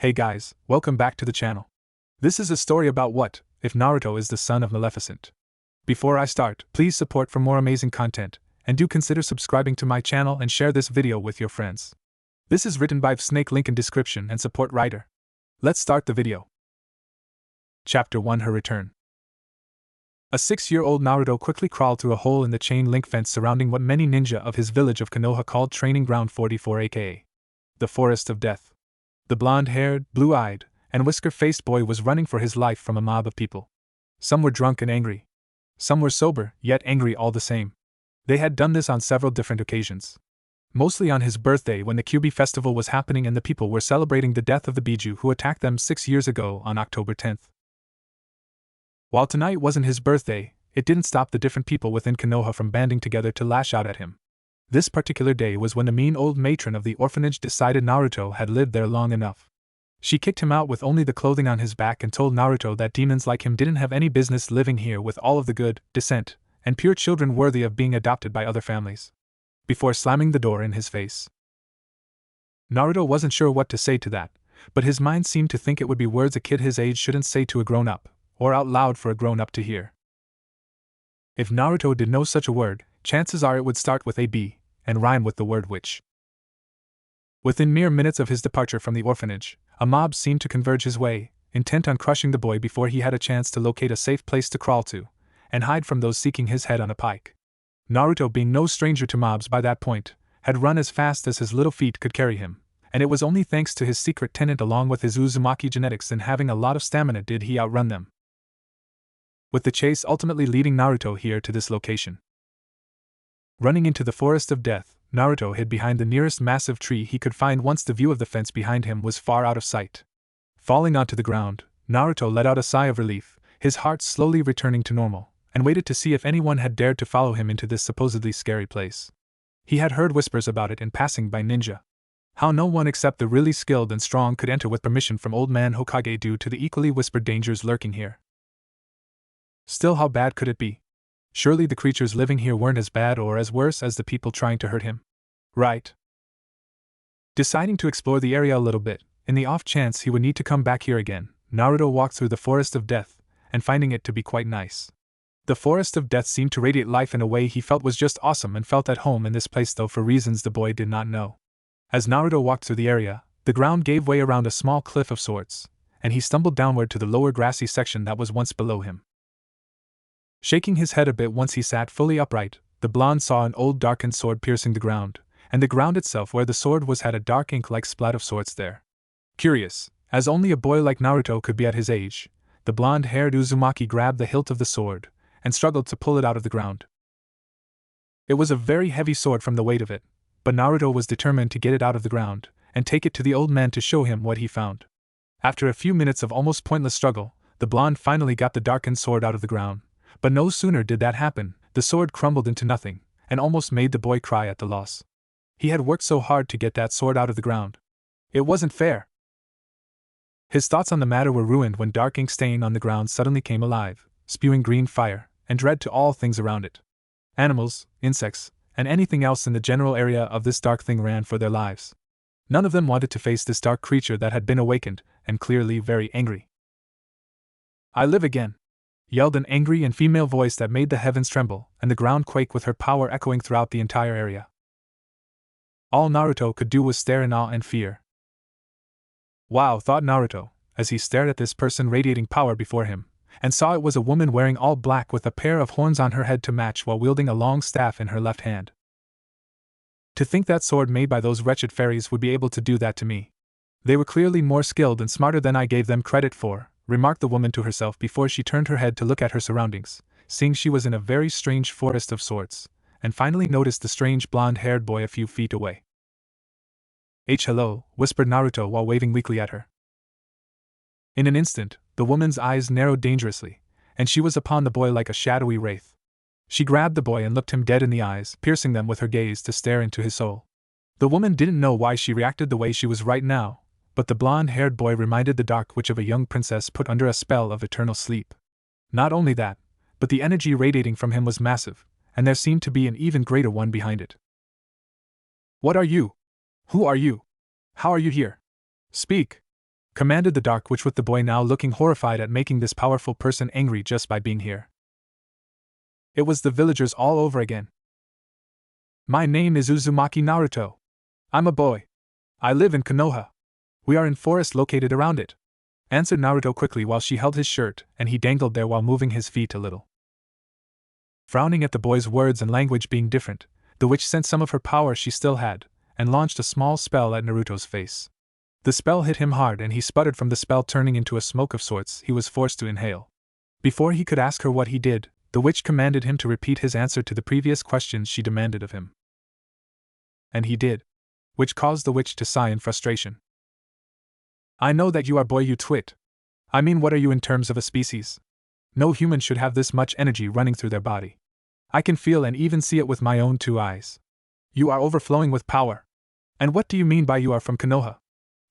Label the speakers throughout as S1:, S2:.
S1: Hey guys, welcome back to the channel. This is a story about what if Naruto is the son of Maleficent. Before I start, please support for more amazing content, and do consider subscribing to my channel and share this video with your friends. This is written by VFSNAKE, link in description and support writer. Let's start the video. Chapter 1: Her Return. A 6-year-old Naruto quickly crawled through a hole in the chain link fence surrounding what many ninja of his village of Konoha called Training Ground 44, aka the Forest of Death. The blonde-haired, blue-eyed, and whisker-faced boy was running for his life from a mob of people. Some were drunk and angry. Some were sober, yet angry all the same. They had done this on several different occasions. Mostly on his birthday when the Kyuubi festival was happening and the people were celebrating the death of the Biju who attacked them 6 years ago on October 10th. While tonight wasn't his birthday, it didn't stop the different people within Konoha from banding together to lash out at him. This particular day was when the mean old matron of the orphanage decided Naruto had lived there long enough. She kicked him out with only the clothing on his back and told Naruto that demons like him didn't have any business living here with all of the good, decent, and pure children worthy of being adopted by other families. Before slamming the door in his face. Naruto wasn't sure what to say to that, but his mind seemed to think it would be words a kid his age shouldn't say to a grown-up, or out loud for a grown-up to hear. If Naruto did know such a word, chances are it would start with a B, and rhyme with the word witch. Within mere minutes of his departure from the orphanage, a mob seemed to converge his way, intent on crushing the boy before he had a chance to locate a safe place to crawl to, and hide from those seeking his head on a pike. Naruto, being no stranger to mobs by that point, had run as fast as his little feet could carry him, and it was only thanks to his secret tenet along with his Uzumaki genetics and having a lot of stamina did he outrun them. With the chase ultimately leading Naruto here to this location. Running into the Forest of Death, Naruto hid behind the nearest massive tree he could find once the view of the fence behind him was far out of sight. Falling onto the ground, Naruto let out a sigh of relief, his heart slowly returning to normal, and waited to see if anyone had dared to follow him into this supposedly scary place. He had heard whispers about it in passing by ninja. How no one except the really skilled and strong could enter with permission from Old Man Hokage due to the equally whispered dangers lurking here. Still, how bad could it be? Surely the creatures living here weren't as bad or as worse as the people trying to hurt him. Right? Deciding to explore the area a little bit, in the off chance he would need to come back here again, Naruto walked through the Forest of Death, and finding it to be quite nice. The Forest of Death seemed to radiate life in a way he felt was just awesome and felt at home in this place, though for reasons the boy did not know. As Naruto walked through the area, the ground gave way around a small cliff of sorts, and he stumbled downward to the lower grassy section that was once below him. Shaking his head a bit once he sat fully upright, the blonde saw an old darkened sword piercing the ground, and the ground itself where the sword was had a dark ink-like splat of sorts there. Curious, as only a boy like Naruto could be at his age, the blonde-haired Uzumaki grabbed the hilt of the sword, and struggled to pull it out of the ground. It was a very heavy sword from the weight of it, but Naruto was determined to get it out of the ground, and take it to the old man to show him what he found. After a few minutes of almost pointless struggle, the blonde finally got the darkened sword out of the ground. But no sooner did that happen, the sword crumbled into nothing, and almost made the boy cry at the loss. He had worked so hard to get that sword out of the ground. It wasn't fair. His thoughts on the matter were ruined when dark ink stain on the ground suddenly came alive, spewing green fire, and dread to all things around it. Animals, insects, and anything else in the general area of this dark thing ran for their lives. None of them wanted to face this dark creature that had been awakened, and clearly very angry. "I live again!" yelled an angry and female voice that made the heavens tremble, and the ground quake with her power echoing throughout the entire area. All Naruto could do was stare in awe and fear. Wow, thought Naruto, as he stared at this person radiating power before him, and saw it was a woman wearing all black with a pair of horns on her head to match while wielding a long staff in her left hand. To think that sword made by those wretched fairies would be able to do that to me. They were clearly more skilled and smarter than I gave them credit for, remarked the woman to herself before she turned her head to look at her surroundings, seeing she was in a very strange forest of sorts, and finally noticed the strange blonde-haired boy a few feet away. "Hello," whispered Naruto while waving weakly at her. In an instant, the woman's eyes narrowed dangerously, and she was upon the boy like a shadowy wraith. She grabbed the boy and looked him dead in the eyes, piercing them with her gaze to stare into his soul. The woman didn't know why she reacted the way she was right now, but the blonde-haired boy reminded the dark witch of a young princess put under a spell of eternal sleep. Not only that, but the energy radiating from him was massive, and there seemed to be an even greater one behind it. "What are you? Who are you? How are you here? Speak! commanded the Dark Witch, with the boy now looking horrified at making this powerful person angry just by being here. It was the villagers all over again. My name is Uzumaki Naruto. I'm a boy. I live in Konoha. We are in forest located around it, answered Naruto quickly while she held his shirt and he dangled there while moving his feet a little. Frowning at the boy's words and language being different, the witch sent some of her power she still had, and launched a small spell at Naruto's face. The spell hit him hard and he sputtered from the spell, turning into a smoke of sorts he was forced to inhale. Before he could ask her what he did, the witch commanded him to repeat his answer to the previous questions she demanded of him. And he did, which caused the witch to sigh in frustration. I know that you are boy, you twit. I mean, what are you in terms of a species? No human should have this much energy running through their body. I can feel and even see it with my own 2 eyes. You are overflowing with power. And what do you mean by you are from Konoha?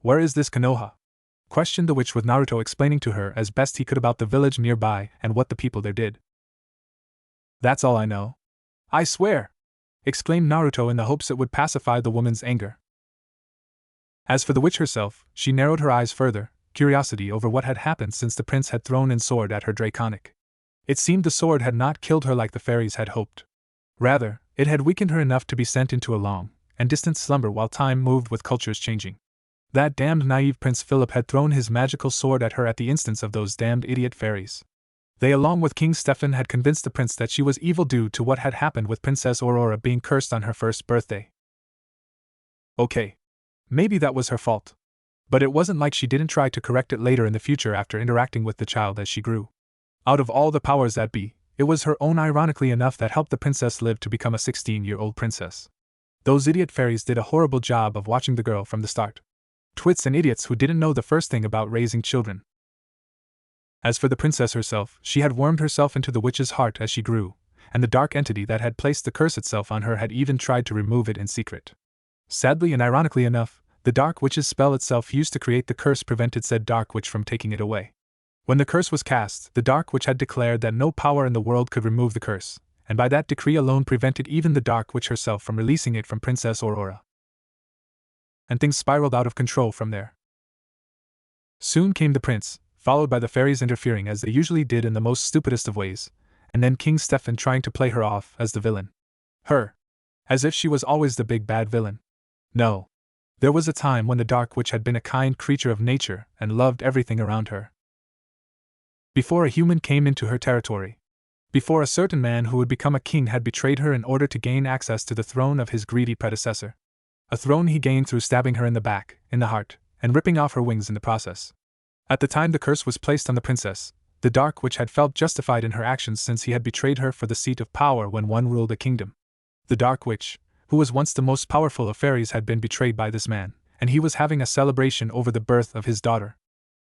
S1: Where is this Konoha? Questioned the witch, with Naruto explaining to her as best he could about the village nearby and what the people there did. That's all I know. I swear! Exclaimed Naruto in the hopes it would pacify the woman's anger. As for the witch herself, she narrowed her eyes further, curiosity over what had happened since the prince had thrown in sword at her draconic. It seemed the sword had not killed her like the fairies had hoped. Rather, it had weakened her enough to be sent into a long and distant slumber while time moved with cultures changing. That damned naive Prince Philip had thrown his magical sword at her at the instance of those damned idiot fairies. They, along with King Stefan, had convinced the prince that she was evil due to what had happened with Princess Aurora being cursed on her first birthday. Okay. Maybe that was her fault. But it wasn't like she didn't try to correct it later in the future after interacting with the child as she grew. Out of all the powers that be, it was her own, ironically enough, that helped the princess live to become a 16-year-old princess. Those idiot fairies did a horrible job of watching the girl from the start. Twits and idiots who didn't know the first thing about raising children. As for the princess herself, she had wormed herself into the witch's heart as she grew, and the dark entity that had placed the curse itself on her had even tried to remove it in secret. Sadly and ironically enough, the dark witch's spell itself used to create the curse prevented said dark witch from taking it away. When the curse was cast, the dark witch had declared that no power in the world could remove the curse, and by that decree alone prevented even the dark witch herself from releasing it from Princess Aurora. And things spiraled out of control from there. Soon came the prince, followed by the fairies interfering as they usually did in the most stupidest of ways, and then King Stefan trying to play her off as the villain. Her. As if she was always the big bad villain. No. There was a time when the Dark Witch had been a kind creature of nature and loved everything around her. Before a human came into her territory. Before a certain man who would become a king had betrayed her in order to gain access to the throne of his greedy predecessor. A throne he gained through stabbing her in the back, in the heart, and ripping off her wings in the process. At the time the curse was placed on the princess, the Dark Witch had felt justified in her actions since he had betrayed her for the seat of power when one ruled a kingdom. The Dark Witch, who was once the most powerful of fairies, had been betrayed by this man, and he was having a celebration over the birth of his daughter.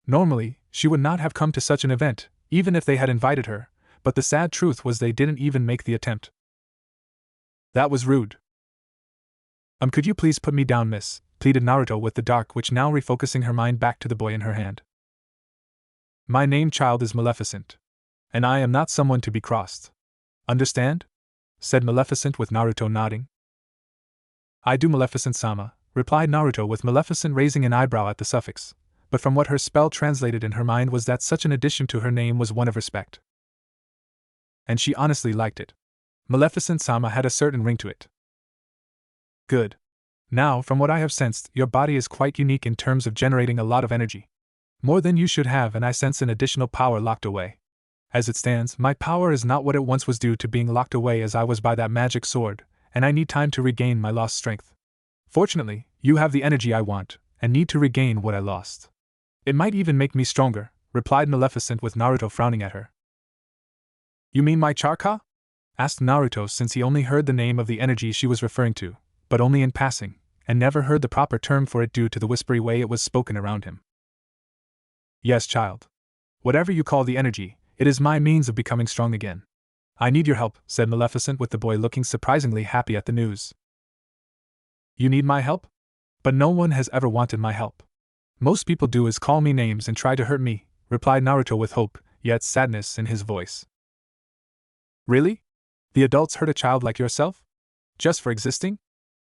S1: Normally, she would not have come to such an event, even if they had invited her, but the sad truth was they didn't even make the attempt. That was rude. Could you please put me down, miss?" pleaded Naruto, with the Dark Witch now refocusing her mind back to the boy in her hand. "My name, child, is Maleficent. And I am not someone to be crossed. Understand?" said Maleficent, with Naruto nodding. "I do, Maleficent-sama," replied Naruto, with Maleficent raising an eyebrow at the suffix, but from what her spell translated in her mind was that such an addition to her name was one of respect. And she honestly liked it. Maleficent-sama had a certain ring to it. Good. Now, from what I have sensed, your body is quite unique in terms of generating a lot of energy. More than you should have, and I sense an additional power locked away. As it stands, my power is not what it once was due to being locked away as I was by that magic sword, and I need time to regain my lost strength. Fortunately, you have the energy I want, and need to regain what I lost. It might even make me stronger," replied Maleficent, with Naruto frowning at her. "You mean my Charka?" asked Naruto, since he only heard the name of the energy she was referring to, but only in passing, and never heard the proper term for it due to the whispery way it was spoken around him. "Yes, child. Whatever you call the energy, it is my means of becoming strong again. I need your help," said Maleficent, with the boy looking surprisingly happy at the news. "You need my help? But no one has ever wanted my help. Most people do is call me names and try to hurt me," replied Naruto, with hope, yet sadness in his voice. "Really? The adults hurt a child like yourself? Just for existing?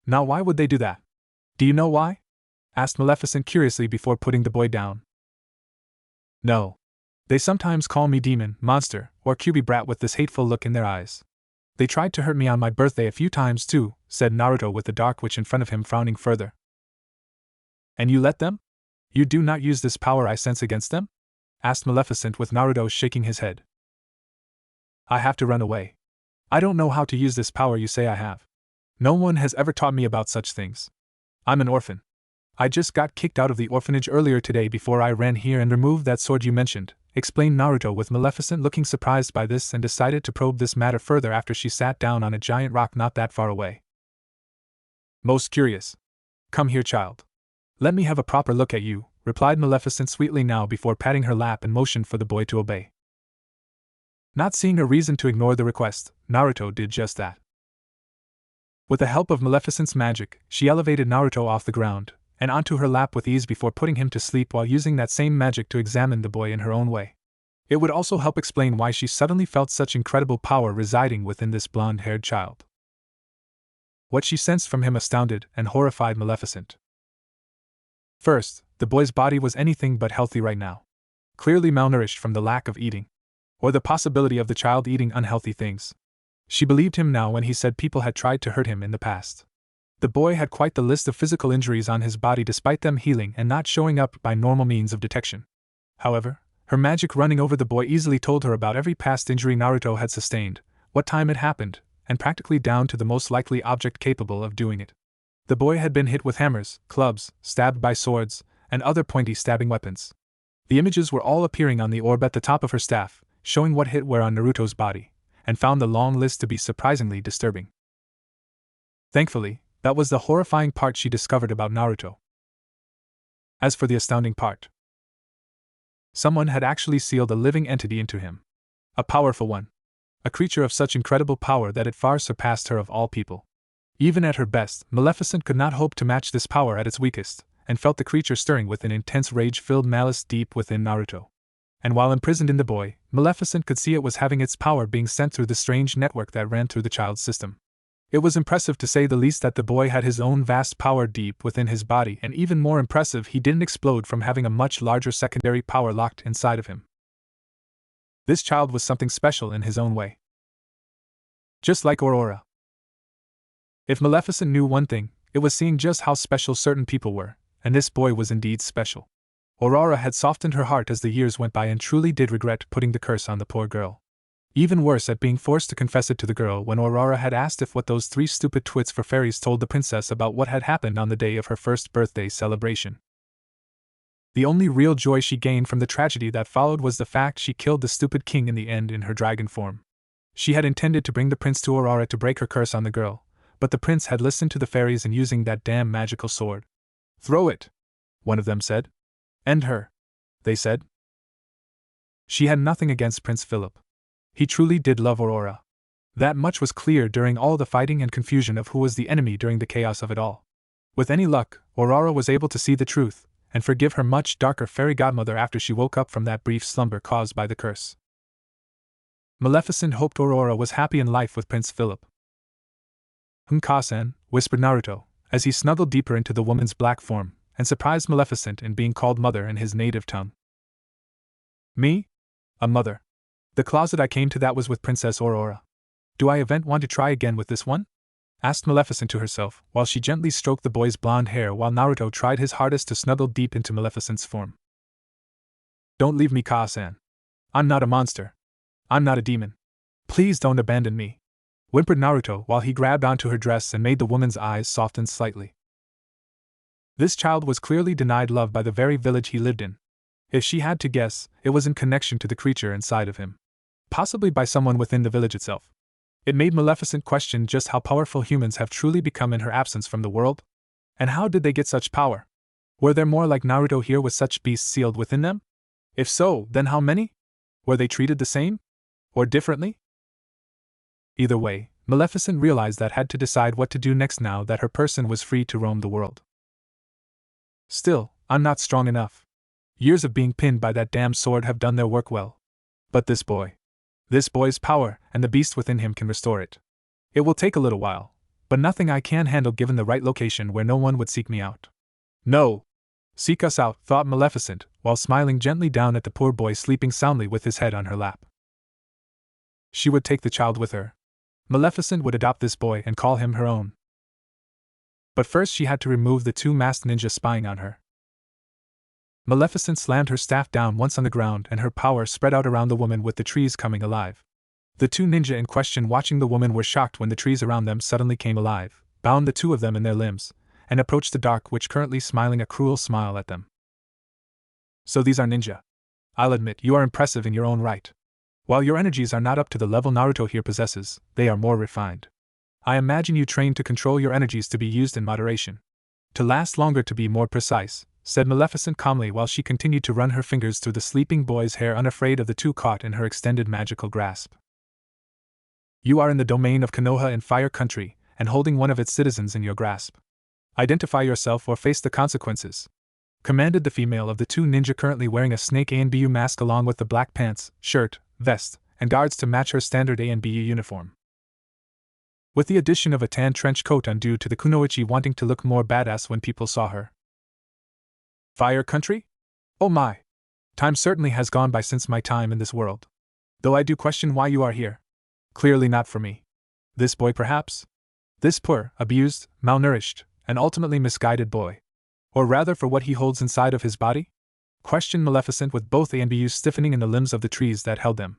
S1: Now why would they do that? Do you know why?" asked Maleficent curiously before putting the boy down. No. They sometimes call me demon, monster, or QB brat with this hateful look in their eyes. They tried to hurt me on my birthday a few times too, said Naruto with the dark witch in front of him frowning further. And you let them? You do not use this power I sense against them? Asked Maleficent with Naruto shaking his head. I have to run away. I don't know how to use this power you say I have. No one has ever taught me about such things. I'm an orphan. I just got kicked out of the orphanage earlier today before I ran here and removed that sword you mentioned, explained Naruto with Maleficent looking surprised by this and decided to probe this matter further after she sat down on a giant rock not that far away. Most curious. Come here, child. Let me have a proper look at you, replied Maleficent sweetly now before patting her lap and motioned for the boy to obey. Not seeing a reason to ignore the request, Naruto did just that. With the help of Maleficent's magic, she elevated Naruto off the ground and onto her lap with ease before putting him to sleep while using that same magic to examine the boy in her own way. It would also help explain why she suddenly felt such incredible power residing within this blonde-haired child. What she sensed from him astounded and horrified Maleficent. First, the boy's body was anything but healthy right now. Clearly malnourished from the lack of eating, or the possibility of the child eating unhealthy things. She believed him now when he said people had tried to hurt him in the past. The boy had quite the list of physical injuries on his body despite them healing and not showing up by normal means of detection. However, her magic running over the boy easily told her about every past injury Naruto had sustained, what time it happened, and practically down to the most likely object capable of doing it. The boy had been hit with hammers, clubs, stabbed by swords, and other pointy stabbing weapons. The images were all appearing on the orb at the top of her staff, showing what hit where on Naruto's body, and found the long list to be surprisingly disturbing. Thankfully, that was the horrifying part she discovered about Naruto. As for the astounding part, someone had actually sealed a living entity into him. A powerful one. A creature of such incredible power that it far surpassed her of all people. Even at her best, Maleficent could not hope to match this power at its weakest, and felt the creature stirring with an intense rage-filled malice deep within Naruto. And while imprisoned in the boy, Maleficent could see it was having its power being sent through the strange network that ran through the child's system. It was impressive to say the least that the boy had his own vast power deep within his body, and even more impressive he didn't explode from having a much larger secondary power locked inside of him. This child was something special in his own way. Just like Aurora. If Maleficent knew one thing, it was seeing just how special certain people were, and this boy was indeed special. Aurora had softened her heart as the years went by and truly did regret putting the curse on the poor girl. Even worse at being forced to confess it to the girl when Aurora had asked if what those three stupid twits for fairies told the princess about what had happened on the day of her first birthday celebration. The only real joy she gained from the tragedy that followed was the fact she killed the stupid king in the end in her dragon form. She had intended to bring the prince to Aurora to break her curse on the girl, but the prince had listened to the fairies and using that damn magical sword. Throw it, one of them said. End her, they said. She had nothing against Prince Philip. He truly did love Aurora. That much was clear during all the fighting and confusion of who was the enemy during the chaos of it all. With any luck, Aurora was able to see the truth, and forgive her much darker fairy godmother after she woke up from that brief slumber caused by the curse. Maleficent hoped Aurora was happy in life with Prince Philip. Ka-san, whispered Naruto, as he snuggled deeper into the woman's black form, and surprised Maleficent in being called mother in his native tongue. Me? A mother? The closet I came to that was with Princess Aurora. Do I want to try again with this one? Asked Maleficent to herself, while she gently stroked the boy's blonde hair while Naruto tried his hardest to snuggle deep into Maleficent's form. Don't leave me, Ka-san. I'm not a monster. I'm not a demon. Please don't abandon me, whimpered Naruto while he grabbed onto her dress and made the woman's eyes soften slightly. This child was clearly denied love by the very village he lived in. If she had to guess, it was in connection to the creature inside of him. Possibly by someone within the village itself. It made Maleficent question just how powerful humans have truly become in her absence from the world. And how did they get such power? Were there more like Naruto here with such beasts sealed within them? If so, then how many? Were they treated the same? Or differently? Either way, Maleficent realized that had to decide what to do next now that her person was free to roam the world. Still, I'm not strong enough. Years of being pinned by that damn sword have done their work well. But this boy's power, and the beast within him can restore it. It will take a little while, but nothing I can handle given the right location where no one would seek me out. No! Seek us out, thought Maleficent, while smiling gently down at the poor boy sleeping soundly with his head on her lap. She would take the child with her. Maleficent would adopt this boy and call him her own. But first she had to remove the two masked ninjas spying on her. Maleficent slammed her staff down once on the ground and her power spread out around the woman with the trees coming alive. The two ninja in question watching the woman were shocked when the trees around them suddenly came alive, bound the two of them in their limbs, and approached the dark witch currently smiling a cruel smile at them. So these are ninja. I'll admit, you are impressive in your own right. While your energies are not up to the level Naruto here possesses, they are more refined. I imagine you trained to control your energies to be used in moderation. To last longer, to be more precise, said Maleficent calmly while she continued to run her fingers through the sleeping boy's hair, unafraid of the two caught in her extended magical grasp. You are in the domain of Konoha in Fire Country, and holding one of its citizens in your grasp. Identify yourself or face the consequences, commanded the female of the two ninja currently wearing a snake ANBU mask along with the black pants, shirt, vest, and guards to match her standard ANBU uniform. With the addition of a tan trench coat on due to the kunoichi wanting to look more badass when people saw her. Fire Country? Oh my! Time certainly has gone by since my time in this world. Though I do question why you are here. Clearly not for me. This boy perhaps? This poor, abused, malnourished, and ultimately misguided boy. Or rather for what he holds inside of his body? Questioned Maleficent with both ANBUs stiffening in the limbs of the trees that held them.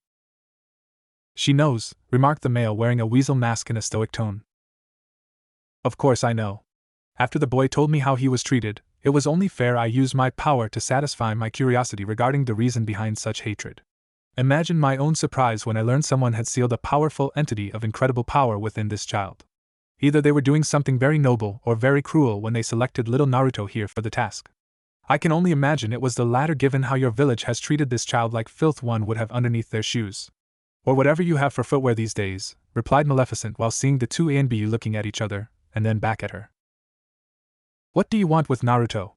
S1: She knows, remarked the male wearing a weasel mask in a stoic tone. Of course I know. After the boy told me how he was treated, it was only fair I use my power to satisfy my curiosity regarding the reason behind such hatred. Imagine my own surprise when I learned someone had sealed a powerful entity of incredible power within this child. Either they were doing something very noble or very cruel when they selected little Naruto here for the task. I can only imagine it was the latter given how your village has treated this child like filth one would have underneath their shoes. Or whatever you have for footwear these days, replied Maleficent while seeing the two ANBU looking at each other, and then back at her. What do you want with Naruto?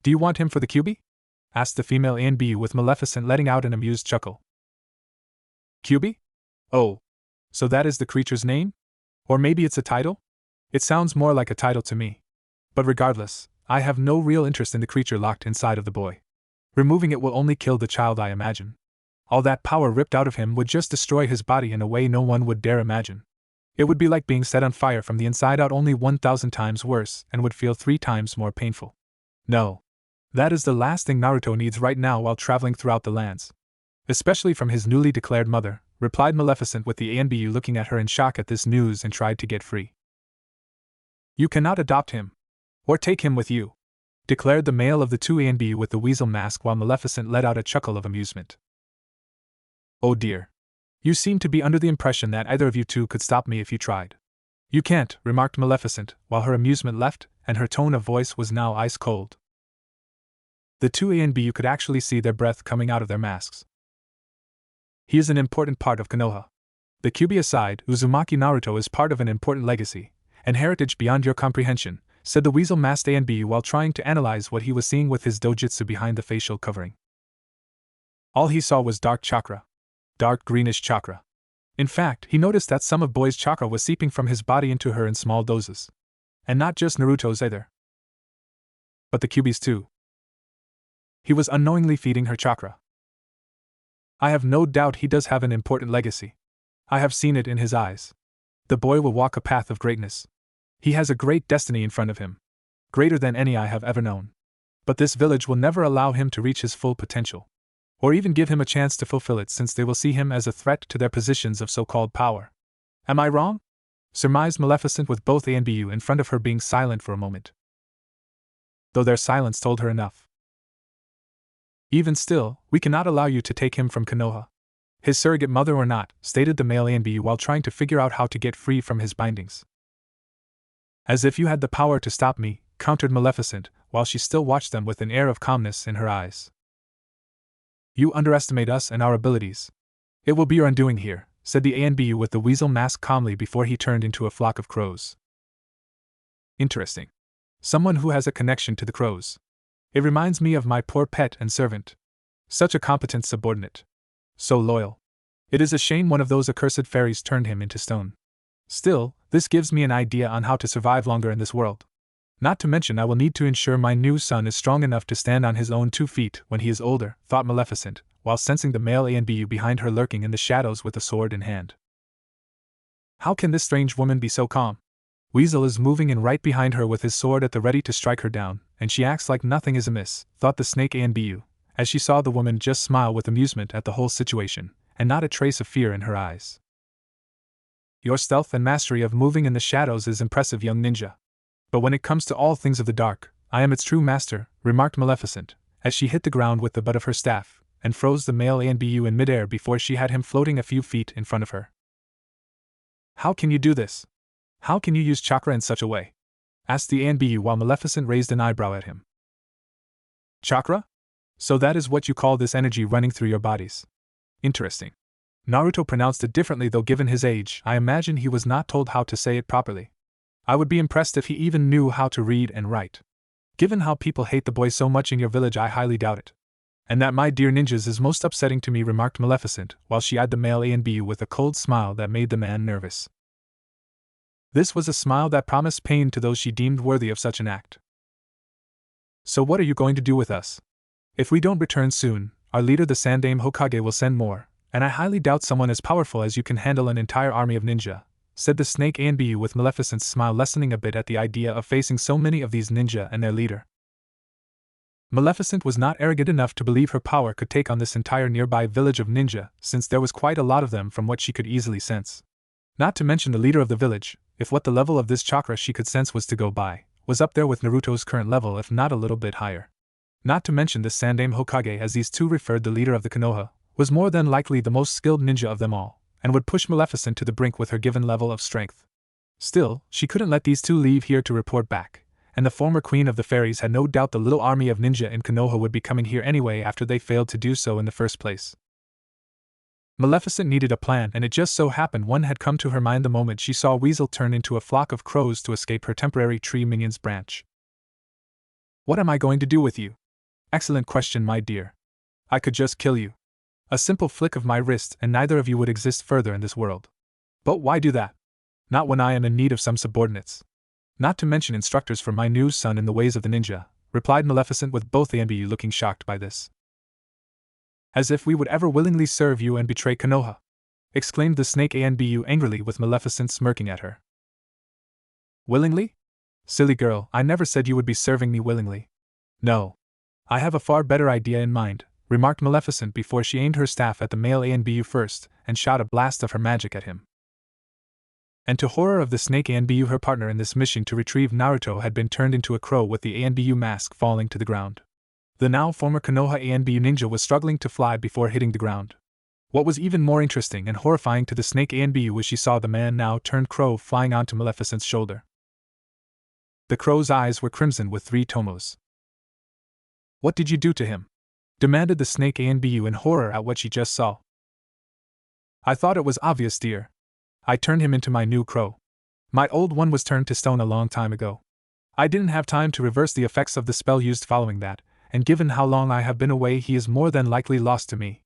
S1: Do you want him for the Kyuubi? Asked the female ANBU with Maleficent letting out an amused chuckle. Kyuubi? Oh. So that is the creature's name? Or maybe it's a title? It sounds more like a title to me. But regardless, I have no real interest in the creature locked inside of the boy. Removing it will only kill the child, I imagine. All that power ripped out of him would just destroy his body in a way no one would dare imagine. It would be like being set on fire from the inside out, only 1,000 times worse, and would feel 3 times more painful. No. That is the last thing Naruto needs right now while traveling throughout the lands. Especially from his newly declared mother, replied Maleficent with the ANBU looking at her in shock at this news and tried to get free. You cannot adopt him. Or take him with you, declared the male of the two ANBU with the weasel mask while Maleficent let out a chuckle of amusement. Oh dear. You seem to be under the impression that either of you two could stop me if you tried. You can't, remarked Maleficent, while her amusement left, and her tone of voice was now ice cold. The two ANBU could actually see their breath coming out of their masks. He is an important part of Konoha. The Kyuubi aside, Uzumaki Naruto is part of an important legacy, and heritage beyond your comprehension, said the weasel-masked ANBU while trying to analyze what he was seeing with his dojutsu behind the facial covering. All he saw was dark chakra. Dark greenish chakra. In fact, he noticed that some of Boy's chakra was seeping from his body into her in small doses. And not just Naruto's either, but the Kyuubi's too. He was unknowingly feeding her chakra. I have no doubt he does have an important legacy. I have seen it in his eyes. The boy will walk a path of greatness. He has a great destiny in front of him. Greater than any I have ever known. But this village will never allow him to reach his full potential. Or even give him a chance to fulfill it, since they will see him as a threat to their positions of so-called power. Am I wrong? Surmised Maleficent with both ANBU in front of her being silent for a moment. Though their silence told her enough. Even still, we cannot allow you to take him from Konoha. His surrogate mother or not, stated the male ANBU while trying to figure out how to get free from his bindings. As if you had the power to stop me, countered Maleficent, while she still watched them with an air of calmness in her eyes. You underestimate us and our abilities. It will be your undoing here, said the ANBU with the weasel mask calmly before he turned into a flock of crows. Interesting. Someone who has a connection to the crows. It reminds me of my poor pet and servant. Such a competent subordinate. So loyal. It is a shame one of those accursed fairies turned him into stone. Still, this gives me an idea on how to survive longer in this world. Not to mention I will need to ensure my new son is strong enough to stand on his own 2 feet when he is older, thought Maleficent, while sensing the male ANBU behind her lurking in the shadows with a sword in hand. How can this strange woman be so calm? Weasel is moving in right behind her with his sword at the ready to strike her down, and she acts like nothing is amiss, thought the snake ANBU, as she saw the woman just smile with amusement at the whole situation, and not a trace of fear in her eyes. Your stealth and mastery of moving in the shadows is impressive, young ninja. But when it comes to all things of the dark, I am its true master, remarked Maleficent, as she hit the ground with the butt of her staff, and froze the male ANBU in midair before she had him floating a few feet in front of her. How can you do this? How can you use chakra in such a way? Asked the ANBU while Maleficent raised an eyebrow at him. Chakra? So that is what you call this energy running through your bodies. Interesting. Naruto pronounced it differently, though given his age, I imagine he was not told how to say it properly. I would be impressed if he even knew how to read and write. Given how people hate the boy so much in your village, I highly doubt it. And that, my dear ninjas, is most upsetting to me, remarked Maleficent, while she eyed the male ANBU with a cold smile that made the man nervous. This was a smile that promised pain to those she deemed worthy of such an act. So what are you going to do with us? If we don't return soon, our leader the Sandaime Hokage will send more, and I highly doubt someone as powerful as you can handle an entire army of ninja, said the snake ANBU with Maleficent's smile lessening a bit at the idea of facing so many of these ninja and their leader. Maleficent was not arrogant enough to believe her power could take on this entire nearby village of ninja, since there was quite a lot of them from what she could easily sense. Not to mention the leader of the village, if what the level of this chakra she could sense was to go by, was up there with Naruto's current level if not a little bit higher. Not to mention this Sandaime Hokage, as these two referred the leader of the Konoha, was more than likely the most skilled ninja of them all, and would push Maleficent to the brink with her given level of strength. Still, she couldn't let these two leave here to report back, and the former queen of the fairies had no doubt the little army of ninja in Konoha would be coming here anyway after they failed to do so in the first place. Maleficent needed a plan, and it just so happened one had come to her mind the moment she saw Weasel turn into a flock of crows to escape her temporary tree minion's branch. What am I going to do with you? Excellent question, my dear. I could just kill you. A simple flick of my wrist and neither of you would exist further in this world. But why do that? Not when I am in need of some subordinates. Not to mention instructors for my new son in the ways of the ninja, replied Maleficent with both ANBU looking shocked by this. As if we would ever willingly serve you and betray Konoha, exclaimed the snake ANBU angrily with Maleficent smirking at her. Willingly? Silly girl, I never said you would be serving me willingly. No. I have a far better idea in mind, remarked Maleficent before she aimed her staff at the male ANBU first and shot a blast of her magic at him. And to horror of the snake ANBU, her partner in this mission to retrieve Naruto had been turned into a crow with the ANBU mask falling to the ground. The now former Konoha ANBU ninja was struggling to fly before hitting the ground. What was even more interesting and horrifying to the snake ANBU was she saw the man now turned crow flying onto Maleficent's shoulder. The crow's eyes were crimson with 3 tomos. What did you do to him? Demanded the snake ANBU in horror at what she just saw. I thought it was obvious, dear. I turned him into my new crow. My old one was turned to stone a long time ago. I didn't have time to reverse the effects of the spell used following that, and given how long I have been away, he is more than likely lost to me.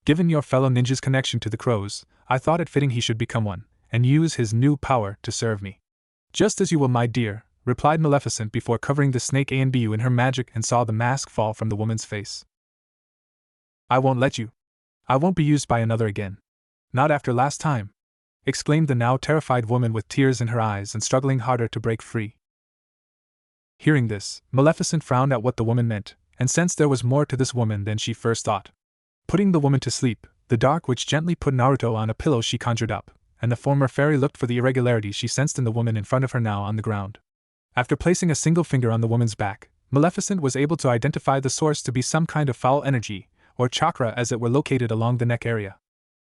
S1: Given your fellow ninja's connection to the crows, I thought it fitting he should become one, and use his new power to serve me. Just as you will, my dear, replied Maleficent before covering the snake ANBU in her magic and saw the mask fall from the woman's face. I won't let you. I won't be used by another again. Not after last time, exclaimed the now terrified woman with tears in her eyes and struggling harder to break free. Hearing this, Maleficent frowned at what the woman meant, and sensed there was more to this woman than she first thought. Putting the woman to sleep, the dark witch gently put Naruto on a pillow she conjured up, and the former fairy looked for the irregularity she sensed in the woman in front of her now on the ground. After placing a single finger on the woman's back, Maleficent was able to identify the source to be some kind of foul energy, or chakra as it were, located along the neck area.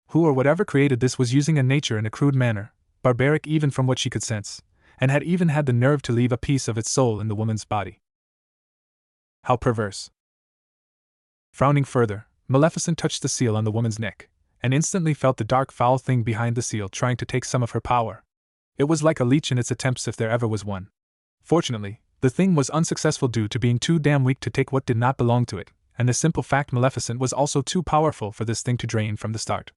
S1: Who or whatever created this was using a nature in a crude manner, barbaric even from what she could sense, and had even had the nerve to leave a piece of its soul in the woman's body. How perverse. Frowning further, Maleficent touched the seal on the woman's neck, and instantly felt the dark foul thing behind the seal trying to take some of her power. It was like a leech in its attempts if there ever was one. Fortunately, the thing was unsuccessful due to being too damn weak to take what did not belong to it, and the simple fact Maleficent was also too powerful for this thing to drain from the start.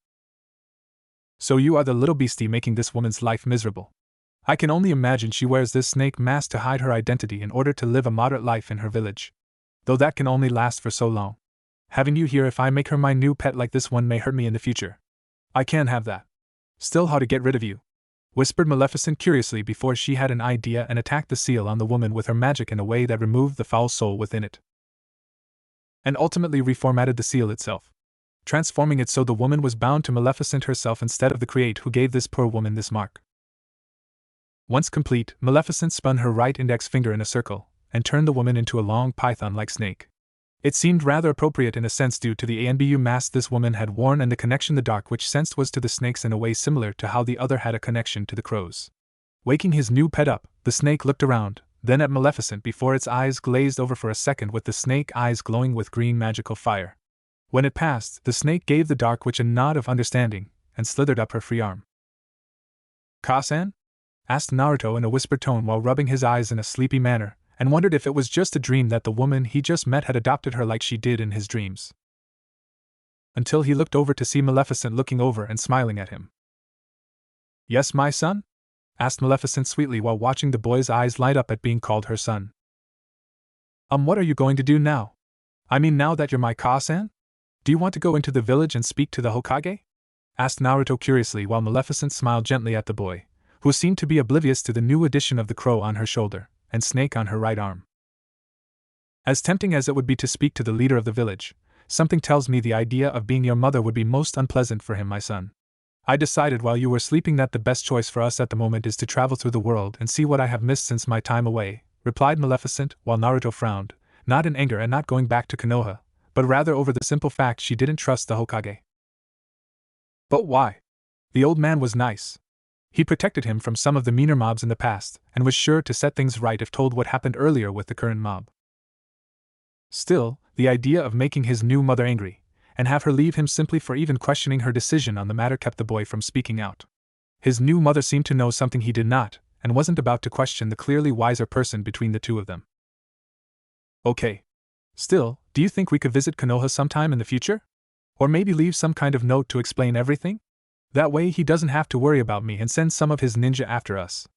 S1: So you are the little beastie making this woman's life miserable. I can only imagine she wears this snake mask to hide her identity in order to live a moderate life in her village. Though that can only last for so long. Having you here, if I make her my new pet like this one, may hurt me in the future. I can't have that. Still, how to get rid of you? Whispered Maleficent curiously before she had an idea and attacked the seal on the woman with her magic in a way that removed the foul soul within it. And ultimately reformatted the seal itself, transforming it so the woman was bound to Maleficent herself instead of the create who gave this poor woman this mark. Once complete, Maleficent spun her right index finger in a circle, and turned the woman into a long python-like snake. It seemed rather appropriate in a sense due to the ANBU mask this woman had worn and the connection the dark witch sensed was to the snakes in a way similar to how the other had a connection to the crows. Waking his new pet up, the snake looked around, then at Maleficent before its eyes glazed over for a second with the snake eyes glowing with green magical fire. When it passed, the snake gave the dark witch a nod of understanding, and slithered up her free arm. "Ka-san?" asked Naruto in a whispered tone while rubbing his eyes in a sleepy manner, and wondered if it was just a dream that the woman he just met had adopted her like she did in his dreams. Until he looked over to see Maleficent looking over and smiling at him. "Yes, my son?" asked Maleficent sweetly while watching the boy's eyes light up at being called her son. What are you going to do now? I mean, now that you're my Ka-san? Do you want to go into the village and speak to the Hokage?" asked Naruto curiously while Maleficent smiled gently at the boy, who seemed to be oblivious to the new addition of the crow on her shoulder and snake on her right arm. "As tempting as it would be to speak to the leader of the village, something tells me the idea of being your mother would be most unpleasant for him, my son. I decided while you were sleeping that the best choice for us at the moment is to travel through the world and see what I have missed since my time away," replied Maleficent, while Naruto frowned, not in anger at not going back to Konoha, but rather over the simple fact she didn't trust the Hokage. But why? The old man was nice. He protected him from some of the meaner mobs in the past, and was sure to set things right if told what happened earlier with the current mob. Still, the idea of making his new mother angry, and have her leave him simply for even questioning her decision on the matter kept the boy from speaking out. His new mother seemed to know something he did not, and wasn't about to question the clearly wiser person between the two of them. "Okay. Still, do you think we could visit Konoha sometime in the future? Or maybe leave some kind of note to explain everything? That way he doesn't have to worry about me and send some of his ninja after us,"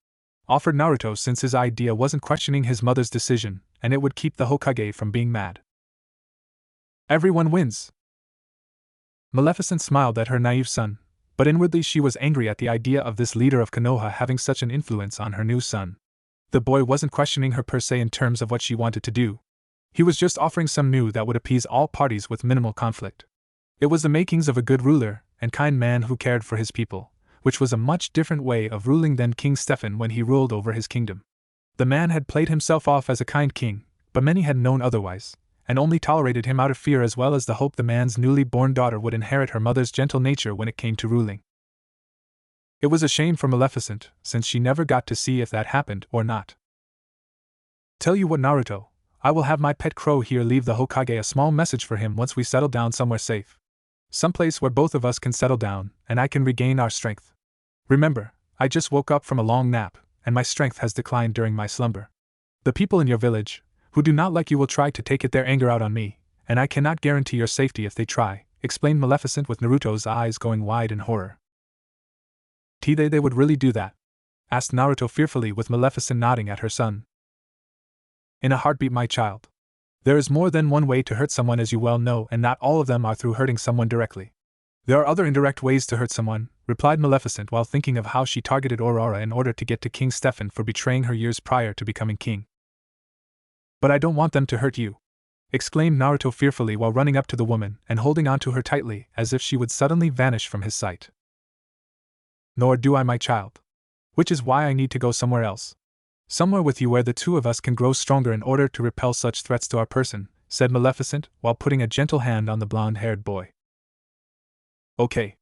S1: offered Naruto since his idea wasn't questioning his mother's decision, and it would keep the Hokage from being mad. "Everyone wins." Maleficent smiled at her naive son, but inwardly she was angry at the idea of this leader of Konoha having such an influence on her new son. The boy wasn't questioning her per se in terms of what she wanted to do. He was just offering some new that would appease all parties with minimal conflict. It was the makings of a good ruler and kind man who cared for his people, which was a much different way of ruling than King Stefan when he ruled over his kingdom. The man had played himself off as a kind king, but many had known otherwise, and only tolerated him out of fear as well as the hope the man's newly born daughter would inherit her mother's gentle nature when it came to ruling. It was a shame for Maleficent, since she never got to see if that happened or not. "Tell you what, Naruto, I will have my pet crow here leave the Hokage a small message for him once we settle down somewhere safe. Someplace where both of us can settle down, and I can regain our strength. Remember, I just woke up from a long nap, and my strength has declined during my slumber. The people in your village, who do not like you, will try to take their anger out on me, and I cannot guarantee your safety if they try," explained Maleficent with Naruto's eyes going wide in horror. They would really do that?" asked Naruto fearfully with Maleficent nodding at her son. "In a heartbeat, my child. There is more than one way to hurt someone, as you well know, and not all of them are through hurting someone directly. There are other indirect ways to hurt someone," replied Maleficent while thinking of how she targeted Aurora in order to get to King Stefan for betraying her years prior to becoming king. "But I don't want them to hurt you," exclaimed Naruto fearfully while running up to the woman and holding onto her tightly as if she would suddenly vanish from his sight. "Nor do I, my child. Which is why I need to go somewhere else. Somewhere with you where the two of us can grow stronger in order to repel such threats to our person," said Maleficent while putting a gentle hand on the blonde-haired boy. "Okay.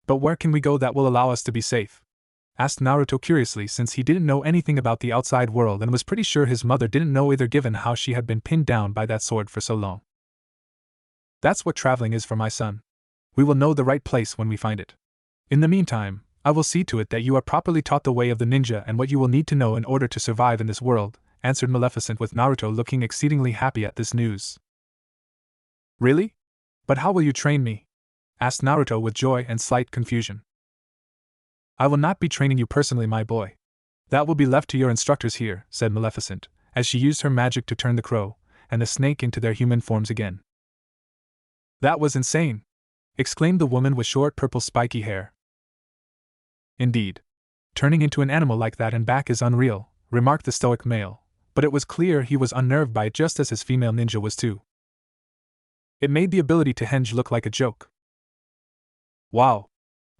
S1: But where can we go that will allow us to be safe?" asked Naruto curiously since he didn't know anything about the outside world and was pretty sure his mother didn't know either given how she had been pinned down by that sword for so long. "That's what traveling is for, my son. We will know the right place when we find it. In the meantime, I will see to it that you are properly taught the way of the ninja and what you will need to know in order to survive in this world," answered Maleficent with Naruto looking exceedingly happy at this news. "Really? But how will you train me?" asked Naruto with joy and slight confusion. "I will not be training you personally, my boy. That will be left to your instructors here, said Maleficent, as she used her magic to turn the crow and the snake into their human forms again. That was insane! Exclaimed the woman with short purple spiky hair. Indeed. Turning into an animal like that and back is unreal, remarked the stoic male, but it was clear he was unnerved by it just as his female ninja was too. It made the ability to henge look like a joke. Wow!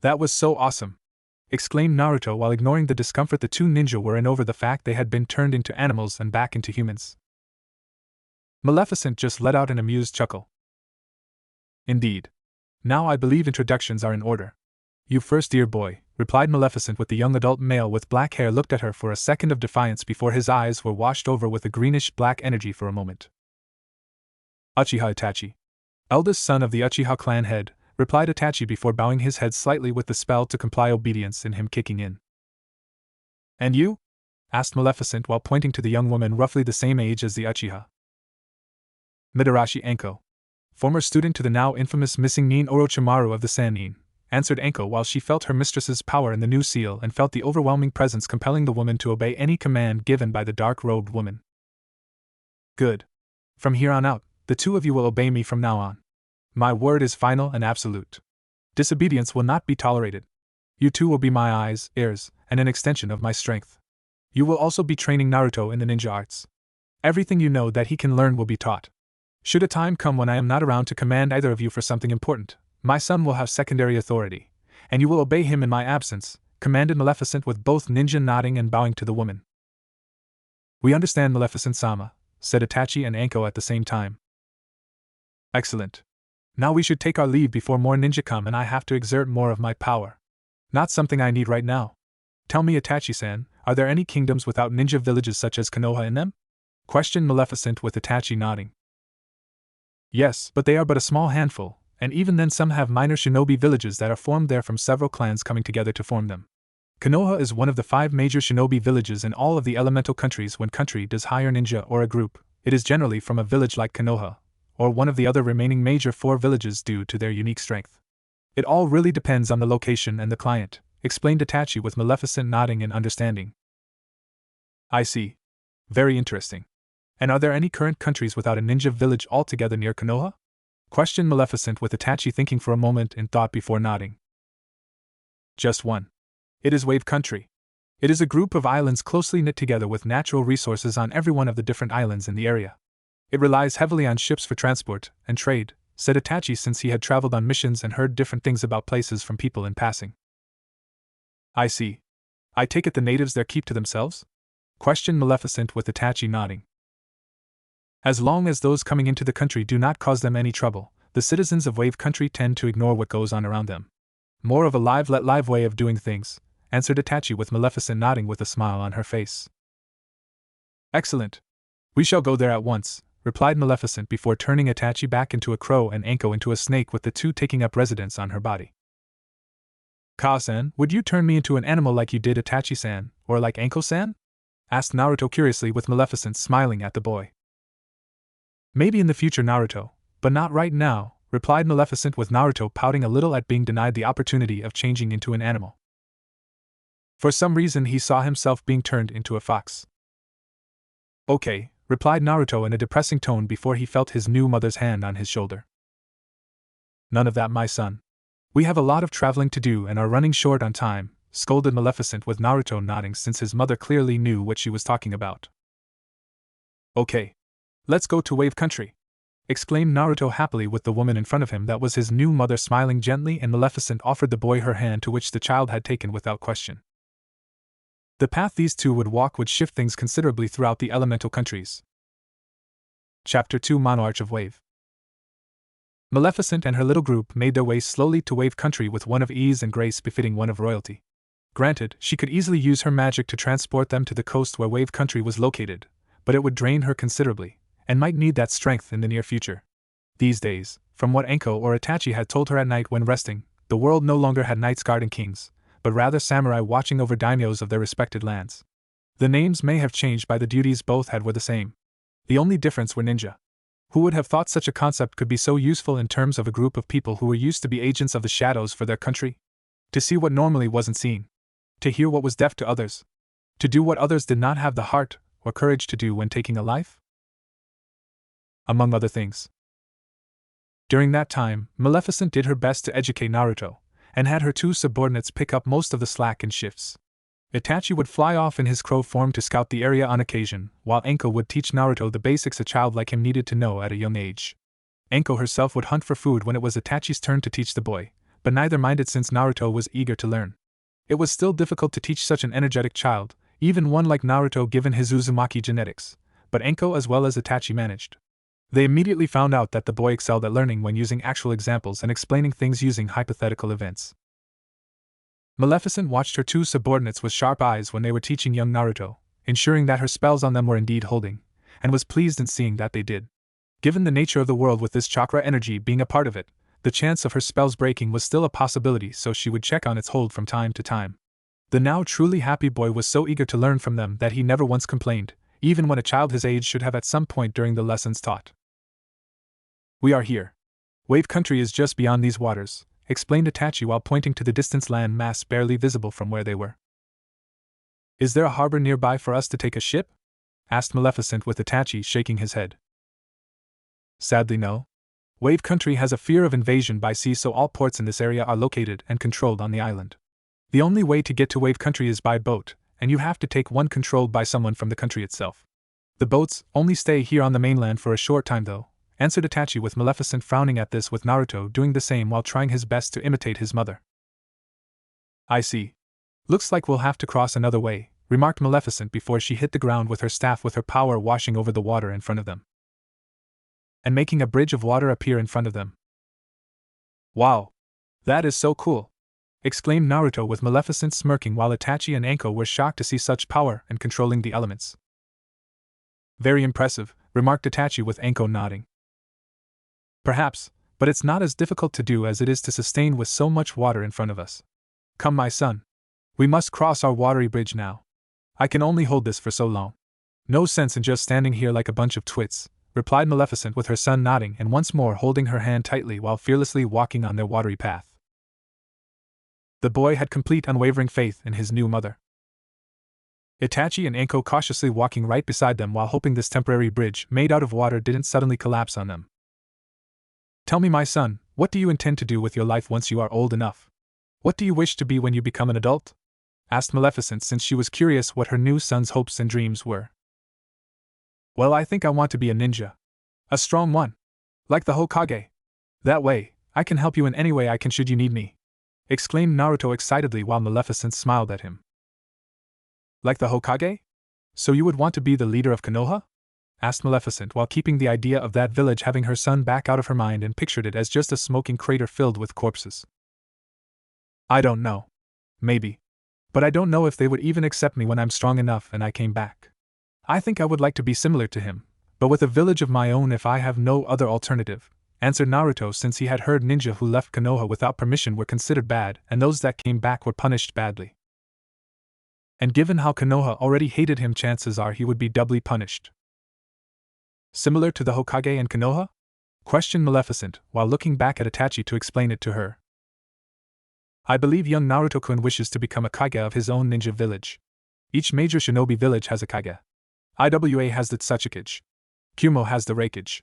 S1: That was so awesome! Exclaimed Naruto while ignoring the discomfort the two ninja were in over the fact they had been turned into animals and back into humans. Maleficent just let out an amused chuckle. Indeed. Now I believe introductions are in order. You first, dear boy, replied Maleficent with the young adult male with black hair looked at her for a second of defiance before his eyes were washed over with a greenish-black energy for a moment. Uchiha Itachi. Eldest son of the Uchiha clan head, replied Itachi before bowing his head slightly with the spell to comply obedience in him kicking in. And you? Asked Maleficent while pointing to the young woman roughly the same age as the Uchiha. Midarashi Anko. Former student to the now infamous missing Nin Orochimaru of the Sannin, answered Anko while she felt her mistress's power in the new seal and felt the overwhelming presence compelling the woman to obey any command given by the dark-robed woman. Good. From here on out, the two of you will obey me from now on. My word is final and absolute. Disobedience will not be tolerated. You two will be my eyes, ears, and an extension of my strength. You will also be training Naruto in the ninja arts. Everything you know that he can learn will be taught. Should a time come when I am not around to command either of you for something important, my son will have secondary authority, and you will obey him in my absence, commanded Maleficent with both ninja nodding and bowing to the woman. We understand, Maleficent-sama, said Itachi and Anko at the same time. Excellent. Now we should take our leave before more ninja come and I have to exert more of my power. Not something I need right now. Tell me, Itachi-san, are there any kingdoms without ninja villages such as Konoha in them? Questioned Maleficent with Itachi nodding. Yes, but they are but a small handful, and even then some have minor shinobi villages that are formed there from several clans coming together to form them. Konoha is one of the 5 major shinobi villages in all of the elemental countries. When country does hire ninja or a group, it is generally from a village like Konoha, or one of the other remaining major 4 villages due to their unique strength. It all really depends on the location and the client, explained Itachi with Maleficent nodding in understanding. I see. Very interesting. And are there any current countries without a ninja village altogether near Konoha? Questioned Maleficent with Itachi thinking for a moment in thought before nodding. Just one. It is Wave Country. It is a group of islands closely knit together with natural resources on every one of the different islands in the area. It relies heavily on ships for transport and trade, said Itachi since he had traveled on missions and heard different things about places from people in passing. I see. I take it the natives there keep to themselves? Questioned Maleficent with Itachi nodding. As long as those coming into the country do not cause them any trouble, the citizens of Wave Country tend to ignore what goes on around them. More of a live let live way of doing things, answered Itachi with Maleficent nodding with a smile on her face. Excellent. We shall go there at once, replied Maleficent before turning Itachi back into a crow and Anko into a snake with the two taking up residence on her body. Ka-san, would you turn me into an animal like you did Itachi-san, or like Anko-san? Asked Naruto curiously with Maleficent smiling at the boy. Maybe in the future, Naruto, but not right now, replied Maleficent with Naruto pouting a little at being denied the opportunity of changing into an animal. For some reason he saw himself being turned into a fox. Okay, replied Naruto in a depressing tone before he felt his new mother's hand on his shoulder. None of that, my son. We have a lot of traveling to do and are running short on time, scolded Maleficent with Naruto nodding since his mother clearly knew what she was talking about. Okay. Let's go to Wave Country, exclaimed Naruto happily with the woman in front of him that was his new mother smiling gently, and Maleficent offered the boy her hand, to which the child had taken without question. The path these two would walk would shift things considerably throughout the elemental countries. Chapter 2 Monarch of Wave. Maleficent and her little group made their way slowly to Wave Country with one of ease and grace befitting one of royalty. Granted, she could easily use her magic to transport them to the coast where Wave Country was located, but it would drain her considerably, and might need that strength in the near future. These days, from what Anko or Itachi had told her at night when resting, the world no longer had knights guarding kings, but rather samurai watching over daimyos of their respected lands. The names may have changed, but the duties both had were the same. The only difference were ninja. Who would have thought such a concept could be so useful in terms of a group of people who were used to be agents of the shadows for their country? To see what normally wasn't seen. To hear what was deaf to others. To do what others did not have the heart or courage to do when taking a life? Among other things. During that time, Maleficent did her best to educate Naruto, and had her two subordinates pick up most of the slack in shifts. Itachi would fly off in his crow form to scout the area on occasion, while Anko would teach Naruto the basics a child like him needed to know at a young age. Anko herself would hunt for food when it was Itachi's turn to teach the boy, but neither minded since Naruto was eager to learn. It was still difficult to teach such an energetic child, even one like Naruto given his Uzumaki genetics, but Anko as well as Itachi managed. They immediately found out that the boy excelled at learning when using actual examples and explaining things using hypothetical events. Maleficent watched her two subordinates with sharp eyes when they were teaching young Naruto, ensuring that her spells on them were indeed holding, and was pleased in seeing that they did. Given the nature of the world with this chakra energy being a part of it, the chance of her spells breaking was still a possibility, so she would check on its hold from time to time. The now truly happy boy was so eager to learn from them that he never once complained, even when a child his age should have at some point during the lessons taught. "We are here. Wave Country is just beyond these waters," explained Itachi while pointing to the distant land mass barely visible from where they were. "Is there a harbor nearby for us to take a ship?" asked Maleficent with Itachi shaking his head. "Sadly no. Wave Country has a fear of invasion by sea, so all ports in this area are located and controlled on the island. The only way to get to Wave Country is by boat, and you have to take one controlled by someone from the country itself. The boats only stay here on the mainland for a short time though," answered Itachi with Maleficent frowning at this with Naruto doing the same while trying his best to imitate his mother. "I see. Looks like we'll have to cross another way," remarked Maleficent before she hit the ground with her staff, with her power washing over the water in front of them and making a bridge of water appear in front of them. "Wow! That is so cool!" exclaimed Naruto with Maleficent smirking while Itachi and Anko were shocked to see such power and controlling the elements. "Very impressive," remarked Itachi with Anko nodding. "Perhaps, but it's not as difficult to do as it is to sustain with so much water in front of us. Come, my son. We must cross our watery bridge now. I can only hold this for so long. No sense in just standing here like a bunch of twits," replied Maleficent with her son nodding and once more holding her hand tightly while fearlessly walking on their watery path. The boy had complete unwavering faith in his new mother. Itachi and Anko cautiously walking right beside them while hoping this temporary bridge made out of water didn't suddenly collapse on them. "Tell me, my son, what do you intend to do with your life once you are old enough? What do you wish to be when you become an adult?" asked Maleficent, since she was curious what her new son's hopes and dreams were. "Well, I think I want to be a ninja. A strong one. Like the Hokage. That way, I can help you in any way I can should you need me," exclaimed Naruto excitedly while Maleficent smiled at him. "Like the Hokage? So you would want to be the leader of Konoha?" asked Maleficent while keeping the idea of that village having her son back out of her mind and pictured it as just a smoking crater filled with corpses. "I don't know. Maybe. But I don't know if they would even accept me when I'm strong enough and I came back. I think I would like to be similar to him, but with a village of my own if I have no other alternative," answered Naruto, since he had heard ninja who left Konoha without permission were considered bad and those that came back were punished badly. And given how Konoha already hated him, chances are he would be doubly punished. "Similar to the Hokage and Konoha?" questioned Maleficent, while looking back at Itachi to explain it to her. "I believe young Naruto-kun wishes to become a kage of his own ninja village. Each major shinobi village has a kage. Iwa has the Tsuchikage. Kumo has the Reikage.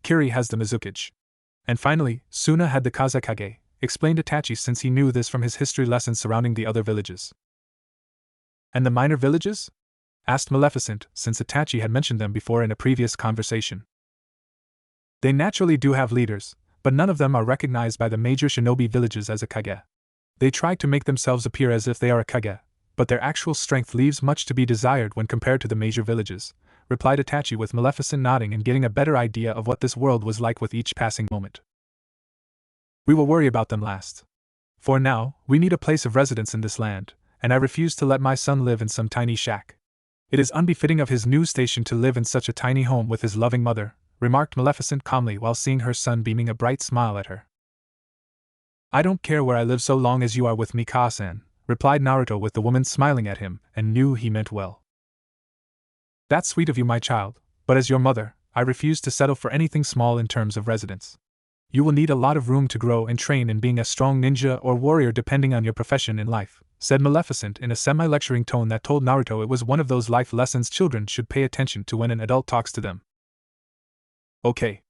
S1: Kiri has the Mizukage. And finally, Suna had the Kazekage," explained Itachi, since he knew this from his history lessons surrounding the other villages. "And the minor villages?" asked Maleficent, since Itachi had mentioned them before in a previous conversation. "They naturally do have leaders, but none of them are recognized by the major shinobi villages as a kage. They try to make themselves appear as if they are a kage, but their actual strength leaves much to be desired when compared to the major villages," replied Itachi with Maleficent nodding and getting a better idea of what this world was like with each passing moment. "We will worry about them last. For now, we need a place of residence in this land, and I refuse to let my son live in some tiny shack. It is unbefitting of his new station to live in such a tiny home with his loving mother," remarked Maleficent calmly while seeing her son beaming a bright smile at her. "I don't care where I live so long as you are with me, Ka-san," replied Naruto with the woman smiling at him, and knew he meant well. "That's sweet of you, my child, but as your mother, I refuse to settle for anything small in terms of residence. You will need a lot of room to grow and train in being a strong ninja or warrior depending on your profession in life," said Maleficent in a semi-lecturing tone that told Naruto it was one of those life lessons children should pay attention to when an adult talks to them. Okay.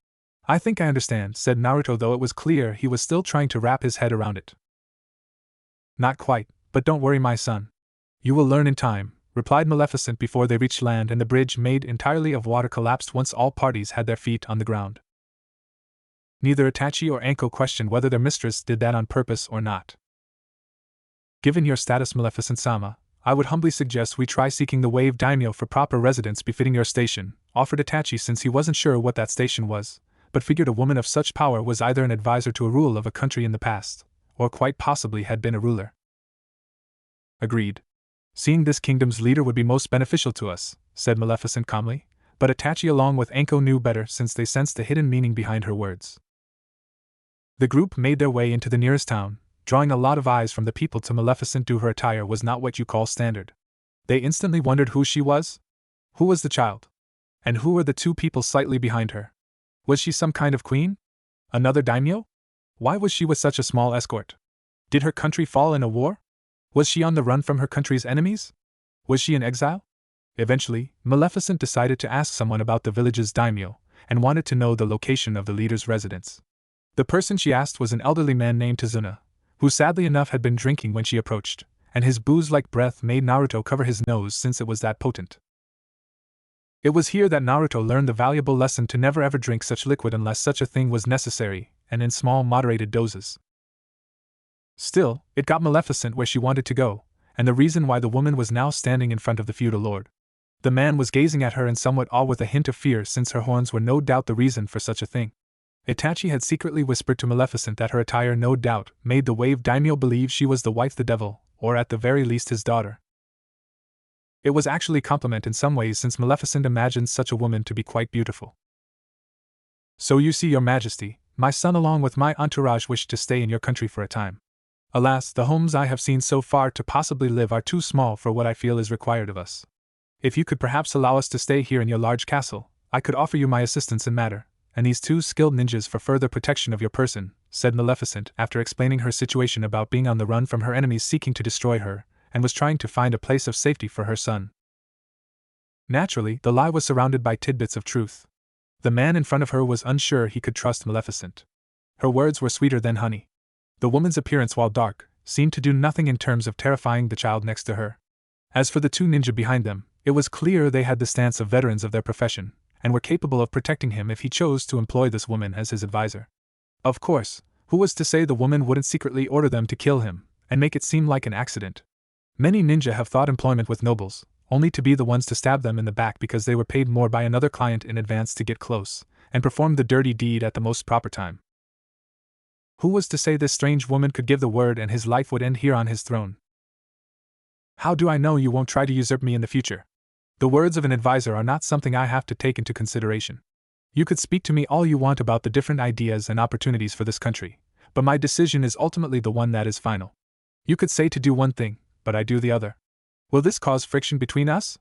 S1: I think I understand, said Naruto, though it was clear he was still trying to wrap his head around it. Not quite, but don't worry, my son. You will learn in time, replied Maleficent before they reached land and the bridge made entirely of water collapsed once all parties had their feet on the ground. Neither Itachi or Anko questioned whether their mistress did that on purpose or not. Given your status, Maleficent-sama, I would humbly suggest we try seeking the Wave Daimyo for proper residence befitting your station, offered Itachi, since he wasn't sure what that station was, but figured a woman of such power was either an advisor to a rule of a country in the past, or quite possibly had been a ruler. Agreed. Seeing this kingdom's leader would be most beneficial to us, said Maleficent calmly, but Itachi along with Anko knew better since they sensed the hidden meaning behind her words. The group made their way into the nearest town, drawing a lot of eyes from the people to Maleficent, due her attire was not what you call standard. They instantly wondered who she was? Who was the child? And who were the two people slightly behind her? Was she some kind of queen? Another daimyo? Why was she with such a small escort? Did her country fall in a war? Was she on the run from her country's enemies? Was she in exile? Eventually, Maleficent decided to ask someone about the village's daimyo, and wanted to know the location of the leader's residence. The person she asked was an elderly man named Tazuna, who sadly enough had been drinking when she approached, and his booze-like breath made Naruto cover his nose since it was that potent. It was here that Naruto learned the valuable lesson to never ever drink such liquid unless such a thing was necessary, and in small moderated doses. Still, it got Maleficent where she wanted to go, and the reason why the woman was now standing in front of the feudal lord. The man was gazing at her in somewhat awe with a hint of fear, since her horns were no doubt the reason for such a thing. Itachi had secretly whispered to Maleficent that her attire no doubt made the Wave Daimyo believe she was the wife of the devil, or at the very least his daughter. It was actually a compliment in some ways, since Maleficent imagined such a woman to be quite beautiful. So you see, your majesty, my son along with my entourage wished to stay in your country for a time. Alas, the homes I have seen so far to possibly live are too small for what I feel is required of us. If you could perhaps allow us to stay here in your large castle, I could offer you my assistance in matter, and these two skilled ninjas for further protection of your person, said Maleficent after explaining her situation about being on the run from her enemies seeking to destroy her, and was trying to find a place of safety for her son. Naturally, the lie was surrounded by tidbits of truth. The man in front of her was unsure he could trust Maleficent. Her words were sweeter than honey. The woman's appearance, while dark, seemed to do nothing in terms of terrifying the child next to her. As for the two ninja behind them, it was clear they had the stance of veterans of their profession, and were capable of protecting him if he chose to employ this woman as his advisor. Of course, who was to say the woman wouldn't secretly order them to kill him, and make it seem like an accident? Many ninja have thought employment with nobles, only to be the ones to stab them in the back because they were paid more by another client in advance to get close, and perform the dirty deed at the most proper time. Who was to say this strange woman could give the word and his life would end here on his throne? How do I know you won't try to usurp me in the future? The words of an advisor are not something I have to take into consideration. You could speak to me all you want about the different ideas and opportunities for this country, but my decision is ultimately the one that is final. You could say to do one thing, but I do the other. Will this cause friction between us?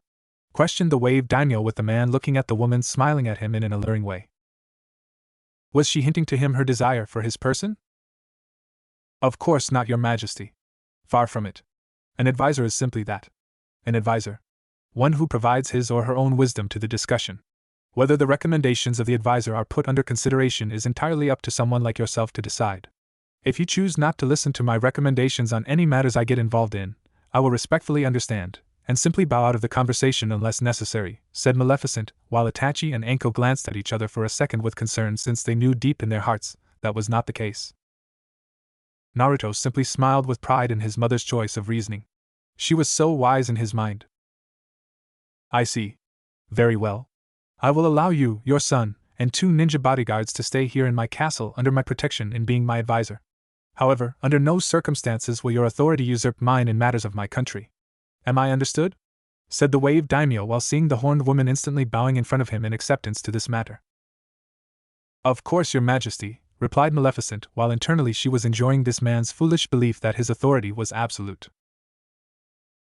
S1: Questioned the Wave Daimyo, with the man looking at the woman smiling at him in an alluring way. Was she hinting to him her desire for his person? Of course not, your majesty. Far from it. An advisor is simply that. An advisor. One who provides his or her own wisdom to the discussion. Whether the recommendations of the advisor are put under consideration is entirely up to someone like yourself to decide. If you choose not to listen to my recommendations on any matters I get involved in, I will respectfully understand, and simply bow out of the conversation unless necessary, said Maleficent, while Itachi and Anko glanced at each other for a second with concern, since they knew deep in their hearts that was not the case. Naruto simply smiled with pride in his mother's choice of reasoning. She was so wise in his mind. I see. Very well. I will allow you, your son, and 2 ninja bodyguards to stay here in my castle under my protection in being my advisor. However, under no circumstances will your authority usurp mine in matters of my country. Am I understood? Said the Wave Daimyo, while seeing the horned woman instantly bowing in front of him in acceptance to this matter. Of course, your majesty, replied Maleficent, while internally she was enjoying this man's foolish belief that his authority was absolute.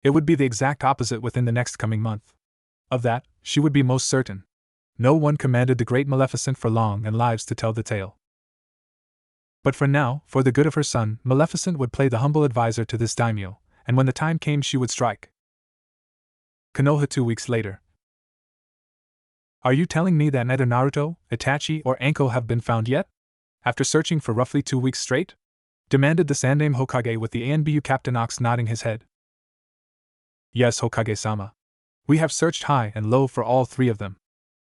S1: It would be the exact opposite within the next coming month. Of that, she would be most certain. No one commanded the great Maleficent for long and lives to tell the tale. But for now, for the good of her son, Maleficent would play the humble advisor to this daimyo, and when the time came she would strike. Konoha 2 weeks later. Are you telling me that neither Naruto, Itachi, or Anko have been found yet? After searching for roughly 2 weeks straight? Demanded the Sandaime Hokage with the ANBU Captain Ox nodding his head. Yes, Hokage-sama. We have searched high and low for all 3 of them.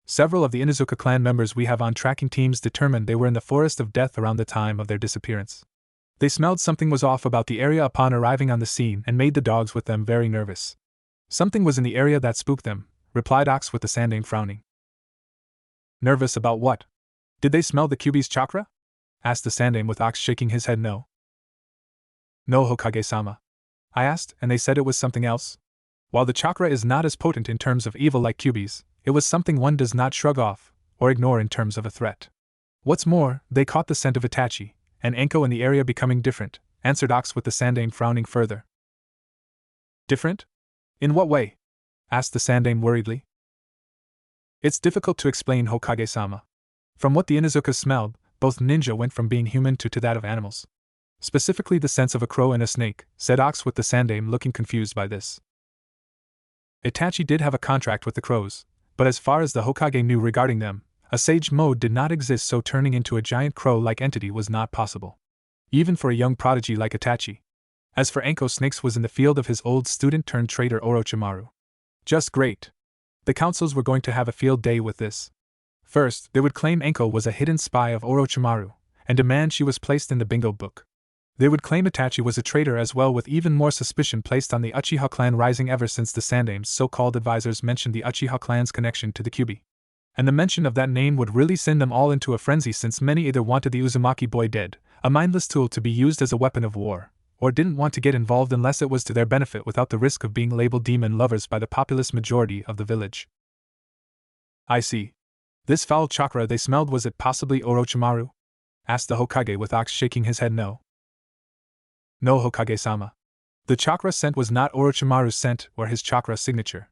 S1: Several of the Inuzuka clan members we have on tracking teams determined they were in the forest of death around the time of their disappearance. They smelled something was off about the area upon arriving on the scene and made the dogs with them very nervous. Something was in the area that spooked them, replied Ox with the Sandaime frowning. Nervous about what? Did they smell the Kyuubi's chakra? Asked the Sandaime with Ox shaking his head no. No, Hokage-sama. I asked, and they said it was something else. While the chakra is not as potent in terms of evil like Kyuubi's, it was something one does not shrug off or ignore in terms of a threat. What's more, they caught the scent of Itachi and Anko in the area becoming different, answered Ox with the Sandaime frowning further. Different? In what way? Asked the Sandaime worriedly. It's difficult to explain, Hokage-sama. From what the Inuzuka smelled, both ninja went from being human to that of animals. Specifically the sense of a crow and a snake, said Ox with the Sandaime looking confused by this. Itachi did have a contract with the crows, but as far as the Hokage knew regarding them, a sage mode did not exist, so turning into a giant crow-like entity was not possible. Even for a young prodigy like Itachi. As for Anko, snakes was in the field of his old student-turned-traitor Orochimaru. Just great. The councils were going to have a field day with this. First, they would claim Anko was a hidden spy of Orochimaru, and demand she was placed in the bingo book. They would claim Itachi was a traitor as well, with even more suspicion placed on the Uchiha clan rising ever since the Sandaime's so-called advisors mentioned the Uchiha clan's connection to the Kyuubi. And the mention of that name would really send them all into a frenzy, since many either wanted the Uzumaki boy dead, a mindless tool to be used as a weapon of war, or didn't want to get involved unless it was to their benefit without the risk of being labeled demon lovers by the populous majority of the village. I see. This foul chakra they smelled, was it possibly Orochimaru? Asked the Hokage with Ox shaking his head no. No, Hokage-sama. The chakra scent was not Orochimaru's scent or his chakra signature.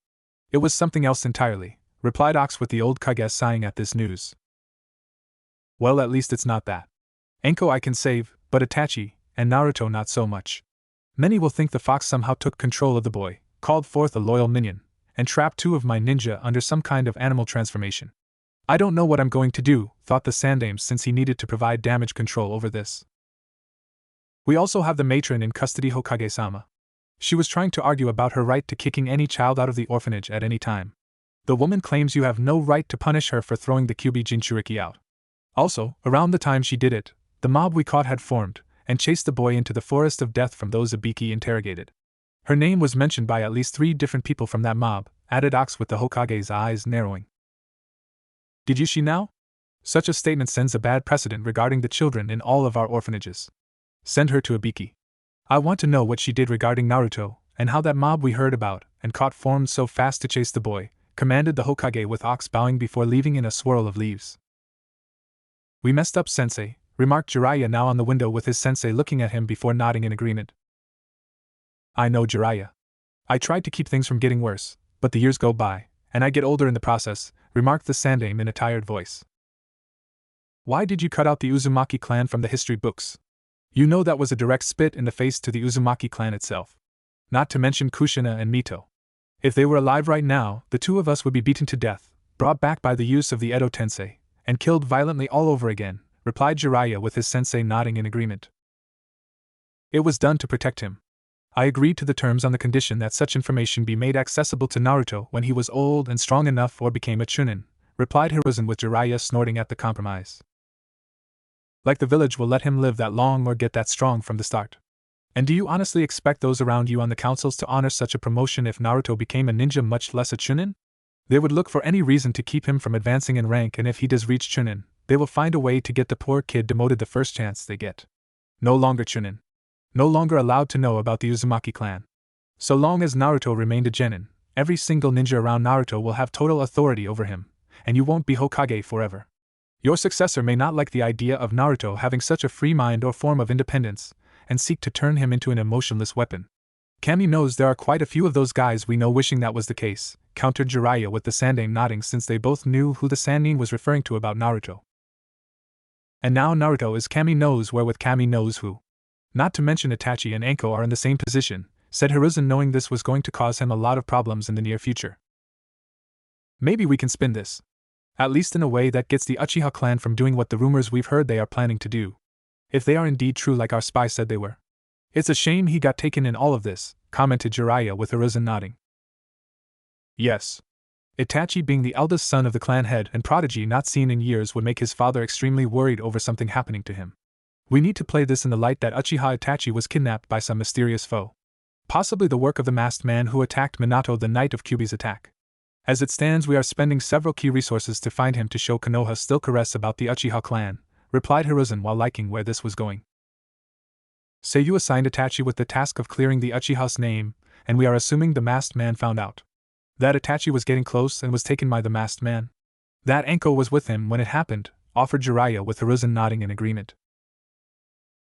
S1: It was something else entirely, replied Ox with the old Kage sighing at this news. Well, at least it's not that. Anko I can save, but Itachi, and Naruto not so much. Many will think the fox somehow took control of the boy, called forth a loyal minion, and trapped 2 of my ninja under some kind of animal transformation. I don't know what I'm going to do, thought the Sandaime, since he needed to provide damage control over this. We also have the matron in custody, Hokage-sama. She was trying to argue about her right to kicking any child out of the orphanage at any time. The woman claims you have no right to punish her for throwing the Kyuubi Jinchuriki out. Also, around the time she did it, the mob we caught had formed, and chased the boy into the forest of death from those Ibiki interrogated. Her name was mentioned by at least 3 different people from that mob, added Ox with the Hokage's eyes narrowing. Did you see now? Such a statement sends a bad precedent regarding the children in all of our orphanages. Send her to Ibiki. I want to know what she did regarding Naruto, and how that mob we heard about and caught formed so fast to chase the boy, commanded the Hokage with Ox bowing before leaving in a swirl of leaves. We messed up, sensei, remarked Jiraiya now on the window with his sensei looking at him before nodding in agreement. I know, Jiraiya. I tried to keep things from getting worse, but the years go by, and I get older in the process, remarked the Sandaime in a tired voice. Why did you cut out the Uzumaki clan from the history books? You know that was a direct spit in the face to the Uzumaki clan itself. Not to mention Kushina and Mito. If they were alive right now, the 2 of us would be beaten to death, brought back by the use of the Edo Tensei, and killed violently all over again, replied Jiraiya with his sensei nodding in agreement. It was done to protect him. I agreed to the terms on the condition that such information be made accessible to Naruto when he was old and strong enough or became a chunin, replied Hiruzen with Jiraiya snorting at the compromise. Like the village will let him live that long or get that strong from the start. And do you honestly expect those around you on the councils to honor such a promotion if Naruto became a ninja, much less a chunin? They would look for any reason to keep him from advancing in rank, and if he does reach chunin, they will find a way to get the poor kid demoted the first chance they get. No longer chunin. No longer allowed to know about the Uzumaki clan. So long as Naruto remained a genin, every single ninja around Naruto will have total authority over him, and you won't be Hokage forever. Your successor may not like the idea of Naruto having such a free mind or form of independence, and seek to turn him into an emotionless weapon. Kami knows there are quite a few of those guys we know wishing that was the case, countered Jiraiya with the Sandaime nodding, since they both knew who the Sannin was referring to about Naruto. And now Naruto is Kami knows where with Kami knows who. Not to mention Itachi and Anko are in the same position, said Hiruzen, knowing this was going to cause him a lot of problems in the near future. Maybe we can spin this. At least in a way that gets the Uchiha clan from doing what the rumors we've heard they are planning to do. If they are indeed true like our spy said they were. It's a shame he got taken in all of this, commented Jiraiya with Hiruzen nodding. Yes. Itachi, being the eldest son of the clan head and prodigy not seen in years, would make his father extremely worried over something happening to him. We need to play this in the light that Uchiha Itachi was kidnapped by some mysterious foe. Possibly the work of the masked man who attacked Minato the night of Kyuubi's attack. As it stands, we are spending several key resources to find him to show Konoha still caress about the Uchiha clan, replied Hiruzen while liking where this was going. Say you assigned Itachi with the task of clearing the Uchiha's name, and we are assuming the masked man found out that Itachi was getting close and was taken by the masked man. That Anko was with him when it happened, offered Jiraiya with Hiruzen nodding in agreement.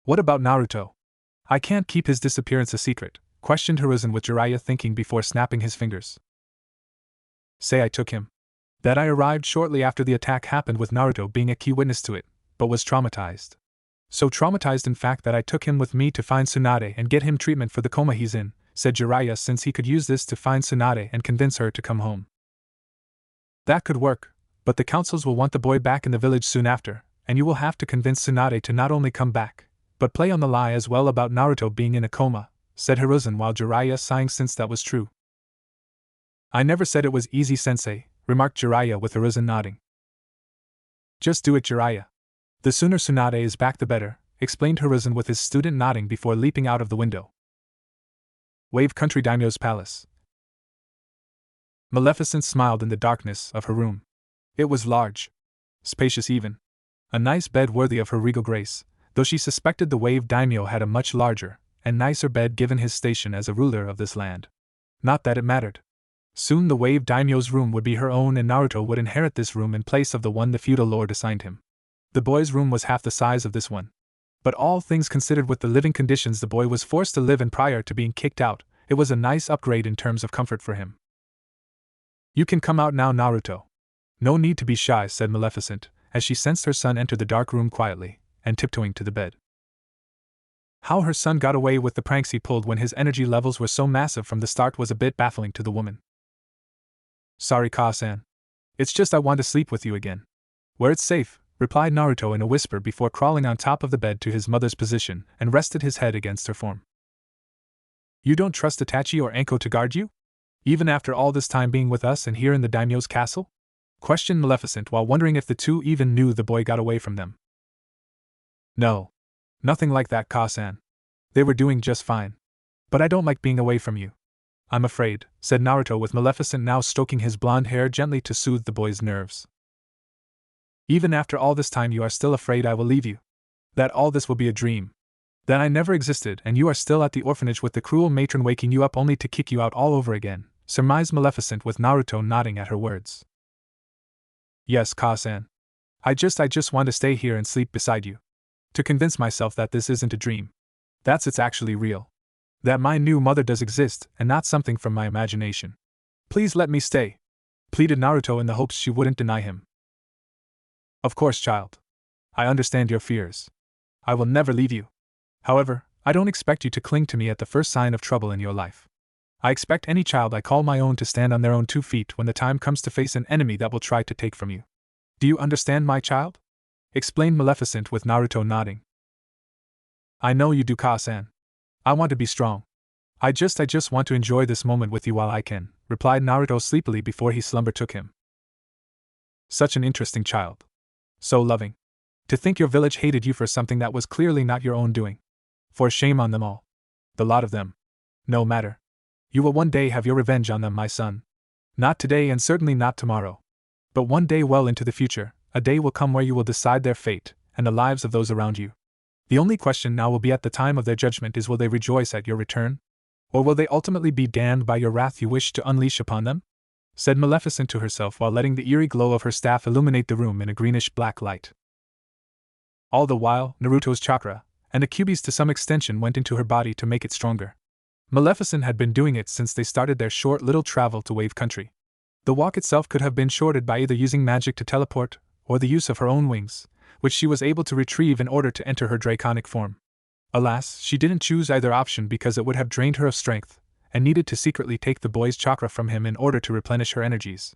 S1: What about Naruto? I can't keep his disappearance a secret, questioned Hiruzen with Jiraiya thinking before snapping his fingers. Say I took him. That I arrived shortly after the attack happened with Naruto being a key witness to it, but was traumatized. So traumatized in fact that I took him with me to find Tsunade and get him treatment for the coma he's in, said Jiraiya, since he could use this to find Tsunade and convince her to come home. That could work, but the councils will want the boy back in the village soon after, and you will have to convince Tsunade to not only come back, but play on the lie as well about Naruto being in a coma, said Hiruzen while Jiraiya sighing since that was true. I never said it was easy, sensei, remarked Jiraiya with Hiruzen nodding. Just do it, Jiraiya. The sooner Tsunade is back the better, explained Hiruzen with his student nodding before leaping out of the window. Wave Country Daimyo's Palace. Maleficent smiled in the darkness of her room. It was large. Spacious even. A nice bed worthy of her regal grace, though she suspected the Wave Daimyo had a much larger and nicer bed given his station as a ruler of this land. Not that it mattered. Soon the Wave Daimyo's room would be her own and Naruto would inherit this room in place of the one the feudal lord assigned him. The boy's room was half the size of this one. But all things considered, with the living conditions the boy was forced to live in prior to being kicked out, it was a nice upgrade in terms of comfort for him. You can come out now, Naruto. No need to be shy, said Maleficent, as she sensed her son enter the dark room quietly, and tiptoeing to the bed. How her son got away with the pranks he pulled when his energy levels were so massive from the start was a bit baffling to the woman. Sorry, Ka-san. It's just I want to sleep with you again. Where it's safe, replied Naruto in a whisper before crawling on top of the bed to his mother's position and rested his head against her form. You don't trust Itachi or Anko to guard you? Even after all this time being with us and here in the daimyo's castle? Questioned Maleficent while wondering if the two even knew the boy got away from them. No. Nothing like that, Ka-san. They were doing just fine. But I don't like being away from you. I'm afraid, said Naruto with Maleficent now stroking his blonde hair gently to soothe the boy's nerves. Even after all this time you are still afraid I will leave you? That all this will be a dream? That I never existed and you are still at the orphanage with the cruel matron waking you up only to kick you out all over again, surmised Maleficent with Naruto nodding at her words. Yes, Ka-san. I just want to stay here and sleep beside you. To convince myself that this isn't a dream. It's actually real. That my new mother does exist and not something from my imagination. Please let me stay, pleaded Naruto in the hopes she wouldn't deny him. Of course, child. I understand your fears. I will never leave you. However, I don't expect you to cling to me at the first sign of trouble in your life. I expect any child I call my own to stand on their own 2 feet when the time comes to face an enemy that will try to take from you. Do you understand, my child? Explained Maleficent with Naruto nodding. I know you do, Ka-san. I want to be strong. I just want to enjoy this moment with you while I can, replied Naruto sleepily before his slumber took him. Such an interesting child. So loving. To think your village hated you for something that was clearly not your own doing. For shame on them all. The lot of them. No matter. You will one day have your revenge on them, my son. Not today and certainly not tomorrow. But one day well into the future, a day will come where you will decide their fate, and the lives of those around you. The only question now will be at the time of their judgment is, will they rejoice at your return? Or will they ultimately be damned by your wrath you wish to unleash upon them? Said Maleficent to herself while letting the eerie glow of her staff illuminate the room in a greenish-black light. All the while, Naruto's chakra, and the Kyuubi's to some extension went into her body to make it stronger. Maleficent had been doing it since they started their short little travel to Wave Country. The walk itself could have been shortened by either using magic to teleport, or the use of her own wings, which she was able to retrieve in order to enter her draconic form. Alas, she didn't choose either option because it would have drained her of strength, and needed to secretly take the boy's chakra from him in order to replenish her energies.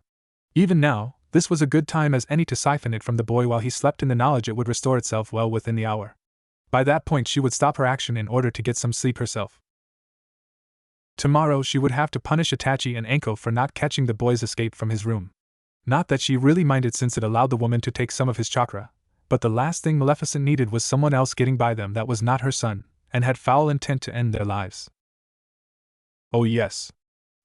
S1: Even now, this was a good time as any to siphon it from the boy while he slept in the knowledge it would restore itself well within the hour. By that point she would stop her action in order to get some sleep herself. Tomorrow she would have to punish Itachi and Anko for not catching the boy's escape from his room. Not that she really minded since it allowed the woman to take some of his chakra, but the last thing Maleficent needed was someone else getting by them that was not her son, and had foul intent to end their lives. Oh yes.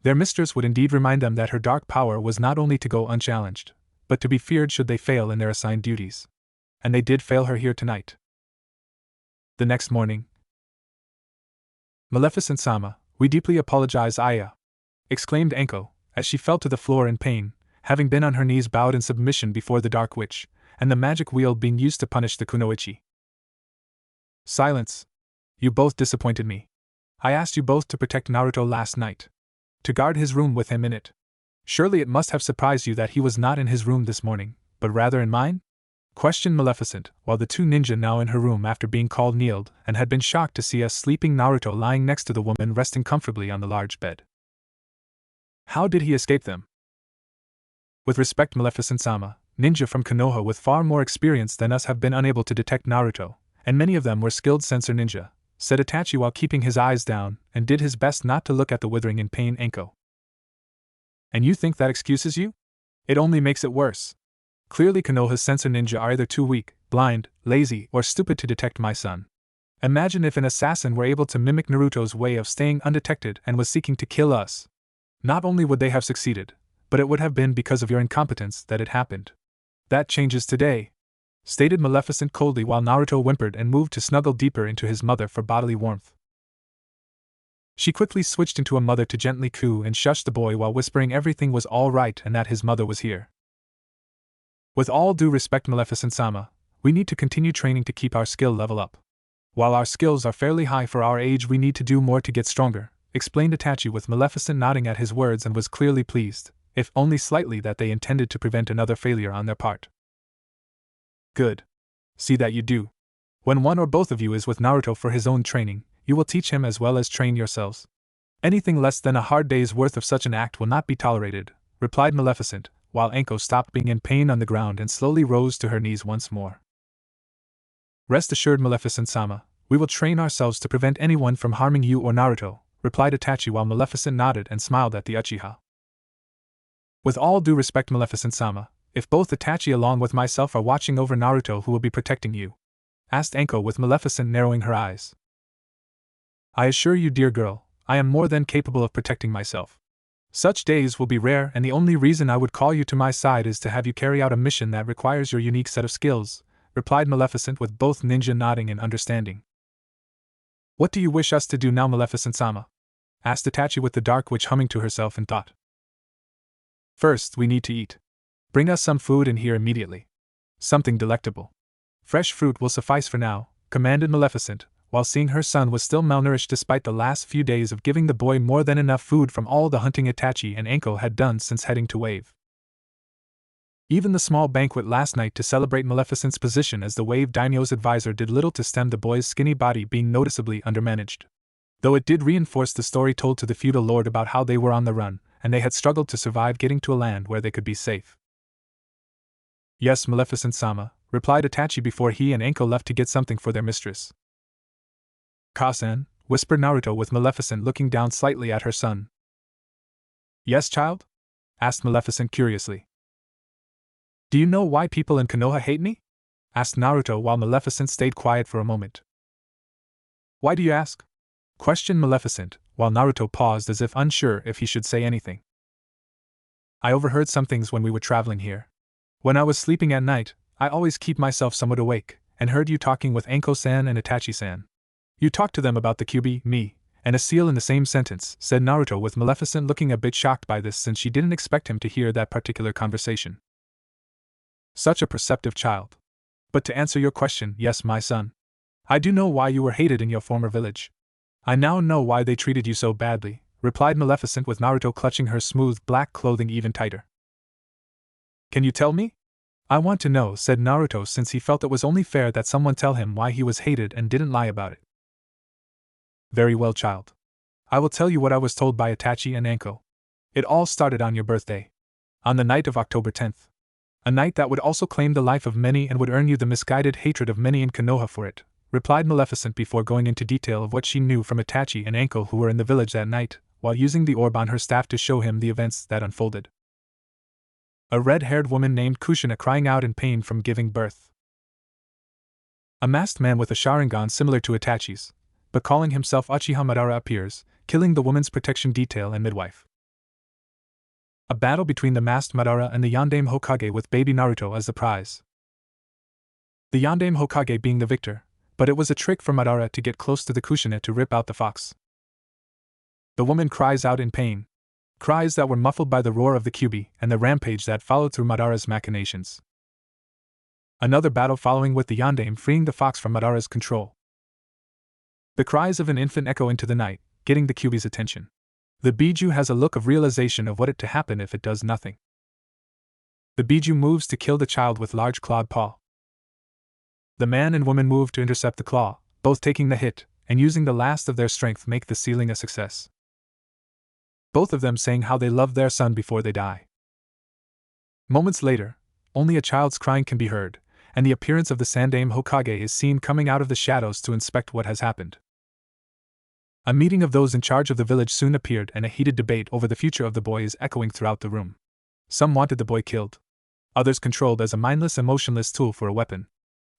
S1: Their mistress would indeed remind them that her dark power was not only to go unchallenged, but to be feared should they fail in their assigned duties. And they did fail her here tonight. The next morning. Maleficent-sama, we deeply apologize, Aya, exclaimed Anko, as she fell to the floor in pain, having been on her knees bowed in submission before the Dark Witch, and the magic wheel being used to punish the kunoichi. Silence. You both disappointed me. I asked you both to protect Naruto last night. To guard his room with him in it. Surely it must have surprised you that he was not in his room this morning, but rather in mine? Questioned Maleficent, while the two ninja now in her room after being called kneeled and had been shocked to see a sleeping Naruto lying next to the woman resting comfortably on the large bed. How did he escape them? With respect, Maleficent-sama, ninja from Konoha with far more experience than us have been unable to detect Naruto, and many of them were skilled censor ninja, said Itachi while keeping his eyes down, and did his best not to look at the withering in pain Anko. And you think that excuses you? It only makes it worse. Clearly Konoha's censor ninja are either too weak, blind, lazy, or stupid to detect my son. Imagine if an assassin were able to mimic Naruto's way of staying undetected and was seeking to kill us. Not only would they have succeeded, but it would have been because of your incompetence that it happened. That changes today, stated Maleficent coldly while Naruto whimpered and moved to snuggle deeper into his mother for bodily warmth. She quickly switched into a mother to gently coo and shush the boy while whispering everything was all right and that his mother was here. With all due respect, Maleficent-sama, we need to continue training to keep our skill level up. While our skills are fairly high for our age, we need to do more to get stronger, explained Itachi with Maleficent nodding at his words and was clearly pleased, if only slightly, that they intended to prevent another failure on their part. Good. See that you do. When one or both of you is with Naruto for his own training, you will teach him as well as train yourselves. Anything less than a hard day's worth of such an act will not be tolerated, replied Maleficent, while Anko stopped being in pain on the ground and slowly rose to her knees once more. Rest assured, Maleficent-sama, we will train ourselves to prevent anyone from harming you or Naruto, replied Itachi while Maleficent nodded and smiled at the Uchiha. With all due respect, Maleficent-sama, if both Itachi along with myself are watching over Naruto, who will be protecting you? Asked Anko with Maleficent narrowing her eyes. I assure you, dear girl, I am more than capable of protecting myself. Such days will be rare, and the only reason I would call you to my side is to have you carry out a mission that requires your unique set of skills, replied Maleficent with both ninja nodding in understanding. What do you wish us to do now, Maleficent-sama? Asked Itachi with the Dark Witch humming to herself in thought. First, we need to eat. Bring us some food in here immediately. Something delectable. Fresh fruit will suffice for now, commanded Maleficent, while seeing her son was still malnourished despite the last few days of giving the boy more than enough food from all the hunting Itachi and Anko had done since heading to Wave. Even the small banquet last night to celebrate Maleficent's position as the Wave Daimyo's advisor did little to stem the boy's skinny body being noticeably undermanaged. Though it did reinforce the story told to the feudal lord about how they were on the run, and they had struggled to survive getting to a land where they could be safe. Yes, Maleficent-sama, replied Itachi before he and Anko left to get something for their mistress. Ka-san, whispered Naruto with Maleficent looking down slightly at her son. Yes, child? Asked Maleficent curiously. Do you know why people in Konoha hate me? Asked Naruto while Maleficent stayed quiet for a moment. Why do you ask? Questioned Maleficent, while Naruto paused as if unsure if he should say anything. I overheard some things when we were traveling here. When I was sleeping at night, I always keep myself somewhat awake, and heard you talking with Anko-san and Itachi-san. You talked to them about the Kyuubi, me, and a seal in the same sentence, said Naruto with Maleficent looking a bit shocked by this since she didn't expect him to hear that particular conversation. Such a perceptive child. But to answer your question, yes, my son. I do know why you were hated in your former village. I now know why they treated you so badly, replied Maleficent with Naruto clutching her smooth black clothing even tighter. Can you tell me? I want to know, said Naruto since he felt it was only fair that someone tell him why he was hated and didn't lie about it. Very well, child. I will tell you what I was told by Itachi and Anko. It all started on your birthday. On the night of October 10th. A night that would also claim the life of many and would earn you the misguided hatred of many in Konoha for it, replied Maleficent before going into detail of what she knew from Itachi and Anko, who were in the village that night, while using the orb on her staff to show him the events that unfolded. A red-haired woman named Kushina crying out in pain from giving birth. A masked man with a Sharingan similar to Itachi's, but calling himself Uchiha Madara appears, killing the woman's protection detail and midwife. A battle between the masked Madara and the Yondaime Hokage with baby Naruto as the prize. The Yondaime Hokage being the victor, but it was a trick for Madara to get close to the Kushina to rip out the fox. The woman cries out in pain. Cries that were muffled by the roar of the Kyuubi and the rampage that followed through Madara's machinations. Another battle following with the Yondaime freeing the fox from Madara's control. The cries of an infant echo into the night, getting the Kyuubi's attention. The Biju has a look of realization of what it to happen if it does nothing. The Biju moves to kill the child with large clawed paw. The man and woman move to intercept the claw, both taking the hit, and using the last of their strength make the sealing a success. Both of them saying how they love their son before they die. Moments later, only a child's crying can be heard, and the appearance of the Sandaime Hokage is seen coming out of the shadows to inspect what has happened. A meeting of those in charge of the village soon appeared, and a heated debate over the future of the boy is echoing throughout the room. Some wanted the boy killed. Others controlled as a mindless, emotionless tool for a weapon.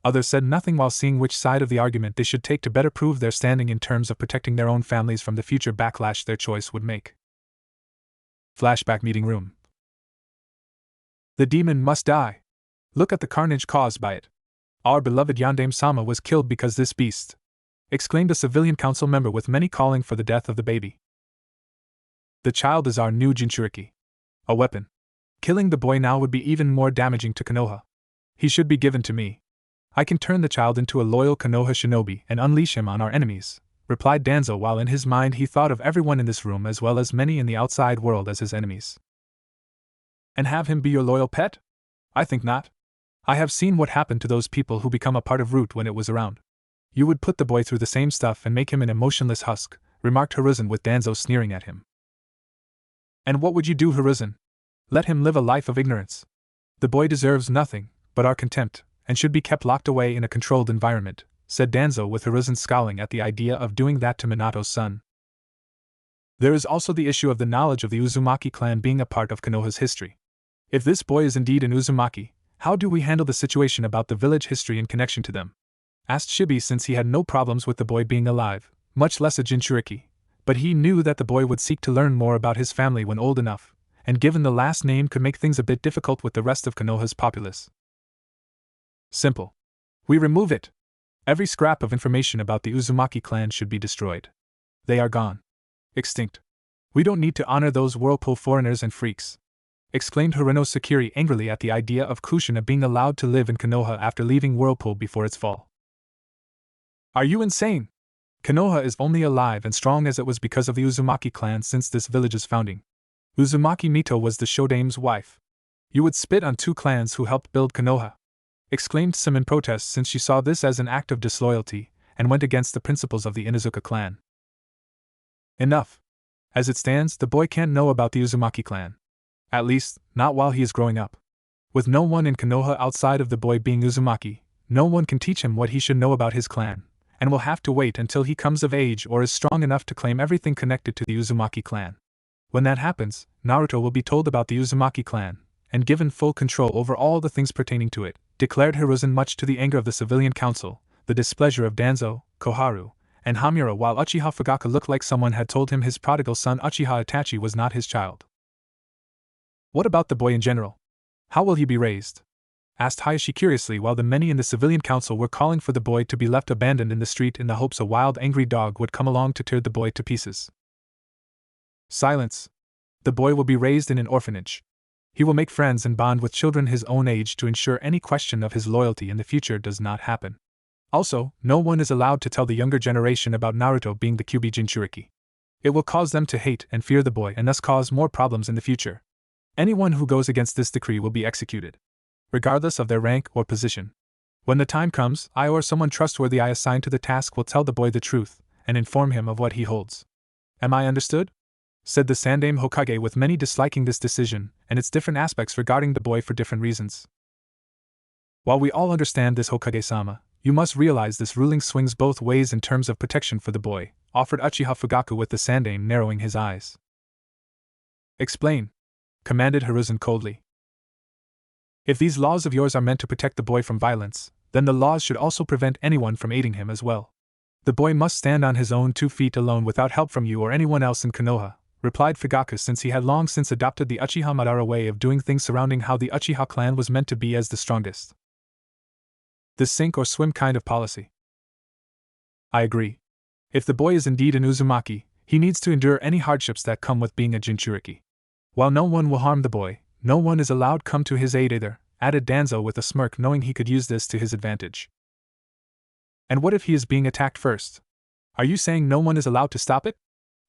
S1: Others said nothing while seeing which side of the argument they should take to better prove their standing in terms of protecting their own families from the future backlash their choice would make. Flashback meeting room. The demon must die. Look at the carnage caused by it. Our beloved Yondaime-sama was killed because this beast, exclaimed a civilian council member with many calling for the death of the baby. The child is our new Jinchuriki. A weapon. Killing the boy now would be even more damaging to Konoha. He should be given to me. I can turn the child into a loyal Konoha shinobi and unleash him on our enemies, replied Danzo, while in his mind he thought of everyone in this room as well as many in the outside world as his enemies. And have him be your loyal pet? I think not. I have seen what happened to those people who become a part of Root when it was around. You would put the boy through the same stuff and make him an emotionless husk, remarked Hiruzen with Danzo sneering at him. And what would you do, Hiruzen? Let him live a life of ignorance. The boy deserves nothing but our contempt, and should be kept locked away in a controlled environment, said Danzo with Hiruzen scowling at the idea of doing that to Minato's son. There is also the issue of the knowledge of the Uzumaki clan being a part of Konoha's history. If this boy is indeed an Uzumaki, how do we handle the situation about the village history in connection to them? Asked Shibi, since he had no problems with the boy being alive, much less a Jinchuriki, but he knew that the boy would seek to learn more about his family when old enough, and given the last name could make things a bit difficult with the rest of Konoha's populace. Simple. We remove it. Every scrap of information about the Uzumaki clan should be destroyed. They are gone. Extinct. We don't need to honor those whirlpool foreigners and freaks, exclaimed Hirano Sakiri angrily at the idea of Kushina being allowed to live in Konoha after leaving Whirlpool before its fall. Are you insane? Konoha is only alive and strong as it was because of the Uzumaki clan since this village's founding. Uzumaki Mito was the Shodaime's wife. You would spit on two clans who helped build Konoha, exclaimed Sim in protest, since she saw this as an act of disloyalty and went against the principles of the Inuzuka clan. Enough. As it stands, the boy can't know about the Uzumaki clan. At least, not while he is growing up. With no one in Konoha outside of the boy being Uzumaki, no one can teach him what he should know about his clan, and will have to wait until he comes of age or is strong enough to claim everything connected to the Uzumaki clan. When that happens, Naruto will be told about the Uzumaki clan, and given full control over all the things pertaining to it, declared Hiruzen, much to the anger of the civilian council, the displeasure of Danzo, Koharu, and Hamura, while Uchiha Fugaka looked like someone had told him his prodigal son Uchiha Itachi was not his child. What about the boy in general? How will he be raised? Asked Hayashi curiously, while the many in the civilian council were calling for the boy to be left abandoned in the street in the hopes a wild, angry dog would come along to tear the boy to pieces. Silence. The boy will be raised in an orphanage. He will make friends and bond with children his own age to ensure any question of his loyalty in the future does not happen. Also, no one is allowed to tell the younger generation about Naruto being the Kyuubi Jinchuriki. It will cause them to hate and fear the boy and thus cause more problems in the future. Anyone who goes against this decree will be executed, regardless of their rank or position. When the time comes, I or someone trustworthy I assign to the task will tell the boy the truth, and inform him of what he holds. Am I understood? Said the Sandaime Hokage, with many disliking this decision and its different aspects regarding the boy for different reasons. While we all understand this, Hokage-sama, you must realize this ruling swings both ways in terms of protection for the boy, offered Uchiha Fugaku, with the Sandaime narrowing his eyes. Explain, commanded Hiruzen coldly. If these laws of yours are meant to protect the boy from violence, then the laws should also prevent anyone from aiding him as well. The boy must stand on his own 2 feet alone without help from you or anyone else in Konoha, replied Fugaku, since he had long since adopted the Uchiha Madara way of doing things surrounding how the Uchiha clan was meant to be as the strongest. This sink or swim kind of policy. I agree. If the boy is indeed an Uzumaki, he needs to endure any hardships that come with being a Jinchuriki. While no one will harm the boy, no one is allowed come to his aid either, added Danzo with a smirk, knowing he could use this to his advantage. And what if he is being attacked first? Are you saying no one is allowed to stop it?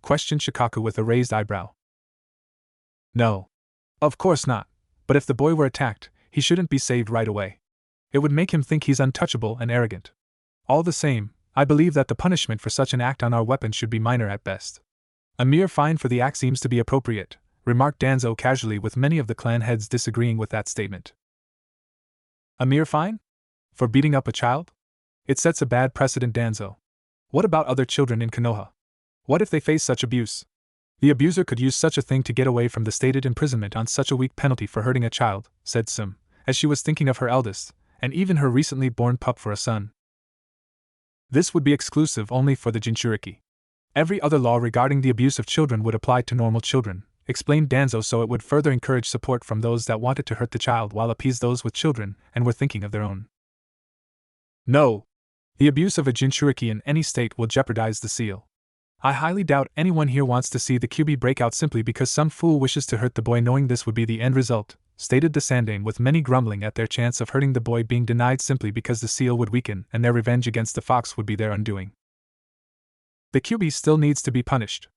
S1: Questioned Shikaku with a raised eyebrow. No. Of course not, but if the boy were attacked, he shouldn't be saved right away. It would make him think he's untouchable and arrogant. All the same, I believe that the punishment for such an act on our weapon should be minor at best. A mere fine for the act seems to be appropriate, remarked Danzo casually, with many of the clan heads disagreeing with that statement. A mere fine? For beating up a child? It sets a bad precedent, Danzo. What about other children in Konoha? What if they face such abuse? The abuser could use such a thing to get away from the stated imprisonment on such a weak penalty for hurting a child, said Sum, as she was thinking of her eldest, and even her recently born pup for a son. This would be exclusive only for the Jinchuriki. Every other law regarding the abuse of children would apply to normal children, explained Danzo, so it would further encourage support from those that wanted to hurt the child while appease those with children and were thinking of their own. No! The abuse of a Jinchuriki in any state will jeopardize the seal. I highly doubt anyone here wants to see the Kyuubi break out simply because some fool wishes to hurt the boy, knowing this would be the end result, stated the Sandaime, with many grumbling at their chance of hurting the boy being denied simply because the seal would weaken and their revenge against the fox would be their undoing. The Kyuubi still needs to be punished.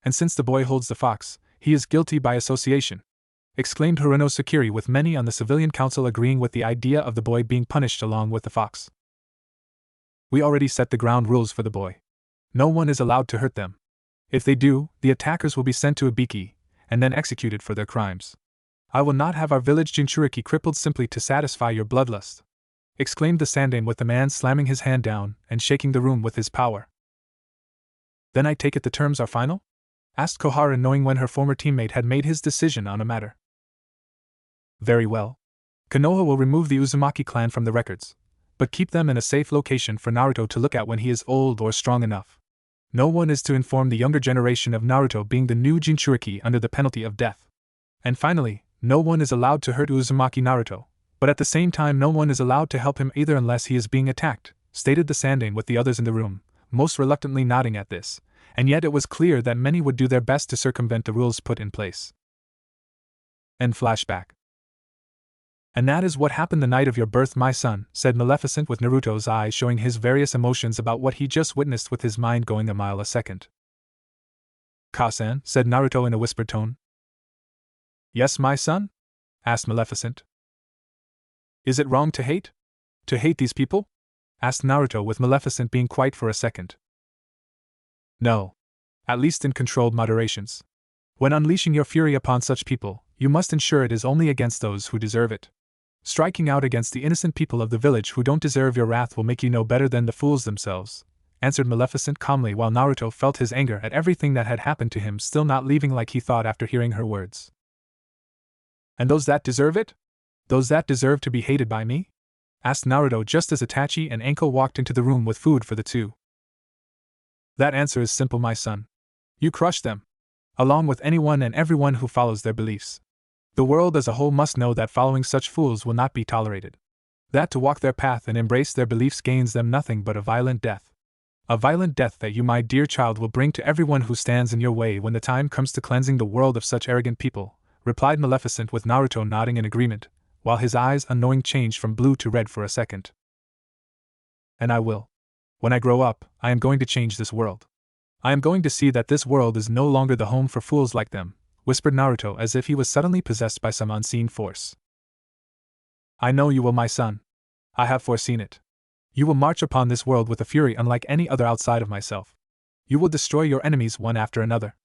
S1: And since the boy holds the fox, he is guilty by association, exclaimed Haruno Sakiri, with many on the civilian council agreeing with the idea of the boy being punished along with the fox. We already set the ground rules for the boy. No one is allowed to hurt them. If they do, the attackers will be sent to Ibiki, and then executed for their crimes. I will not have our village Jinchuriki crippled simply to satisfy your bloodlust, exclaimed the Sandaime, with the man slamming his hand down and shaking the room with his power. Then I take it the terms are final? Asked Kohara, knowing when her former teammate had made his decision on a matter. Very well. Konoha will remove the Uzumaki clan from the records, but keep them in a safe location for Naruto to look at when he is old or strong enough. No one is to inform the younger generation of Naruto being the new Jinchuriki under the penalty of death. And finally, no one is allowed to hurt Uzumaki Naruto, but at the same time no one is allowed to help him either unless he is being attacked, stated the Sandaime, with the others in the room most reluctantly nodding at this, and yet it was clear that many would do their best to circumvent the rules put in place. End flashback. And that is what happened the night of your birth, my son, said Maleficent, with Naruto's eyes showing his various emotions about what he just witnessed, with his mind going a mile a second. Ka-san, said Naruto in a whispered tone. Yes, my son? Asked Maleficent. Is it wrong to hate? To hate these people? Asked Naruto, with Maleficent being quiet for a second. No. At least in controlled moderations. When unleashing your fury upon such people, you must ensure it is only against those who deserve it. Striking out against the innocent people of the village who don't deserve your wrath will make you no better than the fools themselves, answered Maleficent calmly, while Naruto felt his anger at everything that had happened to him still not leaving like he thought after hearing her words. And those that deserve it? Those that deserve to be hated by me? Asked Naruto just as Itachi and Anko walked into the room with food for the two. That answer is simple, my son. You crush them, along with anyone and everyone who follows their beliefs. The world as a whole must know that following such fools will not be tolerated. That to walk their path and embrace their beliefs gains them nothing but a violent death. A violent death that you, my dear child, will bring to everyone who stands in your way when the time comes to cleansing the world of such arrogant people, replied Maleficent, with Naruto nodding in agreement, while his eyes unknowing changed from blue to red for a second. And I will. When I grow up, I am going to change this world. I am going to see that this world is no longer the home for fools like them, whispered Naruto as if he was suddenly possessed by some unseen force. I know you will, my son. I have foreseen it. You will march upon this world with a fury unlike any other outside of myself. You will destroy your enemies one after another.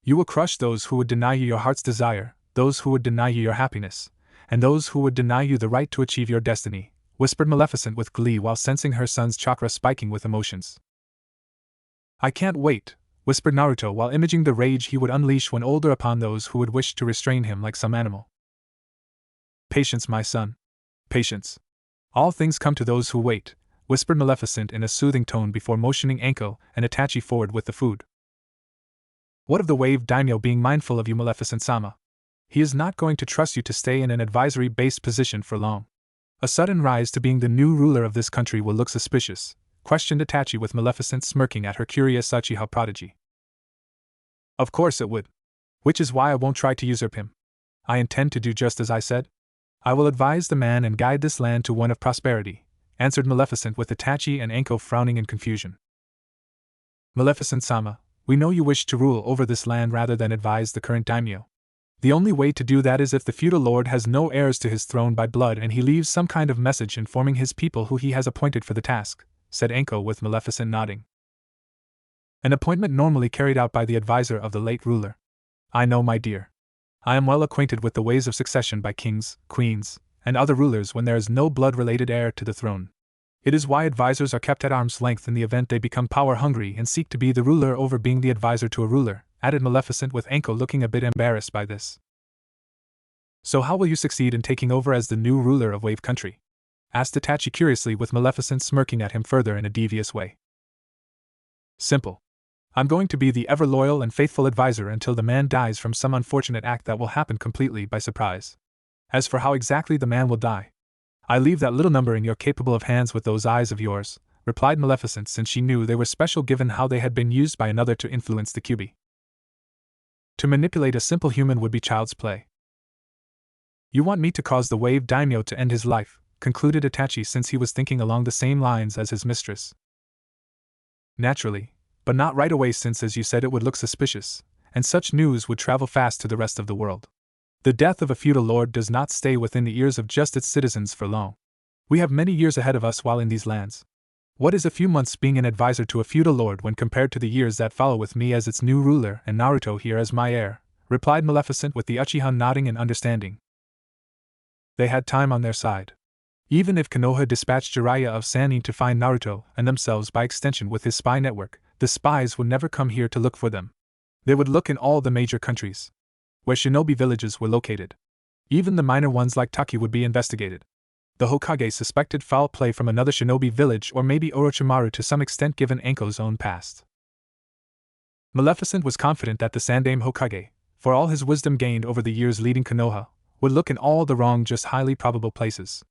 S1: You will crush those who would deny you your heart's desire, those who would deny you your happiness, and those who would deny you the right to achieve your destiny," whispered Maleficent with glee while sensing her son's chakra spiking with emotions. "I can't wait," whispered Naruto while imaging the rage he would unleash when older upon those who would wish to restrain him like some animal. "Patience, my son. Patience. All things come to those who wait," whispered Maleficent in a soothing tone before motioning Anko and Itachi forward with the food. "What of the wave daimyo being mindful of you, Maleficent-sama? He is not going to trust you to stay in an advisory-based position for long. A sudden rise to being the new ruler of this country will look suspicious," questioned Itachi with Maleficent smirking at her curious Uchiha prodigy. "Of course it would. Which is why I won't try to usurp him. I intend to do just as I said. I will advise the man and guide this land to one of prosperity," answered Maleficent with Itachi and Anko frowning in confusion. "Maleficent-sama, we know you wish to rule over this land rather than advise the current daimyo. The only way to do that is if the feudal lord has no heirs to his throne by blood and he leaves some kind of message informing his people who he has appointed for the task," said Anko with Maleficent nodding. "An appointment normally carried out by the advisor of the late ruler. I know, my dear. I am well acquainted with the ways of succession by kings, queens, and other rulers when there is no blood-related heir to the throne. It is why advisors are kept at arm's length in the event they become power-hungry and seek to be the ruler over being the advisor to a ruler," added Maleficent with Anko looking a bit embarrassed by this. "So how will you succeed in taking over as the new ruler of Wave Country?" asked Itachi curiously with Maleficent smirking at him further in a devious way. "Simple. I'm going to be the ever-loyal and faithful advisor until the man dies from some unfortunate act that will happen completely by surprise. As for how exactly the man will die, I leave that little number in your capable of hands with those eyes of yours," replied Maleficent, since she knew they were special given how they had been used by another to influence the Kyuubi. To manipulate a simple human would be child's play. "You want me to cause the wave daimyo to end his life," concluded Itachi, since he was thinking along the same lines as his mistress. "Naturally. But not right away, since as you said it would look suspicious, and such news would travel fast to the rest of the world. The death of a feudal lord does not stay within the ears of just its citizens for long. We have many years ahead of us while in these lands. What is a few months being an advisor to a feudal lord when compared to the years that follow with me as its new ruler and Naruto here as my heir?" replied Maleficent with the Uchiha nodding in understanding. They had time on their side. Even if Konoha dispatched Jiraiya of Sannin to find Naruto, and themselves by extension with his spy network, the spies would never come here to look for them. They would look in all the major countries where shinobi villages were located. Even the minor ones like Taki would be investigated. The Hokage suspected foul play from another shinobi village or maybe Orochimaru to some extent given Anko's own past. Maleficent was confident that the Sandaime Hokage, for all his wisdom gained over the years leading Konoha, would look in all the wrong just highly probable places.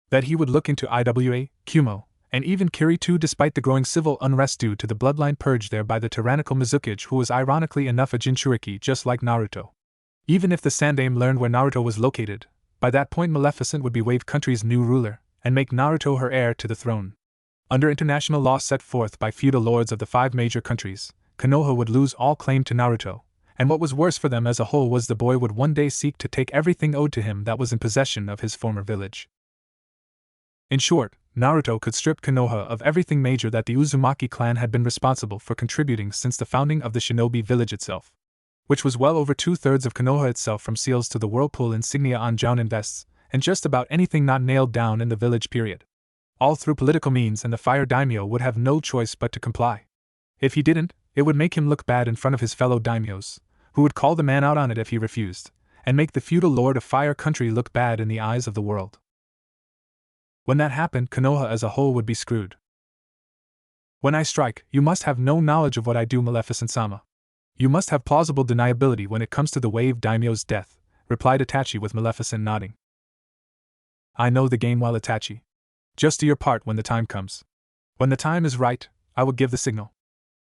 S1: That he would look into Iwa, Kumo, and even Kiri too, despite the growing civil unrest due to the bloodline purge there by the tyrannical Mizukage, who was ironically enough a Jinchuriki just like Naruto. Even if the Sandaime learned where Naruto was located, by that point Maleficent would be Wave Country's new ruler, and make Naruto her heir to the throne. Under international law set forth by feudal lords of the 5 major countries, Konoha would lose all claim to Naruto, and what was worse for them as a whole was the boy would one day seek to take everything owed to him that was in possession of his former village. In short, Naruto could strip Konoha of everything major that the Uzumaki clan had been responsible for contributing since the founding of the shinobi village itself, which was well over 2/3 of Konoha itself, from seals to the whirlpool insignia on Jounin vests, and just about anything not nailed down in the village period. All through political means, and the fire daimyo would have no choice but to comply. If he didn't, it would make him look bad in front of his fellow daimyos, who would call the man out on it if he refused, and make the feudal lord of Fire Country look bad in the eyes of the world. When that happened, Konoha as a whole would be screwed. "When I strike, you must have no knowledge of what I do, Maleficent-sama. You must have plausible deniability when it comes to the wave daimyo's death," replied Itachi with Maleficent nodding. "I know the game well, Itachi. Just do your part when the time comes. When the time is right, I will give the signal.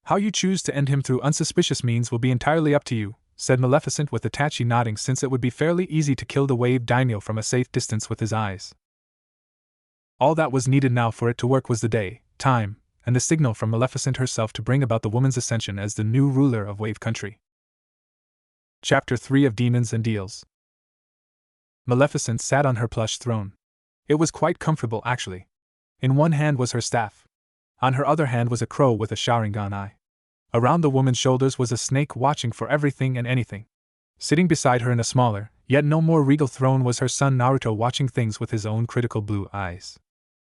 S1: How you choose to end him through unsuspicious means will be entirely up to you," said Maleficent with Itachi nodding, since it would be fairly easy to kill the wave daimyo from a safe distance with his eyes. All that was needed now for it to work was the day, time, and the signal from Maleficent herself to bring about the woman's ascension as the new ruler of Wave Country. Chapter 3 of Demons and Deals. Maleficent sat on her plush throne. It was quite comfortable, actually. In one hand was her staff. On her other hand was a crow with a Sharingan eye. Around the woman's shoulders was a snake watching for everything and anything. Sitting beside her in a smaller, yet no more regal throne was her son Naruto watching things with his own critical blue eyes.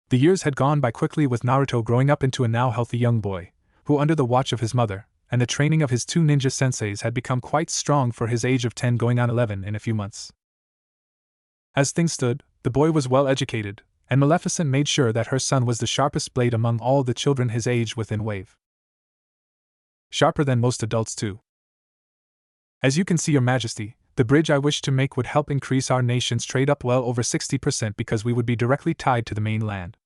S1: The years had gone by quickly with Naruto growing up into a now healthy young boy, who under the watch of his mother, and the training of his two ninja senseis had become quite strong for his age of 10 going on 11 in a few months. As things stood, the boy was well educated, and Maleficent made sure that her son was the sharpest blade among all the children his age within Wave. Sharper than most adults too. As you can see, Your Majesty, the bridge I wish to make would help increase our nation's trade up well over 60% because we would be directly tied to the mainland.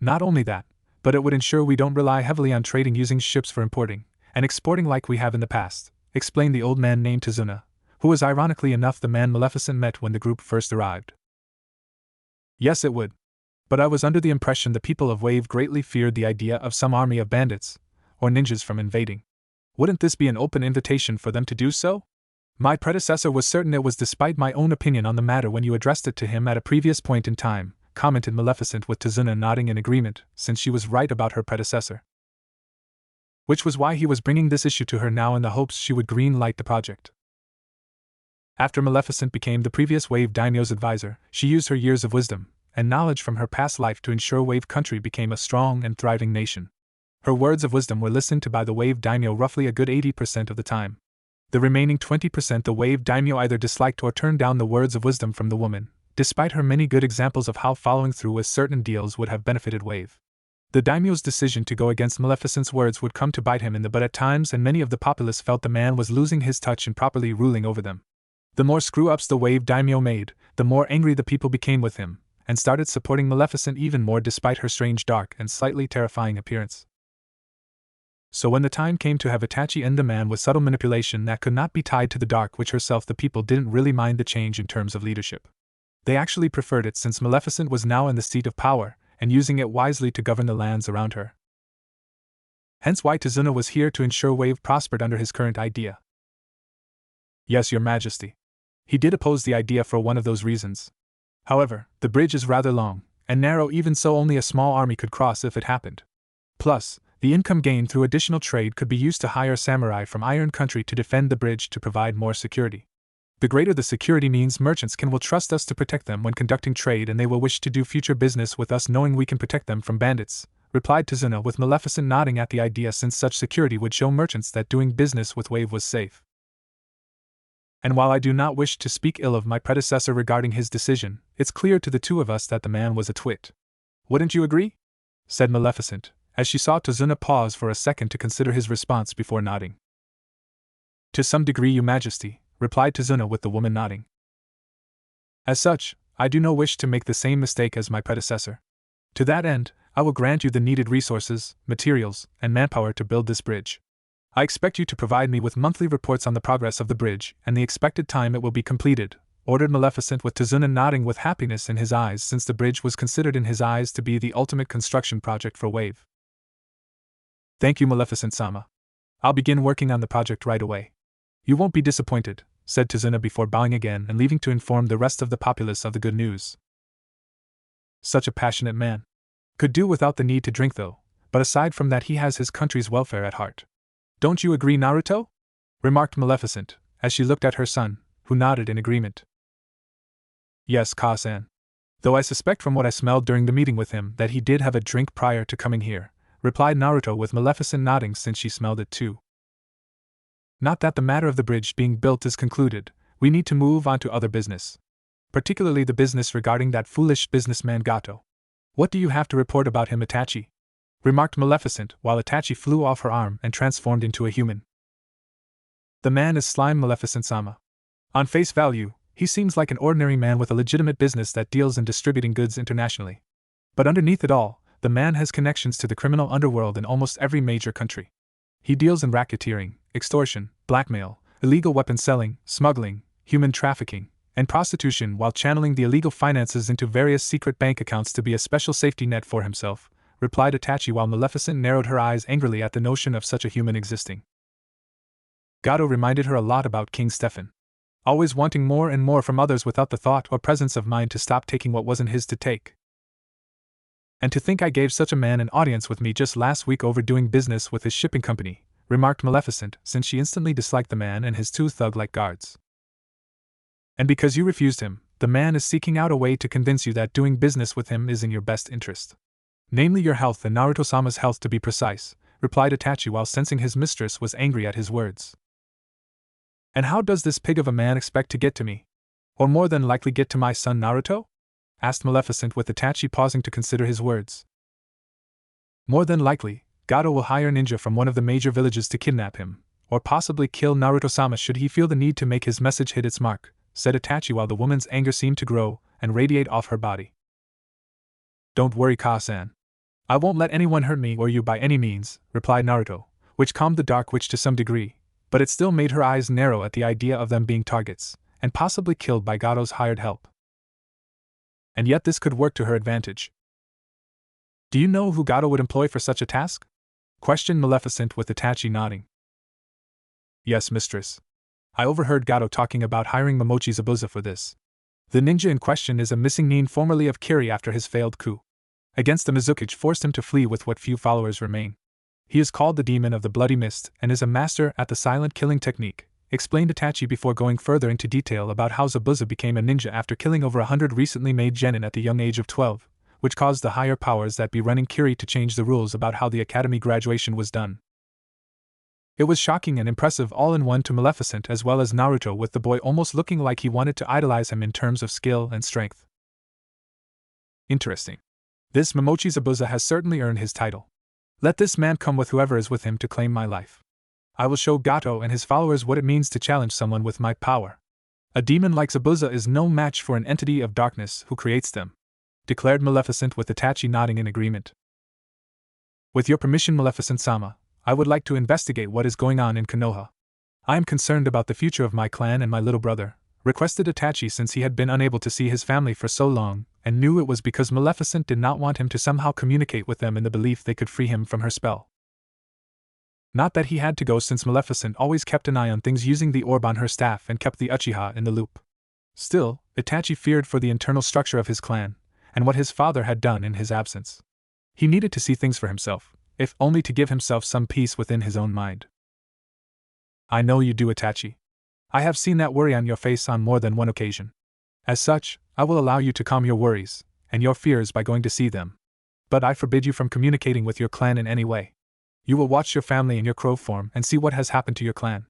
S1: Not only that, but it would ensure we don't rely heavily on trading using ships for importing and exporting like we have in the past, explained the old man named Tazuna, who was ironically enough the man Maleficent met when the group first arrived. Yes, it would. But I was under the impression the people of Wave greatly feared the idea of some army of bandits or ninjas from invading. Wouldn't this be an open invitation for them to do so? My predecessor was certain it was despite my own opinion on the matter when you addressed it to him at a previous point in time, commented Maleficent with Tazuna nodding in agreement, since she was right about her predecessor. Which was why he was bringing this issue to her now in the hopes she would green-light the project. After Maleficent became the previous Wave Daimyo's advisor, she used her years of wisdom and knowledge from her past life to ensure Wave Country became a strong and thriving nation. Her words of wisdom were listened to by the Wave Daimyo roughly a good 80% of the time. The remaining 20% the Wave Daimyo either disliked or turned down the words of wisdom from the woman, despite her many good examples of how following through with certain deals would have benefited Wave. The Daimyo's decision to go against Maleficent's words would come to bite him in the butt at times, and many of the populace felt the man was losing his touch in properly ruling over them. The more screw-ups the Wave Daimyo made, the more angry the people became with him, and started supporting Maleficent even more despite her strange dark and slightly terrifying appearance. So when the time came to have Itachi end the man with subtle manipulation that could not be tied to the dark witch herself, the people didn't really mind the change in terms of leadership. They actually preferred it since Maleficent was now in the seat of power, and using it wisely to govern the lands around her. Hence why Tazuna was here to ensure Wave prospered under his current idea. Yes, Your Majesty. He did oppose the idea for one of those reasons. However, the bridge is rather long, and narrow, even so only a small army could cross if it happened. Plus, the income gained through additional trade could be used to hire samurai from Iron Country to defend the bridge to provide more security. The greater the security means merchants will trust us to protect them when conducting trade, and they will wish to do future business with us knowing we can protect them from bandits, replied Tazuna with Maleficent nodding at the idea, since such security would show merchants that doing business with Wave was safe. And while I do not wish to speak ill of my predecessor regarding his decision, it's clear to the two of us that the man was a twit. Wouldn't you agree? Said Maleficent, as she saw Tazuna pause for a second to consider his response before nodding. To some degree, Your Majesty, replied Tazuna with the woman nodding. As such, I do not wish to make the same mistake as my predecessor. To that end, I will grant you the needed resources, materials, and manpower to build this bridge. I expect you to provide me with monthly reports on the progress of the bridge and the expected time it will be completed, ordered Maleficent with Tazuna nodding with happiness in his eyes, since the bridge was considered in his eyes to be the ultimate construction project for Wave. Thank you, Maleficent-sama. I'll begin working on the project right away. You won't be disappointed, said Tazuna before bowing again and leaving to inform the rest of the populace of the good news. Such a passionate man. Could do without the need to drink though, but aside from that he has his country's welfare at heart. Don't you agree, Naruto? Remarked Maleficent, as she looked at her son, who nodded in agreement. Yes, Ka-san. Though I suspect from what I smelled during the meeting with him that he did have a drink prior to coming here, replied Naruto with Maleficent nodding since she smelled it too. Not that the matter of the bridge being built is concluded, we need to move on to other business. Particularly the business regarding that foolish businessman Gateau. What do you have to report about him, Itachi? Remarked Maleficent while Itachi flew off her arm and transformed into a human. The man is slime, Maleficent-sama. On face value, he seems like an ordinary man with a legitimate business that deals in distributing goods internationally. But underneath it all, the man has connections to the criminal underworld in almost every major country. He deals in racketeering, extortion, blackmail, illegal weapon selling, smuggling, human trafficking, and prostitution, while channeling the illegal finances into various secret bank accounts to be a special safety net for himself, replied Itachi while Maleficent narrowed her eyes angrily at the notion of such a human existing. Gateau reminded her a lot about King Stefan. Always wanting more and more from others without the thought or presence of mind to stop taking what wasn't his to take. And to think I gave such a man an audience with me just last week over doing business with his shipping company, remarked Maleficent, since she instantly disliked the man and his two thug-like guards. And because you refused him, the man is seeking out a way to convince you that doing business with him is in your best interest. Namely your health and Naruto-sama's health to be precise, replied Itachi while sensing his mistress was angry at his words. And how does this pig of a man expect to get to me? Or more than likely get to my son Naruto? Asked Maleficent with Itachi pausing to consider his words. More than likely, Gateau will hire a ninja from one of the major villages to kidnap him, or possibly kill Naruto-sama should he feel the need to make his message hit its mark, said Itachi while the woman's anger seemed to grow and radiate off her body. Don't worry, Ka-san. I won't let anyone hurt me or you by any means, replied Naruto, which calmed the Dark Witch to some degree, but it still made her eyes narrow at the idea of them being targets, and possibly killed by Gateau's hired help. And yet this could work to her advantage. Do you know who Gateau would employ for such a task? Questioned Maleficent with Itachi nodding. Yes, mistress. I overheard Gateau talking about hiring Momochi Zabuza for this. The ninja in question is a missing nin formerly of Kiri after his failed coup against the Mizukage forced him to flee with what few followers remain. He is called the Demon of the Bloody Mist and is a master at the silent killing technique, explained Itachi before going further into detail about how Zabuza became a ninja after killing over 100 recently made genin at the young age of 12, which caused the higher powers that be running Kiri to change the rules about how the academy graduation was done. It was shocking and impressive all in one to Maleficent as well as Naruto, with the boy almost looking like he wanted to idolize him in terms of skill and strength. Interesting. This Momochi Zabuza has certainly earned his title. Let this man come with whoever is with him to claim my life. I will show Gateau and his followers what it means to challenge someone with my power. A demon like Zabuza is no match for an entity of darkness who creates them, declared Maleficent with Itachi nodding in agreement. With your permission, Maleficent-sama, I would like to investigate what is going on in Konoha. I am concerned about the future of my clan and my little brother, requested Itachi since he had been unable to see his family for so long, and knew it was because Maleficent did not want him to somehow communicate with them in the belief they could free him from her spell. Not that he had to go, since Maleficent always kept an eye on things using the orb on her staff and kept the Uchiha in the loop. Still, Itachi feared for the internal structure of his clan, and what his father had done in his absence. He needed to see things for himself, if only to give himself some peace within his own mind. I know you do, Itachi. I have seen that worry on your face on more than one occasion. As such, I will allow you to calm your worries and your fears by going to see them. But I forbid you from communicating with your clan in any way. You will watch your family in your crow form and see what has happened to your clan.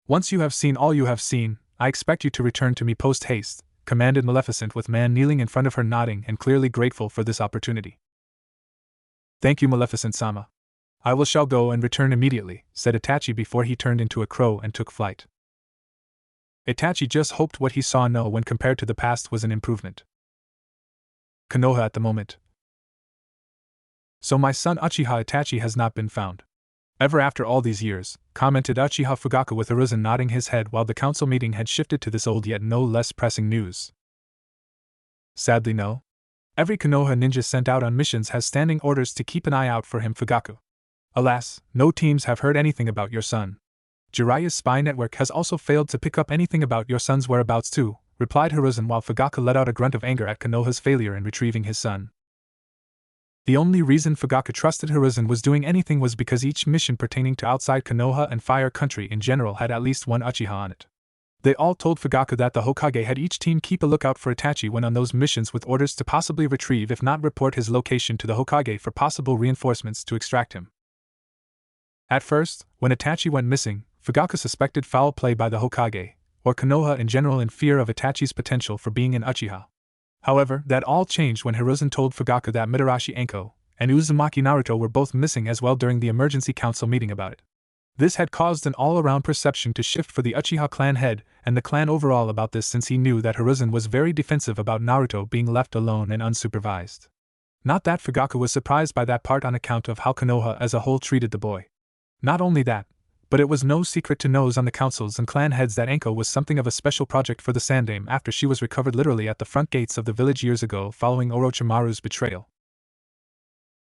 S1: Once you have seen all you have seen, I expect you to return to me post-haste, commanded Maleficent with man kneeling in front of her nodding and clearly grateful for this opportunity. Thank you, Maleficent-sama. I shall go and return immediately, said Itachi before he turned into a crow and took flight. Itachi just hoped what he saw now when compared to the past was an improvement. Konoha at the moment. So my son Uchiha Itachi has not been found. Ever after all these years, commented Uchiha Fugaku with Hiruzen nodding his head while the council meeting had shifted to this old yet no less pressing news. Sadly no. Every Konoha ninja sent out on missions has standing orders to keep an eye out for him, Fugaku. Alas, no teams have heard anything about your son. Jiraiya's spy network has also failed to pick up anything about your son's whereabouts too, replied Hiruzen while Fugaku let out a grunt of anger at Konoha's failure in retrieving his son. The only reason Fugaku trusted Hiruzen was doing anything was because each mission pertaining to outside Konoha and Fire Country in general had at least one Uchiha on it. They all told Fugaku that the Hokage had each team keep a lookout for Itachi when on those missions, with orders to possibly retrieve if not report his location to the Hokage for possible reinforcements to extract him. At first, when Itachi went missing, Fugaku suspected foul play by the Hokage, or Konoha in general, in fear of Itachi's potential for being an Uchiha. However, that all changed when Hiruzen told Fugaku that Mitarashi Anko and Uzumaki Naruto were both missing as well during the emergency council meeting about it. This had caused an all-around perception to shift for the Uchiha clan head and the clan overall about this, since he knew that Hiruzen was very defensive about Naruto being left alone and unsupervised. Not that Fugaku was surprised by that part on account of how Konoha as a whole treated the boy. Not only that, but it was no secret to those on the councils and clan heads that Anko was something of a special project for the Sandaime after she was recovered literally at the front gates of the village years ago following Orochimaru's betrayal.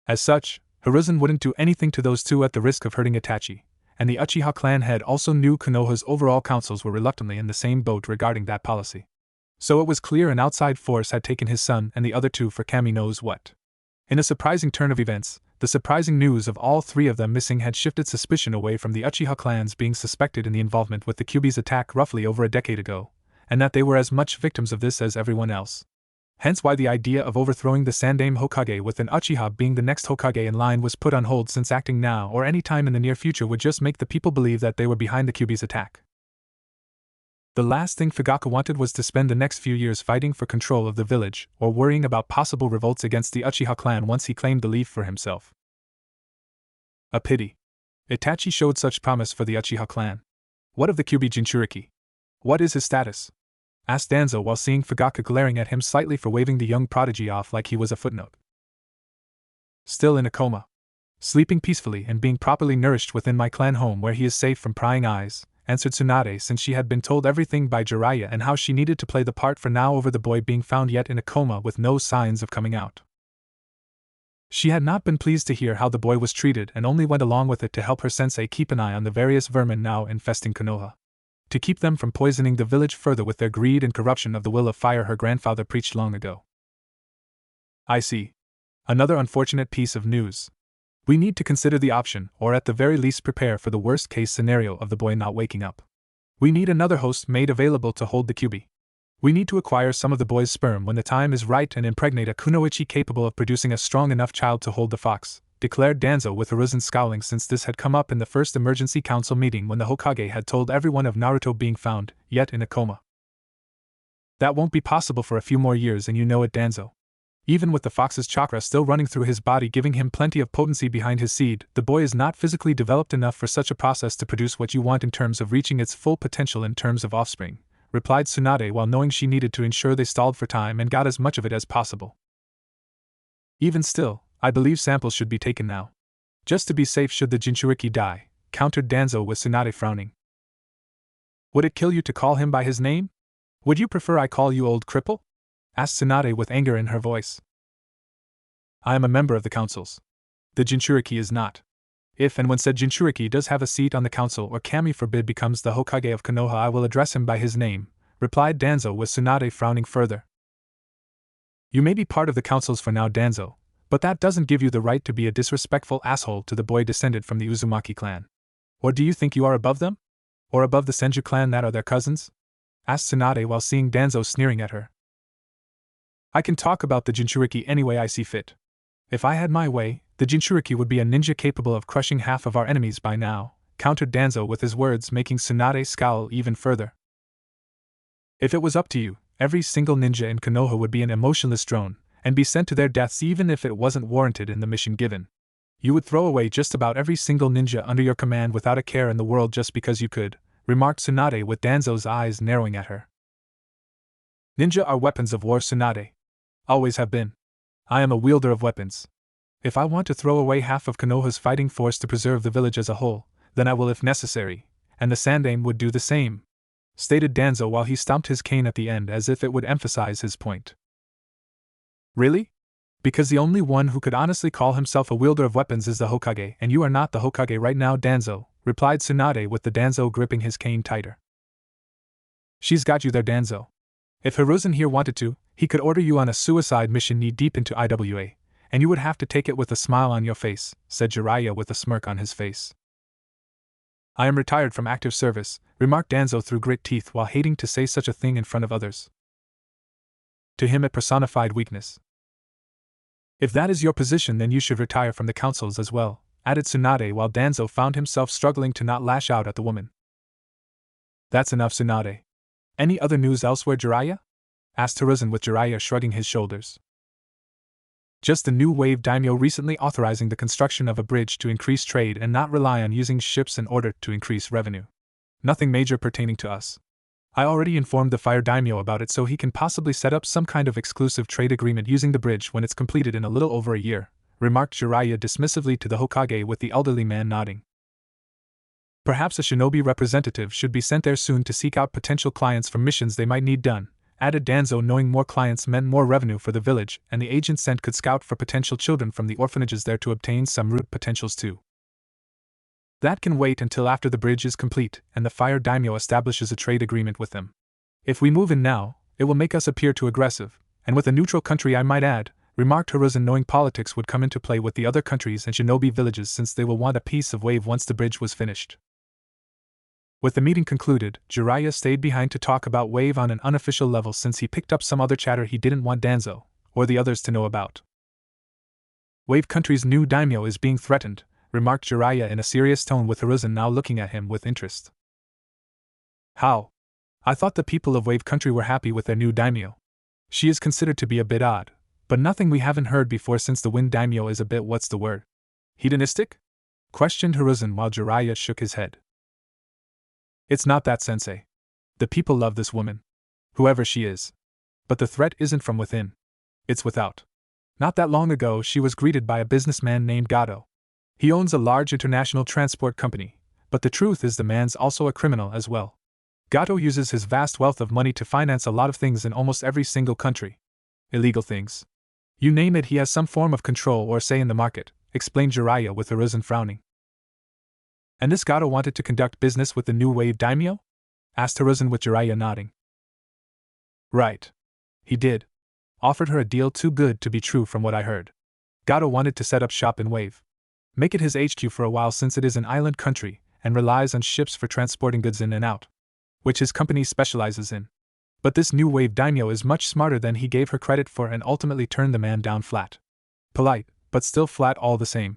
S1: As such, Hiruzen wouldn't do anything to those two at the risk of hurting Itachi, and the Uchiha clan head also knew Konoha's overall councils were reluctantly in the same boat regarding that policy. So it was clear an outside force had taken his son and the other two for Kami knows what. In a surprising turn of events, the surprising news of all three of them missing had shifted suspicion away from the Uchiha clans being suspected in the involvement with the Kyuubi's attack roughly over a decade ago, and that they were as much victims of this as everyone else. Hence why the idea of overthrowing the Sandaime Hokage with an Uchiha being the next Hokage in line was put on hold, since acting now or any time in the near future would just make the people believe that they were behind the Kyuubi's attack. The last thing Fugaku wanted was to spend the next few years fighting for control of the village, or worrying about possible revolts against the Uchiha clan once he claimed the leaf for himself. A pity. Itachi showed such promise for the Uchiha clan. What of the Kyuubi Jinchuriki? What is his status? Asked Danzo while seeing Fugaku glaring at him slightly for waving the young prodigy off like he was a footnote. Still in a coma. Sleeping peacefully and being properly nourished within my clan home where he is safe from prying eyes, answered Tsunade, since she had been told everything by Jiraiya and how she needed to play the part for now over the boy being found yet in a coma with no signs of coming out. She had not been pleased to hear how the boy was treated and only went along with it to help her sensei keep an eye on the various vermin now infesting Konoha. To keep them from poisoning the village further with their greed and corruption of the will of fire her grandfather preached long ago. I see. Another unfortunate piece of news. We need to consider the option, or at the very least prepare for the worst-case scenario of the boy not waking up. We need another host made available to hold the Kyuubi. We need to acquire some of the boy's sperm when the time is right and impregnate a kunoichi capable of producing a strong enough child to hold the fox, declared Danzo with Hiruzen scowling, since this had come up in the first emergency council meeting when the Hokage had told everyone of Naruto being found, yet in a coma. That won't be possible for a few more years, and you know it, Danzo. Even with the fox's chakra still running through his body giving him plenty of potency behind his seed, the boy is not physically developed enough for such a process to produce what you want in terms of reaching its full potential in terms of offspring, replied Tsunade while knowing she needed to ensure they stalled for time and got as much of it as possible. Even still, I believe samples should be taken now. Just to be safe should the Jinchuriki die, countered Danzo with Tsunade frowning. Would it kill you to call him by his name? Would you prefer I call you old cripple? Asked Tsunade with anger in her voice. I am a member of the councils. The Jinchuriki is not. If and when said Jinchuriki does have a seat on the council or Kami forbid becomes the Hokage of Konoha, I will address him by his name, replied Danzo with Tsunade frowning further. You may be part of the councils for now, Danzo, but that doesn't give you the right to be a disrespectful asshole to the boy descended from the Uzumaki clan. Or do you think you are above them? Or above the Senju clan that are their cousins? Asked Tsunade while seeing Danzo sneering at her. I can talk about the Jinchuriki any way I see fit. If I had my way, the Jinchuriki would be a ninja capable of crushing half of our enemies by now, countered Danzo with his words, making Tsunade scowl even further. If it was up to you, every single ninja in Konoha would be an emotionless drone, and be sent to their deaths even if it wasn't warranted in the mission given. You would throw away just about every single ninja under your command without a care in the world just because you could, remarked Tsunade with Danzo's eyes narrowing at her. Ninja are weapons of war, Tsunade. Always have been. I am a wielder of weapons. If I want to throw away half of Konoha's fighting force to preserve the village as a whole, then I will if necessary, and the Sandaime would do the same, stated Danzo while he stomped his cane at the end as if it would emphasize his point. Really? Because the only one who could honestly call himself a wielder of weapons is the Hokage, and you are not the Hokage right now, Danzo, replied Tsunade with the Danzo gripping his cane tighter. She's got you there, Danzo. If Hiruzen here wanted to, he could order you on a suicide mission knee-deep into IWA, and you would have to take it with a smile on your face, said Jiraiya with a smirk on his face. I am retired from active service, remarked Danzo through grit teeth while hating to say such a thing in front of others. To him it personified weakness. If that is your position, then you should retire from the councils as well, added Tsunade while Danzo found himself struggling to not lash out at the woman. That's enough, Tsunade. Any other news elsewhere, Jiraiya? Asked Hiruzen with Jiraiya shrugging his shoulders. Just a new wave daimyo recently authorizing the construction of a bridge to increase trade and not rely on using ships in order to increase revenue. Nothing major pertaining to us. I already informed the fire daimyo about it, so he can possibly set up some kind of exclusive trade agreement using the bridge when it's completed in a little over a year, remarked Jiraiya dismissively to the Hokage with the elderly man nodding. Perhaps a shinobi representative should be sent there soon to seek out potential clients for missions they might need done, added Danzo, knowing more clients meant more revenue for the village, and the agent sent could scout for potential children from the orphanages there to obtain some root potentials too. That can wait until after the bridge is complete and the fire daimyo establishes a trade agreement with them. If we move in now, it will make us appear too aggressive, and with a neutral country I might add, remarked Hiruzen, knowing politics would come into play with the other countries and shinobi villages since they will want a piece of Wave once the bridge was finished. With the meeting concluded, Jiraiya stayed behind to talk about Wave on an unofficial level since he picked up some other chatter he didn't want Danzo, or the others, to know about. Wave Country's new daimyo is being threatened, remarked Jiraiya in a serious tone, with Hiruzen now looking at him with interest. How? I thought the people of Wave Country were happy with their new daimyo. She is considered to be a bit odd, but nothing we haven't heard before since the Wind daimyo is a bit, what's the word? Hedonistic? Questioned Hiruzen while Jiraiya shook his head. It's not that, sensei. The people love this woman. Whoever she is. But the threat isn't from within. It's without. Not that long ago she was greeted by a businessman named Gateau. He owns a large international transport company, but the truth is the man's also a criminal as well. Gateau uses his vast wealth of money to finance a lot of things in almost every single country. Illegal things. You name it, he has some form of control or say in the market, explained Jiraiya with Hiruzen frowning. And this Gateau wanted to conduct business with the new Wave daimyo? Asked Hiruzen with Jiraiya nodding. Right. He did. Offered her a deal too good to be true from what I heard. Gateau wanted to set up shop in Wave. Make it his HQ for a while since it is an island country and relies on ships for transporting goods in and out, which his company specializes in. But this new Wave daimyo is much smarter than he gave her credit for and ultimately turned the man down flat. Polite, but still flat all the same.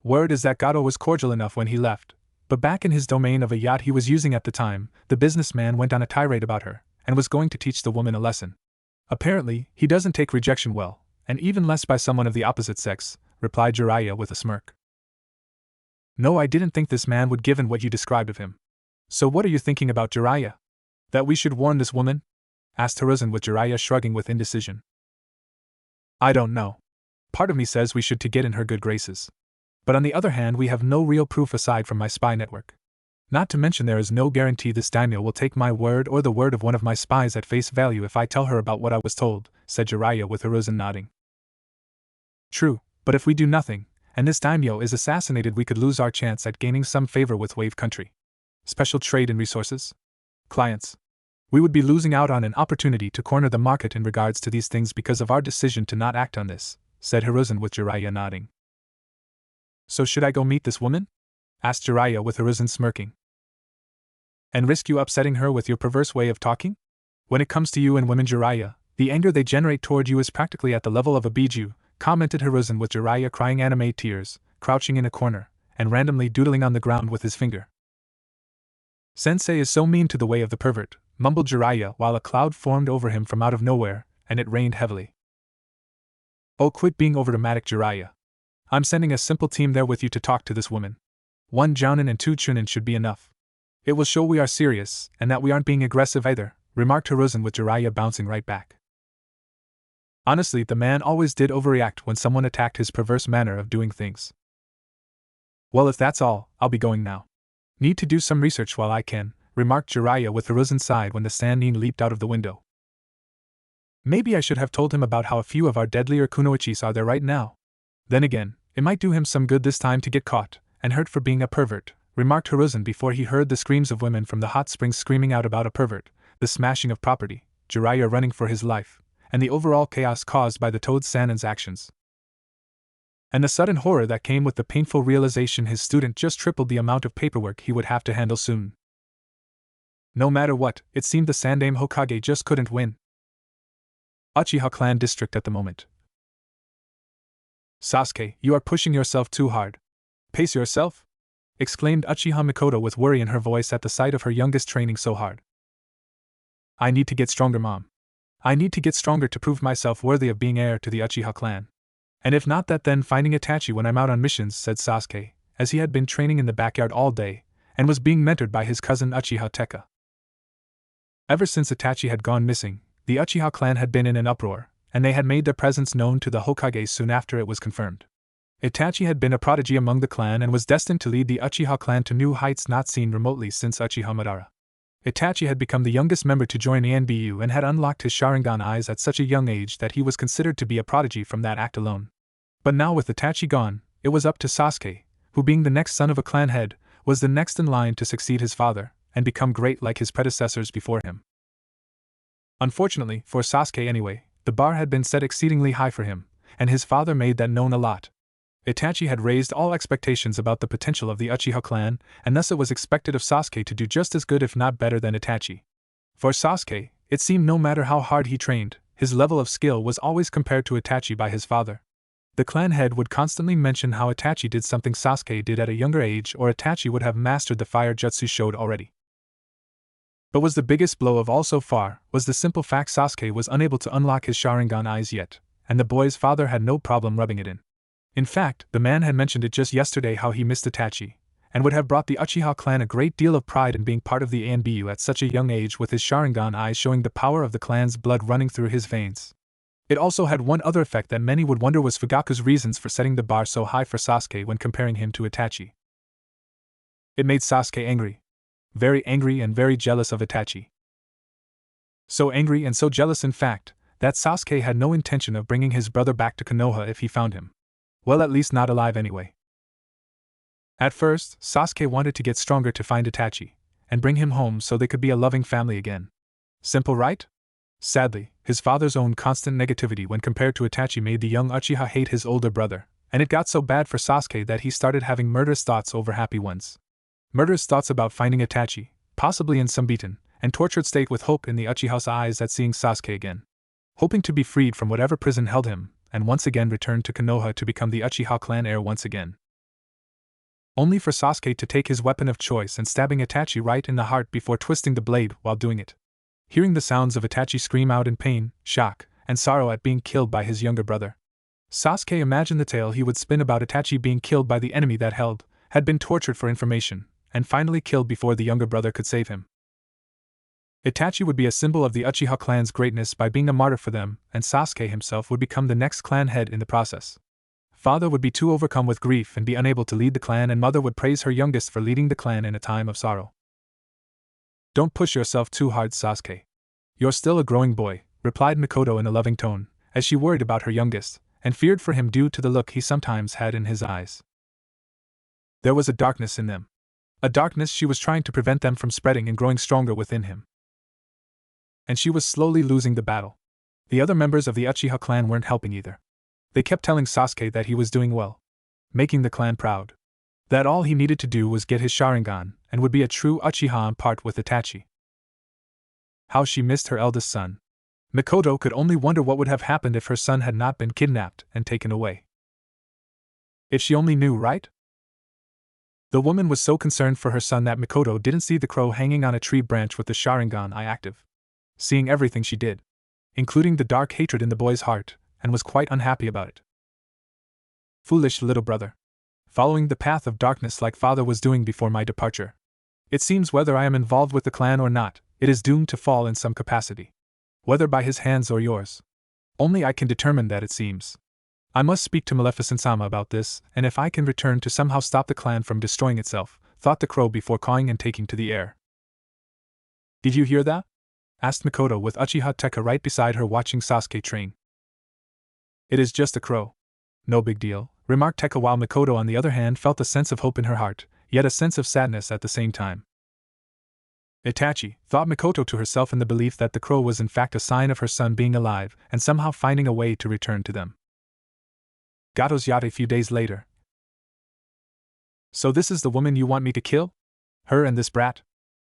S1: Word is that Gateau was cordial enough when he left, but back in his domain of a yacht he was using at the time, the businessman went on a tirade about her and was going to teach the woman a lesson. Apparently, he doesn't take rejection well, and even less by someone of the opposite sex, replied Jiraiya with a smirk. No, I didn't think this man would, given what you described of him. So what are you thinking about, Jiraiya? That we should warn this woman? Asked Hiruzen with Jiraiya shrugging with indecision. I don't know. Part of me says we should to get in her good graces. But on the other hand, we have no real proof aside from my spy network. Not to mention there is no guarantee this daimyo will take my word or the word of one of my spies at face value if I tell her about what I was told, said Jiraiya with Hiruzen nodding. True, but if we do nothing, and this daimyo is assassinated, we could lose our chance at gaining some favor with Wave Country. Special trade and resources? Clients. We would be losing out on an opportunity to corner the market in regards to these things because of our decision to not act on this, said Hiruzen with Jiraiya nodding. So should I go meet this woman? Asked Jiraiya with Hiruzen smirking. And risk you upsetting her with your perverse way of talking? When it comes to you and women, Jiraiya, the anger they generate toward you is practically at the level of a biju, commented Hiruzen with Jiraiya crying anime tears, crouching in a corner, and randomly doodling on the ground with his finger. Sensei is so mean to the way of the pervert, mumbled Jiraiya while a cloud formed over him from out of nowhere, and it rained heavily. Oh, quit being overdramatic, Jiraiya. I'm sending a simple team there with you to talk to this woman. 1 jounin and 2 chunin should be enough. It will show we are serious, and that we aren't being aggressive either, remarked Hiruzen with Jiraiya bouncing right back. Honestly, the man always did overreact when someone attacked his perverse manner of doing things. Well, if that's all, I'll be going now. Need to do some research while I can, remarked Jiraiya with Hiruzen sighed when the Sannin leaped out of the window. Maybe I should have told him about how a few of our deadlier kunoichis are there right now. Then again, it might do him some good this time to get caught and hurt for being a pervert, remarked Hiruzen before he heard the screams of women from the hot springs screaming out about a pervert, the smashing of property, Jiraiya running for his life, and the overall chaos caused by the Toad Sannin's actions. And the sudden horror that came with the painful realization his student just tripled the amount of paperwork he would have to handle soon. No matter what, it seemed the Sandaime Hokage just couldn't win. Uchiha clan district at the moment. Sasuke, you are pushing yourself too hard. Pace yourself? Exclaimed Uchiha Mikoto with worry in her voice at the sight of her youngest training so hard. I need to get stronger, Mom. I need to get stronger to prove myself worthy of being heir to the Uchiha clan. And if not that, then finding Itachi when I'm out on missions, said Sasuke, as he had been training in the backyard all day, and was being mentored by his cousin Uchiha Tekka. Ever since Itachi had gone missing, the Uchiha clan had been in an uproar, and they had made their presence known to the Hokage soon after it was confirmed. Itachi had been a prodigy among the clan and was destined to lead the Uchiha clan to new heights not seen remotely since Uchiha Madara. Itachi had become the youngest member to join ANBU and had unlocked his Sharingan eyes at such a young age that he was considered to be a prodigy from that act alone. But now with Itachi gone, it was up to Sasuke, who being the next son of a clan head, was the next in line to succeed his father, and become great like his predecessors before him. Unfortunately, for Sasuke anyway, the bar had been set exceedingly high for him, and his father made that known a lot. Itachi had raised all expectations about the potential of the Uchiha clan, and thus it was expected of Sasuke to do just as good if not better than Itachi. For Sasuke, it seemed no matter how hard he trained, his level of skill was always compared to Itachi by his father. The clan head would constantly mention how Itachi did something Sasuke did at a younger age, or Itachi would have mastered the fire jutsu showed already. But was the biggest blow of all so far was the simple fact Sasuke was unable to unlock his Sharingan eyes yet, and the boy's father had no problem rubbing it in. In fact, the man had mentioned it just yesterday how he missed Itachi, and would have brought the Uchiha clan a great deal of pride in being part of the ANBU at such a young age, with his Sharingan eyes showing the power of the clan's blood running through his veins. It also had one other effect that many would wonder was Fugaku's reasons for setting the bar so high for Sasuke when comparing him to Itachi. It made Sasuke angry. Very angry and very jealous of Itachi. So angry and so jealous in fact, that Sasuke had no intention of bringing his brother back to Konoha if he found him. Well, at least not alive anyway. At first, Sasuke wanted to get stronger to find Itachi, and bring him home so they could be a loving family again. Simple, right? Sadly, his father's own constant negativity when compared to Itachi made the young Uchiha hate his older brother, and it got so bad for Sasuke that he started having murderous thoughts over happy ones. Murderous thoughts about finding Itachi, possibly in some beaten and tortured state, with hope in the Uchiha's eyes at seeing Sasuke again. Hoping to be freed from whatever prison held him, and once again return to Konoha to become the Uchiha clan heir once again. Only for Sasuke to take his weapon of choice and stabbing Itachi right in the heart before twisting the blade while doing it. Hearing the sounds of Itachi scream out in pain, shock, and sorrow at being killed by his younger brother, Sasuke imagined the tale he would spin about Itachi being killed by the enemy that had been tortured for information, and finally killed before the younger brother could save him. Itachi would be a symbol of the Uchiha clan's greatness by being a martyr for them, and Sasuke himself would become the next clan head in the process. Father would be too overcome with grief and be unable to lead the clan, and mother would praise her youngest for leading the clan in a time of sorrow. Don't push yourself too hard, Sasuke. You're still a growing boy, replied Mikoto in a loving tone, as she worried about her youngest, and feared for him due to the look he sometimes had in his eyes. There was a darkness in them. A darkness she was trying to prevent them from spreading and growing stronger within him. And she was slowly losing the battle. The other members of the Uchiha clan weren't helping either. They kept telling Sasuke that he was doing well, making the clan proud, that all he needed to do was get his Sharingan, and would be a true Uchiha on part with Itachi. How she missed her eldest son. Mikoto could only wonder what would have happened if her son had not been kidnapped and taken away. If she only knew, right? The woman was so concerned for her son that Mikoto didn't see the crow hanging on a tree branch with the Sharingan eye active, seeing everything she did, including the dark hatred in the boy's heart, and was quite unhappy about it. Foolish little brother. Following the path of darkness like father was doing before my departure. It seems whether I am involved with the clan or not, it is doomed to fall in some capacity. Whether by his hands or yours. Only I can determine that, it seems. I must speak to Maleficent-sama about this, and if I can return to somehow stop the clan from destroying itself, thought the crow before cawing and taking to the air. Did you hear that? Asked Mikoto with Uchiha Tekka right beside her watching Sasuke train. It is just a crow. No big deal, remarked Tekka, while Mikoto on the other hand felt a sense of hope in her heart, yet a sense of sadness at the same time. Itachi, thought Mikoto to herself in the belief that the crow was in fact a sign of her son being alive and somehow finding a way to return to them. Gato's yacht a few days later. So this is the woman you want me to kill? Her and this brat?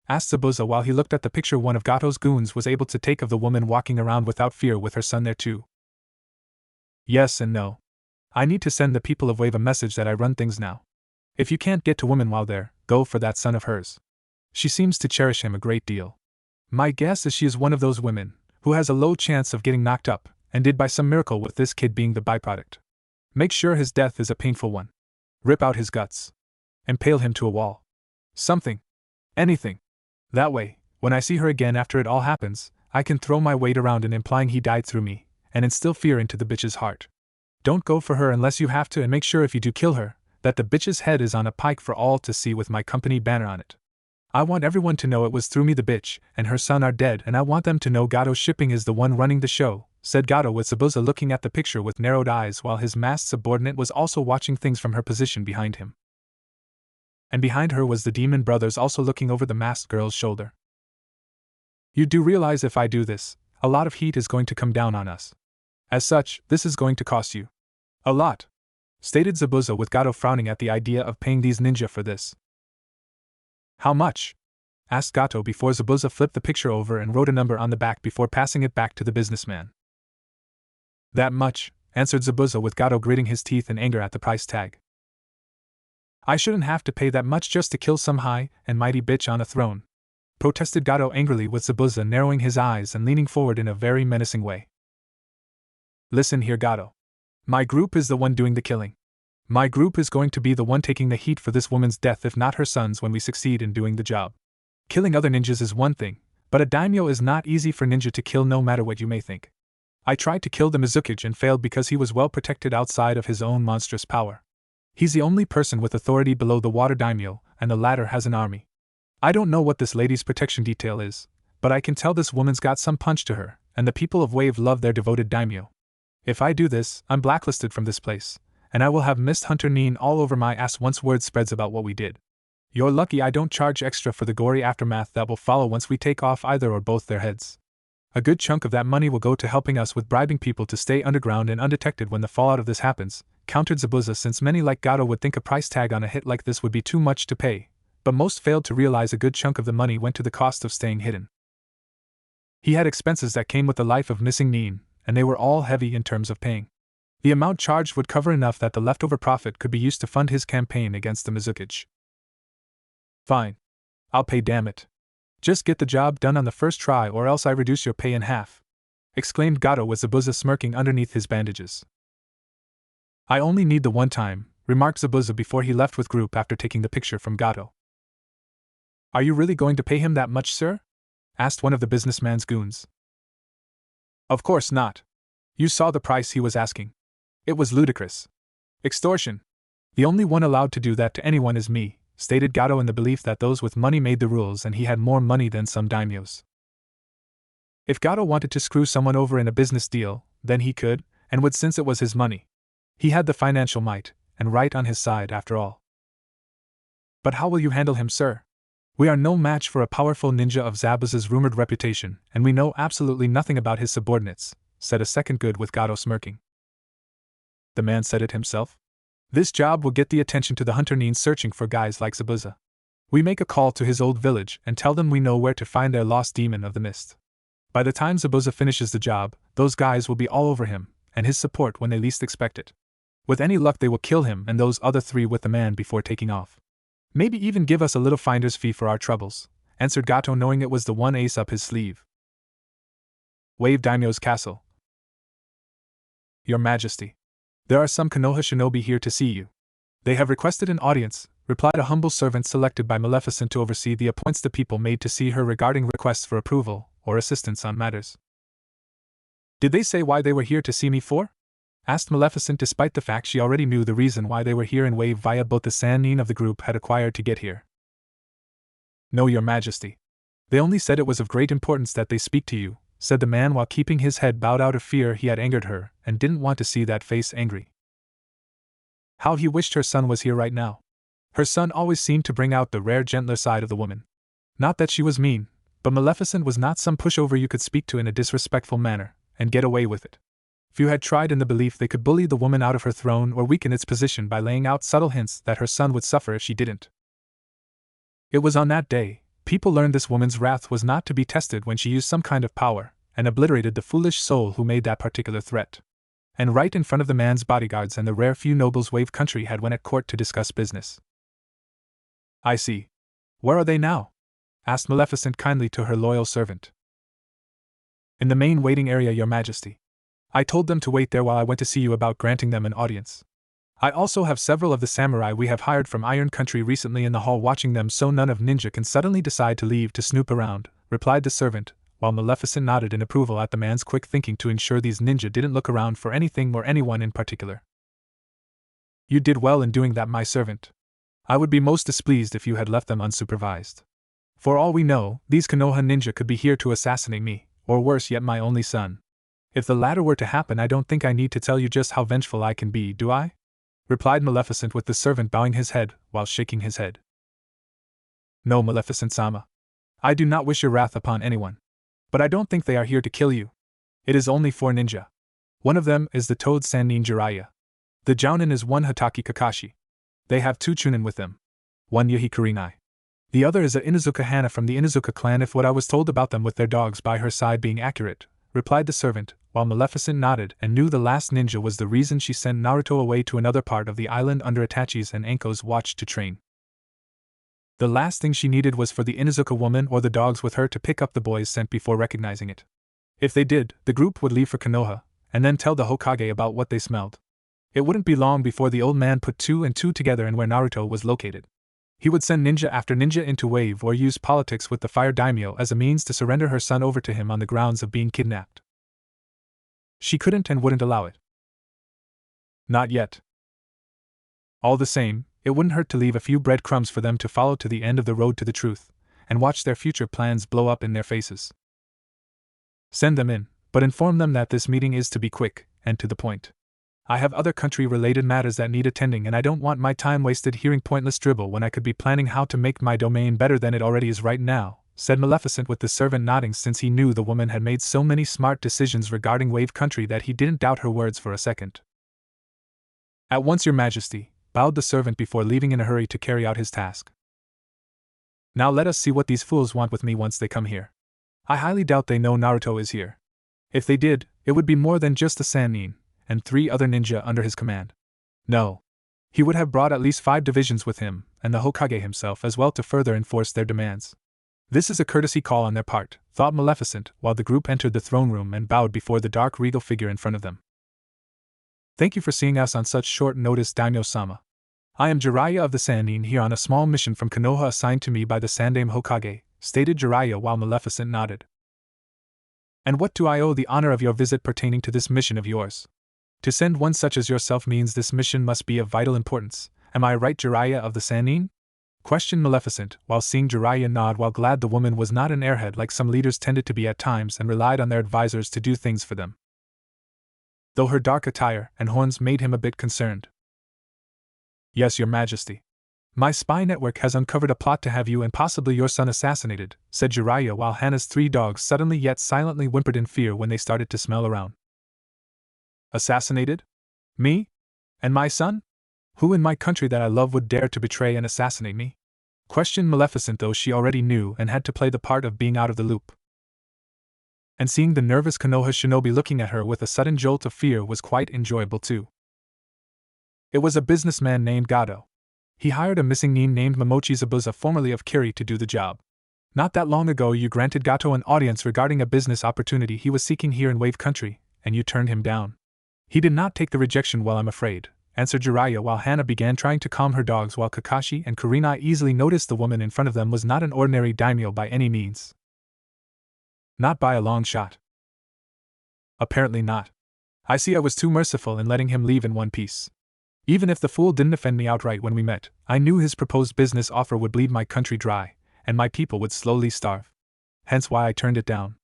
S1: Asked Zabuza while he looked at the picture one of Gato's goons was able to take of the woman walking around without fear with her son there too. Yes and no. I need to send the people of Wave a message that I run things now. If you can't get to woman while there, go for that son of hers. She seems to cherish him a great deal. My guess is she is one of those women who has a low chance of getting knocked up, and did by some miracle with this kid being the byproduct. Make sure his death is a painful one. Rip out his guts. Impale him to a wall. Something. Anything. That way, when I see her again after it all happens, I can throw my weight around in implying he died through me, and instill fear into the bitch's heart. Don't go for her unless you have to, and make sure if you do kill her, that the bitch's head is on a pike for all to see with my company banner on it. I want everyone to know it was through me the bitch and her son are dead, and I want them to know Gato Shipping is the one running the show, said Gato with Zabuza looking at the picture with narrowed eyes while his masked subordinate was also watching things from her position behind him. And behind her was the demon brothers also looking over the masked girl's shoulder. You do realize if I do this, a lot of heat is going to come down on us. As such, this is going to cost you a lot, stated Zabuza with Gato frowning at the idea of paying these ninja for this. How much? Asked Gato before Zabuza flipped the picture over and wrote a number on the back before passing it back to the businessman. That much, answered Zabuza with Gato gritting his teeth in anger at the price tag. I shouldn't have to pay that much just to kill some high and mighty bitch on a throne, protested Gato angrily with Zabuza narrowing his eyes and leaning forward in a very menacing way. Listen here, Gato. My group is the one doing the killing. My group is going to be the one taking the heat for this woman's death if not her son's when we succeed in doing the job. Killing other ninjas is one thing, but a daimyo is not easy for ninja to kill no matter what you may think. I tried to kill the Mizukage and failed because he was well protected outside of his own monstrous power. He's the only person with authority below the water daimyo, and the latter has an army. I don't know what this lady's protection detail is, but I can tell this woman's got some punch to her, and the people of Wave love their devoted daimyo. If I do this, I'm blacklisted from this place, and I will have Mist Hunter Neen all over my ass once word spreads about what we did. You're lucky I don't charge extra for the gory aftermath that will follow once we take off either or both their heads. A good chunk of that money will go to helping us with bribing people to stay underground and undetected when the fallout of this happens, countered Zabuza, since many like Gato would think a price tag on a hit like this would be too much to pay, but most failed to realize a good chunk of the money went to the cost of staying hidden. He had expenses that came with the life of missing Neen, and they were all heavy in terms of paying. The amount charged would cover enough that the leftover profit could be used to fund his campaign against the Mizukage. Fine. I'll pay, damn it. Just get the job done on the first try or else I reduce your pay in half, exclaimed Gato with Zabuza smirking underneath his bandages. I only need the one time, remarked Zabuza before he left with group after taking the picture from Gato. Are you really going to pay him that much, sir? Asked one of the businessman's goons. Of course not. You saw the price he was asking. It was ludicrous. Extortion. The only one allowed to do that to anyone is me, stated Gato in the belief that those with money made the rules and he had more money than some daimyos. If Gato wanted to screw someone over in a business deal, then he could, and would, since it was his money. He had the financial might, and right on his side after all. But how will you handle him, sir? We are no match for a powerful ninja of Zabuza's rumored reputation, and we know absolutely nothing about his subordinates, said a second good with Gato smirking. The man said it himself. This job will get the attention to the hunter Neen searching for guys like Zabuza. We make a call to his old village and tell them we know where to find their lost demon of the mist. By the time Zabuza finishes the job, those guys will be all over him, and his support when they least expect it. With any luck they will kill him and those other three with the man before taking off. Maybe even give us a little finder's fee for our troubles, answered Gato, knowing it was the one ace up his sleeve. Wave Daimyo's castle. Your Majesty. There are some Konoha shinobi here to see you. They have requested an audience, replied a humble servant selected by Maleficent to oversee the appointments the people made to see her regarding requests for approval or assistance on matters. Did they say why they were here to see me for? Asked Maleficent, despite the fact she already knew the reason why they were here in Wave via both the Sannin of the group had acquired to get here. No, Your Majesty. They only said it was of great importance that they speak to you, said the man while keeping his head bowed out of fear he had angered her and didn't want to see that face angry. How he wished her son was here right now. Her son always seemed to bring out the rare gentler side of the woman. Not that she was mean, but Maleficent was not some pushover you could speak to in a disrespectful manner and get away with it. Few had tried in the belief they could bully the woman out of her throne or weaken its position by laying out subtle hints that her son would suffer if she didn't. It was on that day, people learned this woman's wrath was not to be tested when she used some kind of power and obliterated the foolish soul who made that particular threat. And right in front of the man's bodyguards and the rare few nobles Wave Country had went at court to discuss business. I see. Where are they now? Asked Maleficent kindly to her loyal servant. In the main waiting area, Your Majesty. I told them to wait there while I went to see you about granting them an audience. I also have several of the samurai we have hired from Iron Country recently in the hall watching them so none of ninja can suddenly decide to leave to snoop around, replied the servant, while Maleficent nodded in approval at the man's quick thinking to ensure these ninja didn't look around for anything or anyone in particular. You did well in doing that, my servant. I would be most displeased if you had left them unsupervised. For all we know, these Konoha ninja could be here to assassinate me, or worse yet, my only son. If the latter were to happen, I don't think I need to tell you just how vengeful I can be, do I? Replied Maleficent with the servant bowing his head while shaking his head. No, Maleficent-sama. I do not wish your wrath upon anyone. But I don't think they are here to kill you. It is only for ninja. One of them is the toad Sannin Jiraiya. The Jounin is one Hatake Kakashi. They have 2 Chunin with them. One Yahi Kurenai. The other is a Inuzuka Hana from the Inuzuka clan. If what I was told about them with their dogs by her side being accurate, replied the servant, while Maleficent nodded and knew the last ninja was the reason she sent Naruto away to another part of the island under Itachi's and Anko's watch to train. The last thing she needed was for the Inuzuka woman or the dogs with her to pick up the boy's scent before recognizing it. If they did, the group would leave for Konoha, and then tell the Hokage about what they smelled. It wouldn't be long before the old man put 2 and 2 together and where Naruto was located. He would send ninja after ninja into wave or use politics with the fire daimyo as a means to surrender her son over to him on the grounds of being kidnapped. She couldn't and wouldn't allow it. Not yet. All the same, it wouldn't hurt to leave a few breadcrumbs for them to follow to the end of the road to the truth, and watch their future plans blow up in their faces. Send them in, but inform them that this meeting is to be quick and to the point. I have other country-related matters that need attending, and I don't want my time wasted hearing pointless dribble when I could be planning how to make my domain better than it already is right now, said Maleficent with the servant nodding, since he knew the woman had made so many smart decisions regarding Wave Country that he didn't doubt her words for a second. At once, Your Majesty, bowed the servant before leaving in a hurry to carry out his task. Now let us see what these fools want with me once they come here. I highly doubt they know Naruto is here. If they did, it would be more than just the Sannin and 3 other ninja under his command. No. He would have brought at least 5 divisions with him, and the Hokage himself as well, to further enforce their demands. This is a courtesy call on their part, thought Maleficent, while the group entered the throne room and bowed before the dark regal figure in front of them. Thank you for seeing us on such short notice, Daimyo-sama. I am Jiraiya of the Sannin, here on a small mission from Konoha assigned to me by the Sandaime Hokage, stated Jiraiya while Maleficent nodded. And what do I owe the honor of your visit pertaining to this mission of yours? To send one such as yourself means this mission must be of vital importance. Am I right, Jiraiya of the Sannin? Questioned Maleficent, while seeing Jiraiya nod, while glad the woman was not an airhead like some leaders tended to be at times and relied on their advisors to do things for them. Though her dark attire and horns made him a bit concerned. Yes, Your Majesty. My spy network has uncovered a plot to have you and possibly your son assassinated, said Jiraiya, while Hana's 3 dogs suddenly yet silently whimpered in fear when they started to smell around. Assassinated? Me? And my son? Who in my country that I love would dare to betray and assassinate me? Questioned Maleficent, though she already knew and had to play the part of being out of the loop. And seeing the nervous Konoha shinobi looking at her with a sudden jolt of fear was quite enjoyable too. It was a businessman named Gateau. He hired a missing nin named Momochi Zabuza, formerly of Kiri, to do the job. Not that long ago you granted Gateau an audience regarding a business opportunity he was seeking here in Wave Country, and you turned him down. He did not take the rejection well, I'm afraid, answered Jiraiya, while Hana began trying to calm her dogs, while Kakashi and Kurenai easily noticed the woman in front of them was not an ordinary daimyo by any means. Not by a long shot. Apparently not. I see I was too merciful in letting him leave in one piece. Even if the fool didn't offend me outright when we met, I knew his proposed business offer would bleed my country dry, and my people would slowly starve. Hence why I turned it down.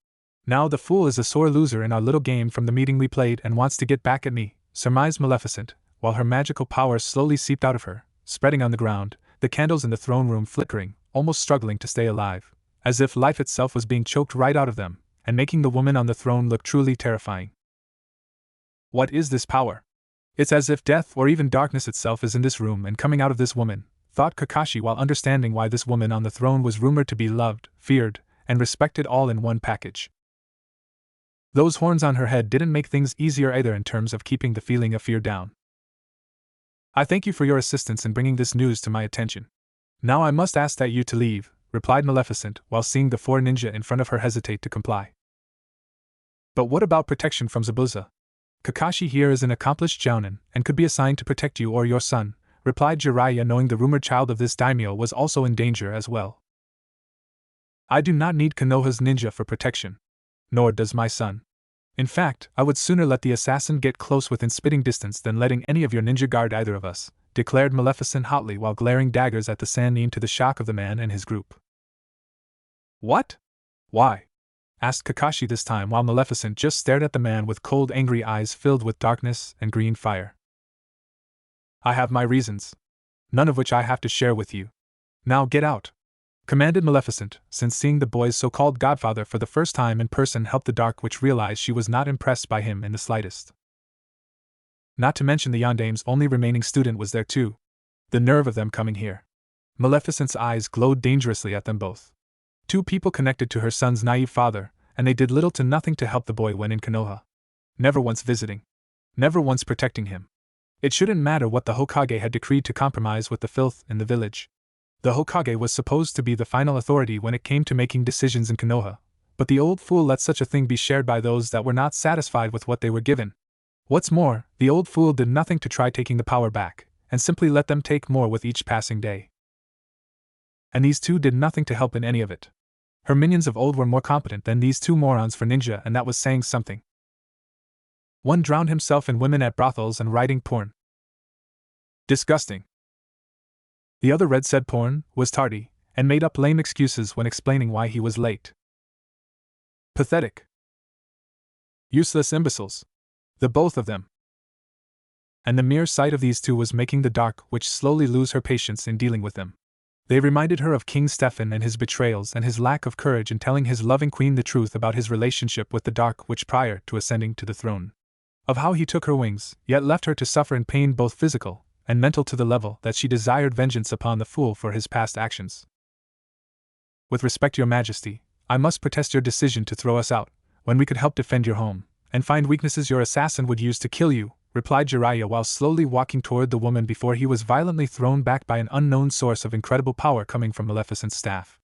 S1: Now the fool is a sore loser in our little game from the meeting we played and wants to get back at me, surmised Maleficent, while her magical powers slowly seeped out of her, spreading on the ground, the candles in the throne room flickering, almost struggling to stay alive, as if life itself was being choked right out of them, and making the woman on the throne look truly terrifying. What is this power? It's as if death or even darkness itself is in this room and coming out of this woman, thought Kakashi, while understanding why this woman on the throne was rumored to be loved, feared, and respected all in one package. Those horns on her head didn't make things easier either in terms of keeping the feeling of fear down. I thank you for your assistance in bringing this news to my attention. Now I must ask that you to leave, replied Maleficent, while seeing the 4 ninja in front of her hesitate to comply. But what about protection from Zabuza? Kakashi here is an accomplished jounin and could be assigned to protect you or your son, replied Jiraiya, knowing the rumored child of this daimyo was also in danger as well. I do not need Konoha's ninja for protection. Nor does my son. In fact, I would sooner let the assassin get close within spitting distance than letting any of your ninja guard either of us, declared Maleficent hotly, while glaring daggers at the Sannin to the shock of the man and his group. What? Why? Asked Kakashi this time, while Maleficent just stared at the man with cold, angry eyes filled with darkness and green fire. I have my reasons. None of which I have to share with you. Now get out, commanded Maleficent, since seeing the boy's so-called godfather for the first time in person helped the Dark Witch realize she was not impressed by him in the slightest. Not to mention the Yondame's only remaining student was there too. The nerve of them coming here. Maleficent's eyes glowed dangerously at them both. Two people connected to her son's naive father, and they did little to nothing to help the boy when in Konoha. Never once visiting. Never once protecting him. It shouldn't matter what the Hokage had decreed to compromise with the filth in the village. The Hokage was supposed to be the final authority when it came to making decisions in Konoha, but the old fool let such a thing be shared by those that were not satisfied with what they were given. What's more, the old fool did nothing to try taking the power back, and simply let them take more with each passing day. And these two did nothing to help in any of it. Her minions of old were more competent than these two morons for ninja, and that was saying something. One drowned himself in women at brothels and writing porn. Disgusting. The other read said porn, was tardy, and made up lame excuses when explaining why he was late. Pathetic. Useless imbeciles. The both of them. And the mere sight of these two was making the Dark Witch slowly lose her patience in dealing with them. They reminded her of King Stefan and his betrayals and his lack of courage in telling his loving queen the truth about his relationship with the Dark Witch prior to ascending to the throne. Of how he took her wings, yet left her to suffer in pain both physical and mental to the level that she desired vengeance upon the fool for his past actions. With respect, Your Majesty, I must protest your decision to throw us out, when we could help defend your home, and find weaknesses your assassin would use to kill you, replied Jiraiya while slowly walking toward the woman before he was violently thrown back by an unknown source of incredible power coming from Maleficent's staff.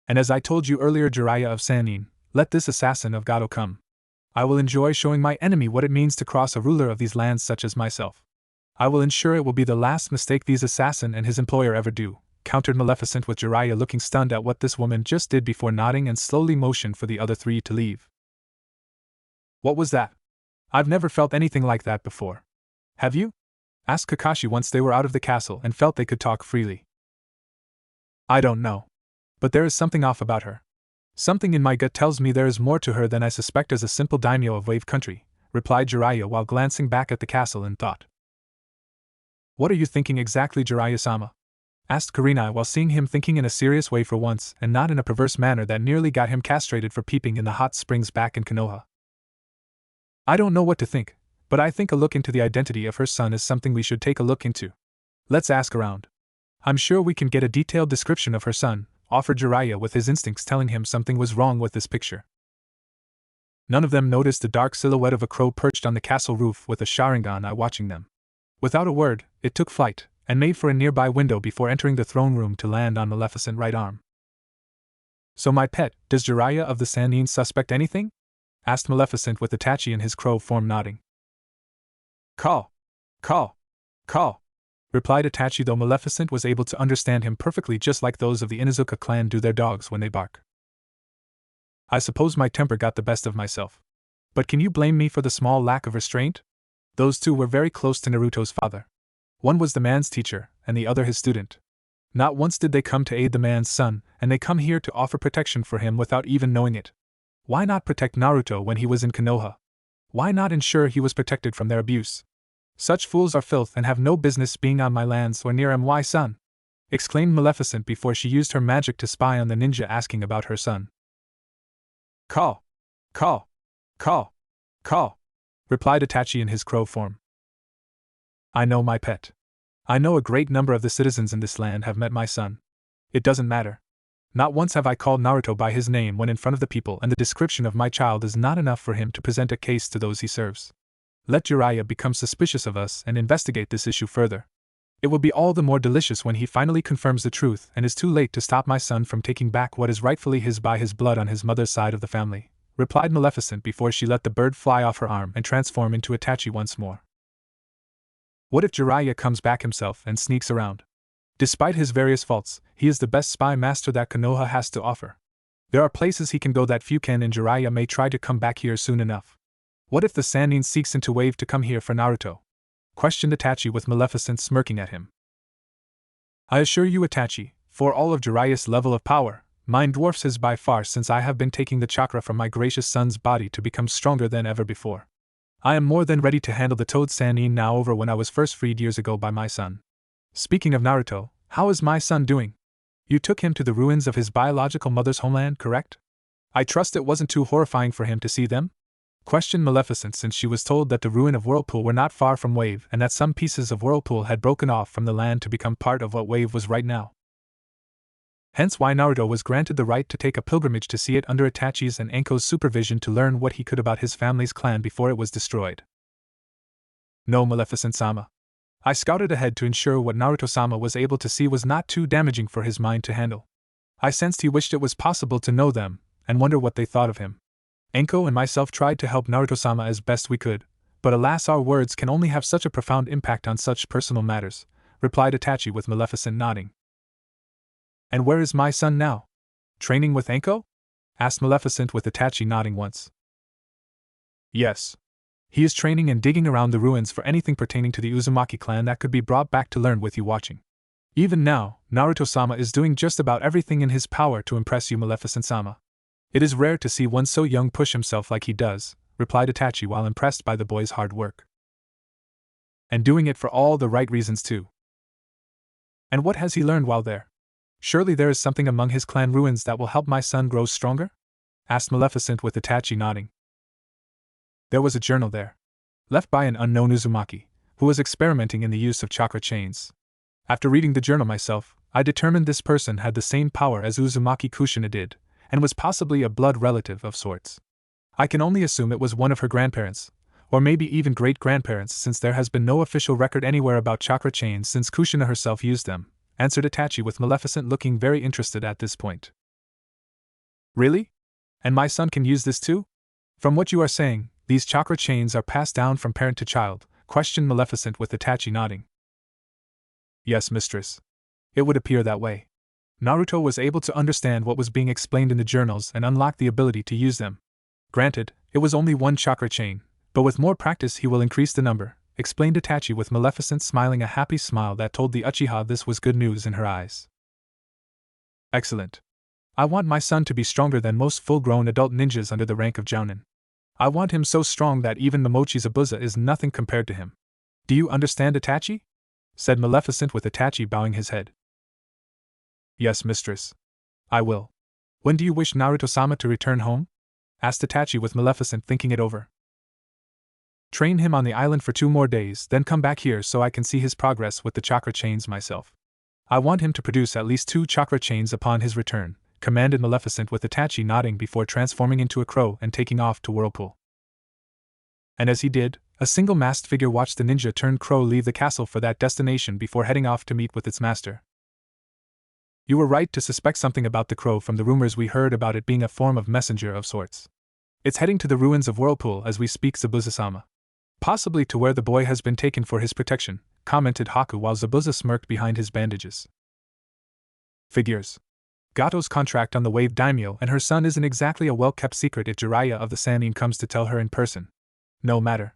S1: And as I told you earlier, Jiraiya of Sannin, let this assassin of Gateau come. I will enjoy showing my enemy what it means to cross a ruler of these lands such as myself. I will ensure it will be the last mistake these assassin and his employer ever do, countered Maleficent with Jiraiya looking stunned at what this woman just did before nodding and slowly motioned for the other three to leave. What was that? I've never felt anything like that before. Have you? Asked Kakashi once they were out of the castle and felt they could talk freely. I don't know. But there is something off about her. Something in my gut tells me there is more to her than I suspect as a simple daimyo of Wave Country, replied Jiraiya while glancing back at the castle in thought. What are you thinking exactly, Jiraiya-sama? Asked Kurenai while seeing him thinking in a serious way for once and not in a perverse manner that nearly got him castrated for peeping in the hot springs back in Konoha. I don't know what to think, but I think a look into the identity of her son is something we should take a look into. Let's ask around. I'm sure we can get a detailed description of her son, offered Jiraiya with his instincts telling him something was wrong with this picture. None of them noticed the dark silhouette of a crow perched on the castle roof with a Sharingan eye watching them. Without a word, it took flight, and made for a nearby window before entering the throne room to land on Maleficent's right arm. So my pet, does Jiraiya of the Sannin suspect anything? Asked Maleficent with Itachi in his crow form nodding. Call! Call! Call! Replied Itachi, though Maleficent was able to understand him perfectly, just like those of the Inuzuka clan do their dogs when they bark. I suppose my temper got the best of myself. But can you blame me for the small lack of restraint? Those two were very close to Naruto's father. One was the man's teacher, and the other his student. Not once did they come to aid the man's son, and they come here to offer protection for him without even knowing it. Why not protect Naruto when he was in Konoha? Why not ensure he was protected from their abuse? Such fools are filth and have no business being on my lands or near my son! Exclaimed Maleficent before she used her magic to spy on the ninja asking about her son. Call! Call! Call! Call! Replied Itachi in his crow form. I know, my pet. I know a great number of the citizens in this land have met my son. It doesn't matter. Not once have I called Naruto by his name when in front of the people, and the description of my child is not enough for him to present a case to those he serves. Let Jiraiya become suspicious of us and investigate this issue further. It will be all the more delicious when he finally confirms the truth and is too late to stop my son from taking back what is rightfully his by his blood on his mother's side of the family, replied Maleficent before she let the bird fly off her arm and transform into Itachi once more. What if Jiraiya comes back himself and sneaks around? Despite his various faults, he is the best spy master that Konoha has to offer. There are places he can go that few can, and Jiraiya may try to come back here soon enough. What if the Sannin seeks into Wave to come here for Naruto? Questioned Itachi with Maleficent smirking at him. I assure you, Itachi, for all of Jiraiya's level of power, mine dwarfs his by far, since I have been taking the chakra from my gracious son's body to become stronger than ever before. I am more than ready to handle the Toad Sannin now over when I was first freed years ago by my son. Speaking of Naruto, how is my son doing? You took him to the ruins of his biological mother's homeland, correct? I trust it wasn't too horrifying for him to see them? questioned Maleficent, since she was told that the ruin of Whirlpool were not far from Wave and that some pieces of Whirlpool had broken off from the land to become part of what Wave was right now. Hence why Naruto was granted the right to take a pilgrimage to see it under Itachi's and Anko's supervision to learn what he could about his family's clan before it was destroyed. No, Maleficent-sama. I scouted ahead to ensure what Naruto-sama was able to see was not too damaging for his mind to handle. I sensed he wished it was possible to know them, and wonder what they thought of him. Anko and myself tried to help Naruto-sama as best we could, but alas, our words can only have such a profound impact on such personal matters, replied Itachi with Maleficent nodding. And where is my son now? Training with Anko? Asked Maleficent with Itachi nodding once. Yes. He is training and digging around the ruins for anything pertaining to the Uzumaki clan that could be brought back to learn with you watching. Even now, Naruto-sama is doing just about everything in his power to impress you, Maleficent-sama. It is rare to see one so young push himself like he does, replied Itachi while impressed by the boy's hard work. And doing it for all the right reasons too. And what has he learned while there? Surely there is something among his clan ruins that will help my son grow stronger? Asked Maleficent with Itachi nodding. There was a journal there, left by an unknown Uzumaki, who was experimenting in the use of chakra chains. After reading the journal myself, I determined this person had the same power as Uzumaki Kushina did, and was possibly a blood relative of sorts. I can only assume it was one of her grandparents, or maybe even great-grandparents, since there has been no official record anywhere about chakra chains since Kushina herself used them, answered Itachi with Maleficent looking very interested at this point. Really? And my son can use this too? From what you are saying, these chakra chains are passed down from parent to child, questioned Maleficent with Itachi nodding. Yes, mistress. It would appear that way. Naruto was able to understand what was being explained in the journals and unlock the ability to use them. Granted, it was only one chakra chain, but with more practice he will increase the number, explained Itachi with Maleficent smiling a happy smile that told the Uchiha this was good news in her eyes. Excellent. I want my son to be stronger than most full-grown adult ninjas under the rank of Jounin. I want him so strong that even Momochi Zabuza is nothing compared to him. Do you understand, Itachi? Said Maleficent with Itachi bowing his head. Yes, mistress. I will. When do you wish Naruto-sama to return home? Asked Itachi with Maleficent thinking it over. Train him on the island for 2 more days, then come back here so I can see his progress with the chakra chains myself. I want him to produce at least 2 chakra chains upon his return, commanded Maleficent with Itachi nodding before transforming into a crow and taking off to Whirlpool. And as he did, a single-masked figure watched the ninja-turned crow leave the castle for that destination before heading off to meet with its master. You were right to suspect something about the crow from the rumors we heard about it being a form of messenger of sorts. It's heading to the ruins of Whirlpool as we speak, Zabuza-sama. Possibly to where the boy has been taken for his protection, commented Haku while Zabuza smirked behind his bandages. Figures. Gato's contract on the Wave Daimyo and her son isn't exactly a well-kept secret if Jiraiya of the Sannin comes to tell her in person. No matter.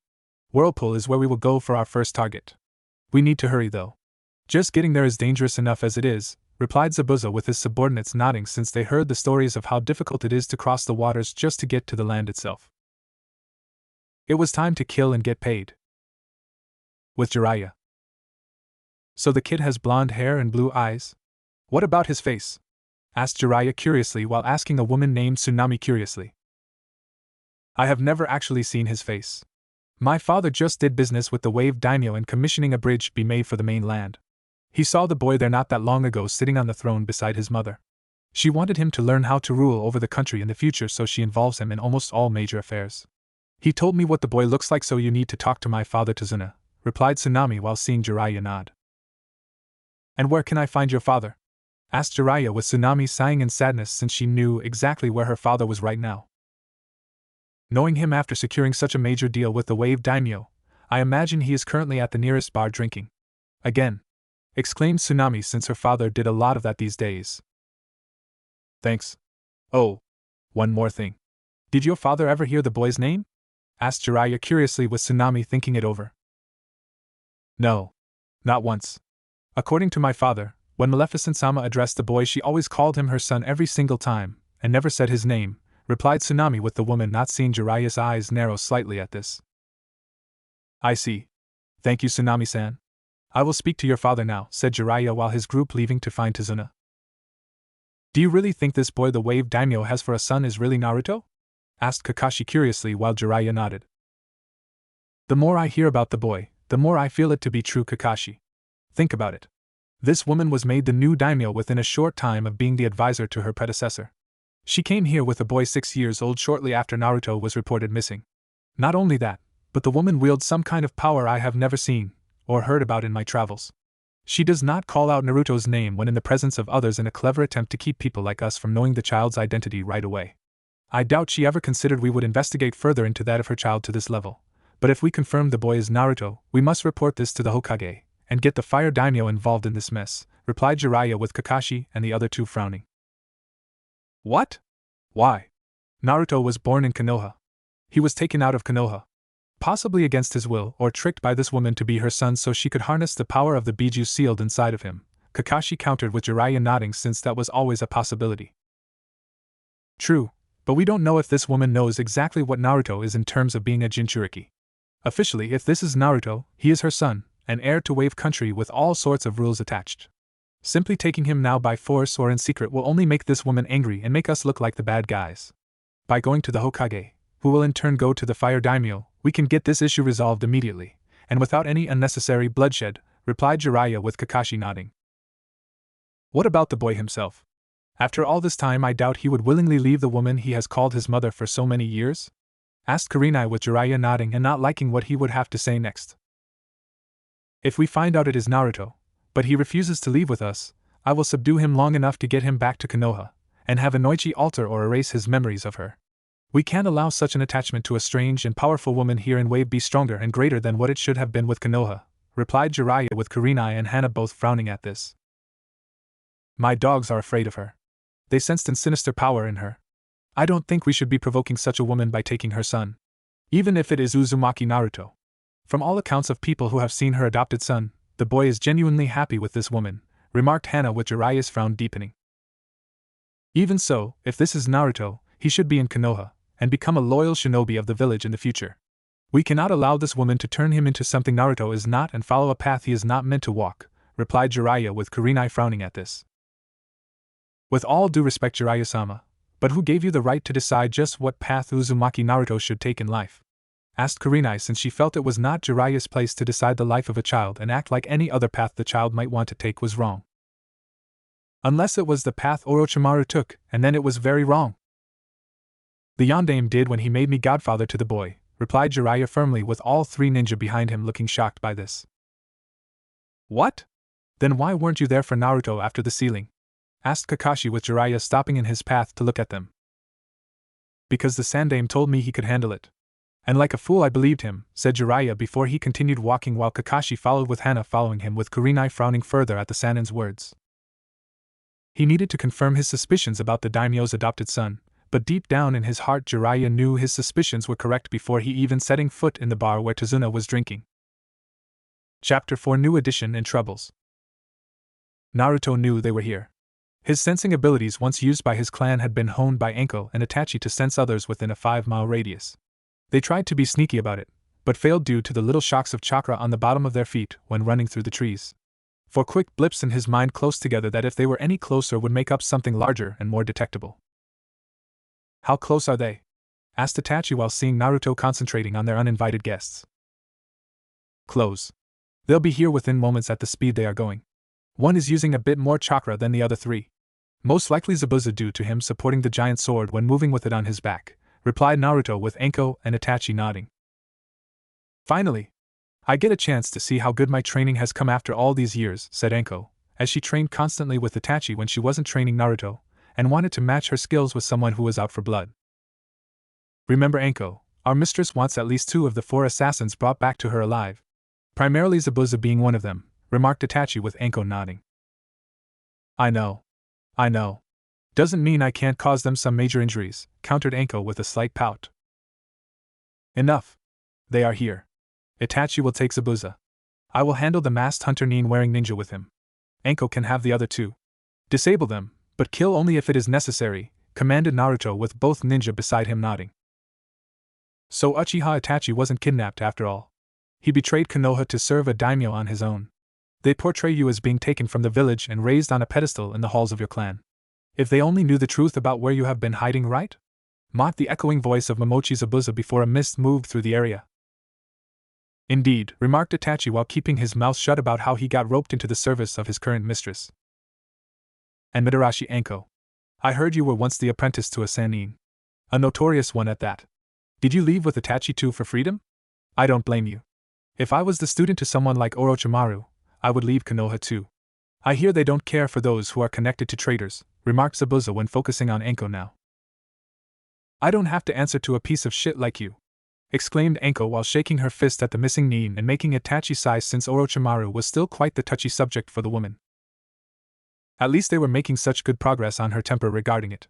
S1: Whirlpool is where we will go for our first target. We need to hurry though. Just getting there is dangerous enough as it is, replied Zabuza with his subordinates nodding since they heard the stories of how difficult it is to cross the waters just to get to the land itself. It was time to kill and get paid. With Jiraiya. So the kid has blonde hair and blue eyes? What about his face? Asked Jiraiya curiously while asking a woman named Tsunami curiously. I have never actually seen his face. My father just did business with the Wave Daimyo and commissioning a bridge be made for the mainland. He saw the boy there not that long ago sitting on the throne beside his mother. She wanted him to learn how to rule over the country in the future, so she involves him in almost all major affairs. He told me what the boy looks like, so you need to talk to my father Tazuna, replied Tsunami while seeing Jiraiya nod. And where can I find your father? Asked Jiraiya with Tsunami sighing in sadness since she knew exactly where her father was right now. Knowing him after securing such a major deal with the Wave Daimyo, I imagine he is currently at the nearest bar drinking. Again. Exclaimed Tsunami since her father did a lot of that these days. Thanks. Oh. One more thing. Did your father ever hear the boy's name? Asked Jiraiya curiously with Tsunami thinking it over. No. Not once. According to my father, when Maleficent-sama addressed the boy she always called him her son every single time, and never said his name, replied Tsunami with the woman not seeing Jiraiya's eyes narrow slightly at this. I see. Thank you, Tsunami-san. I will speak to your father now, said Jiraiya while his group leaving to find Tazuna. Do you really think this boy the Wave Daimyo has for a son is really Naruto? asked Kakashi curiously while Jiraiya nodded. The more I hear about the boy, the more I feel it to be true, Kakashi. Think about it. This woman was made the new daimyo within a short time of being the advisor to her predecessor. She came here with a boy 6 years old shortly after Naruto was reported missing. Not only that, but the woman wields some kind of power I have never seen or heard about in my travels. She does not call out Naruto's name when in the presence of others in a clever attempt to keep people like us from knowing the child's identity right away. I doubt she ever considered we would investigate further into that of her child to this level. But if we confirm the boy is Naruto, we must report this to the Hokage, and get the fire daimyo involved in this mess, replied Jiraiya with Kakashi and the other two frowning. What? Why? Naruto was born in Konoha. He was taken out of Konoha, possibly against his will or tricked by this woman to be her son so she could harness the power of the Biju sealed inside of him, Kakashi countered with Jiraiya nodding since that was always a possibility. True, but we don't know if this woman knows exactly what Naruto is in terms of being a Jinchuriki. Officially, if this is Naruto, he is her son, an heir to Wave Country with all sorts of rules attached. Simply taking him now by force or in secret will only make this woman angry and make us look like the bad guys. By going to the Hokage, who will in turn go to the fire daimyo, we can get this issue resolved immediately, and without any unnecessary bloodshed, replied Jiraiya with Kakashi nodding. What about the boy himself? After all this time I doubt he would willingly leave the woman he has called his mother for so many years? Asked Kurenai with Jiraiya nodding and not liking what he would have to say next. If we find out it is Naruto, but he refuses to leave with us, I will subdue him long enough to get him back to Konoha, and have Inoichi alter or erase his memories of her. We can't allow such an attachment to a strange and powerful woman here in Wave be stronger and greater than what it should have been with Konoha, replied Jiraiya with Kurenai and Hana both frowning at this. My dogs are afraid of her. They sensed an sinister power in her. I don't think we should be provoking such a woman by taking her son. Even if it is Uzumaki Naruto. From all accounts of people who have seen her adopted son, the boy is genuinely happy with this woman, remarked Hana with Jiraiya's frown deepening. Even so, if this is Naruto, he should be in Konoha, and become a loyal shinobi of the village in the future. We cannot allow this woman to turn him into something Naruto is not and follow a path he is not meant to walk, replied Jiraiya with Kurenai frowning at this. With all due respect, Jiraiya-sama, but who gave you the right to decide just what path Uzumaki Naruto should take in life? Asked Kurenai since she felt it was not Jiraiya's place to decide the life of a child and act like any other path the child might want to take was wrong. Unless it was the path Orochimaru took, and then it was very wrong. The Yondaime did when he made me godfather to the boy, replied Jiraiya firmly with all three ninja behind him looking shocked by this. What? Then why weren't you there for Naruto after the sealing? Asked Kakashi with Jiraiya stopping in his path to look at them. Because the Sandaime told me he could handle it. And like a fool I believed him, said Jiraiya before he continued walking while Kakashi followed with Hana following him with Kurenai frowning further at the Sanin's words. He needed to confirm his suspicions about the daimyo's adopted son, but deep down in his heart Jiraiya knew his suspicions were correct before he even setting foot in the bar where Tazuna was drinking. Chapter 4 New Edition and Troubles. Naruto knew they were here. His sensing abilities once used by his clan had been honed by Anko and Itachi to sense others within a 5-mile radius. They tried to be sneaky about it, but failed due to the little shocks of chakra on the bottom of their feet when running through the trees. For quick blips in his mind close together that if they were any closer would make up something larger and more detectable. How close are they? Asked Itachi while seeing Naruto concentrating on their uninvited guests. Close. They'll be here within moments at the speed they are going. One is using a bit more chakra than the other three. Most likely Zabuza due to him supporting the giant sword when moving with it on his back, replied Naruto with Anko and Itachi nodding. Finally, I get a chance to see how good my training has come after all these years, said Anko, as she trained constantly with Itachi when she wasn't training Naruto, and wanted to match her skills with someone who was out for blood. Remember Anko, our mistress wants at least 2 of the 4 assassins brought back to her alive. Primarily Zabuza being one of them, remarked Itachi with Anko nodding. I know. Doesn't mean I can't cause them some major injuries, countered Anko with a slight pout. Enough. They are here. Itachi will take Zabuza. I will handle the masked hunter Nin wearing ninja with him. Anko can have the other 2. Disable them, but kill only if it is necessary, commanded Naruto with both ninja beside him nodding. So Uchiha Itachi wasn't kidnapped after all. He betrayed Konoha to serve a daimyo on his own. They portray you as being taken from the village and raised on a pedestal in the halls of your clan. If they only knew the truth about where you have been hiding, right? mocked the echoing voice of Momochi Zabuza before a mist moved through the area. Indeed, remarked Itachi while keeping his mouth shut about how he got roped into the service of his current mistress. And Mitarashi Anko. I heard you were once the apprentice to a Sannin. A notorious one at that. Did you leave with Itachi too for freedom? I don't blame you. If I was the student to someone like Orochimaru, I would leave Konoha too. I hear they don't care for those who are connected to traitors, remarked Zabuza when focusing on Anko now. I don't have to answer to a piece of shit like you, exclaimed Anko while shaking her fist at the missing Nin and making Itachi sigh since Orochimaru was still quite the touchy subject for the woman. At least they were making such good progress on her temper regarding it.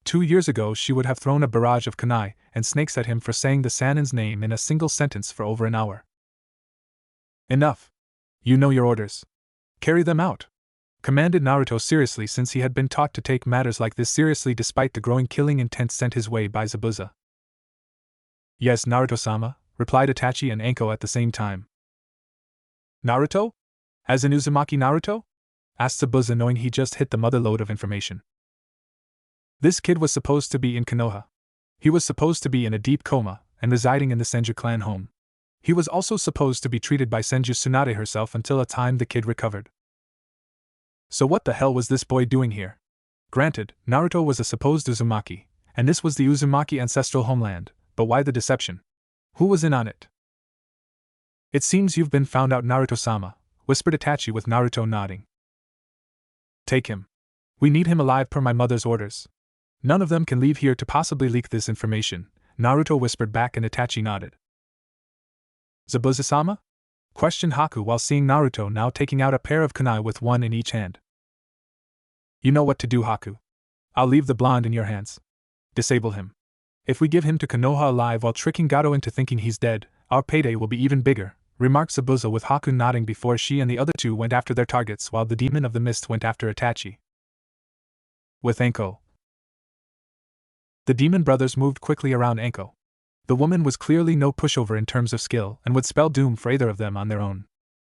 S1: 2 years ago she would have thrown a barrage of kunai and snakes at him for saying the Sannin's name in a single sentence for over an hour. Enough. You know your orders. Carry them out, commanded Naruto seriously since he had been taught to take matters like this seriously despite the growing killing intent sent his way by Zabuza. Yes, Naruto-sama, replied Itachi and Anko at the same time. Naruto? As in Uzumaki Naruto? Asked Zabuza knowing he just hit the mother lode of information. This kid was supposed to be in Konoha. He was supposed to be in a deep coma and residing in the Senju clan home. He was also supposed to be treated by Senju Tsunade herself until a time the kid recovered. So what the hell was this boy doing here? Granted, Naruto was a supposed Uzumaki, and this was the Uzumaki ancestral homeland, but why the deception? Who was in on it? It seems you've been found out, Naruto-sama, whispered Itachi with Naruto nodding. Take him. We need him alive per my mother's orders. None of them can leave here to possibly leak this information, Naruto whispered back and Itachi nodded. Zabuza-sama? Questioned Haku while seeing Naruto now taking out a pair of kunai with one in each hand. You know what to do, Haku. I'll leave the blonde in your hands. Disable him. If we give him to Konoha alive while tricking Gateau into thinking he's dead, our payday will be even bigger, remarked Zabuza with Haku nodding before she and the other two went after their targets while the demon of the mist went after Itachi. With Anko. The demon brothers moved quickly around Anko. The woman was clearly no pushover in terms of skill and would spell doom for either of them on their own.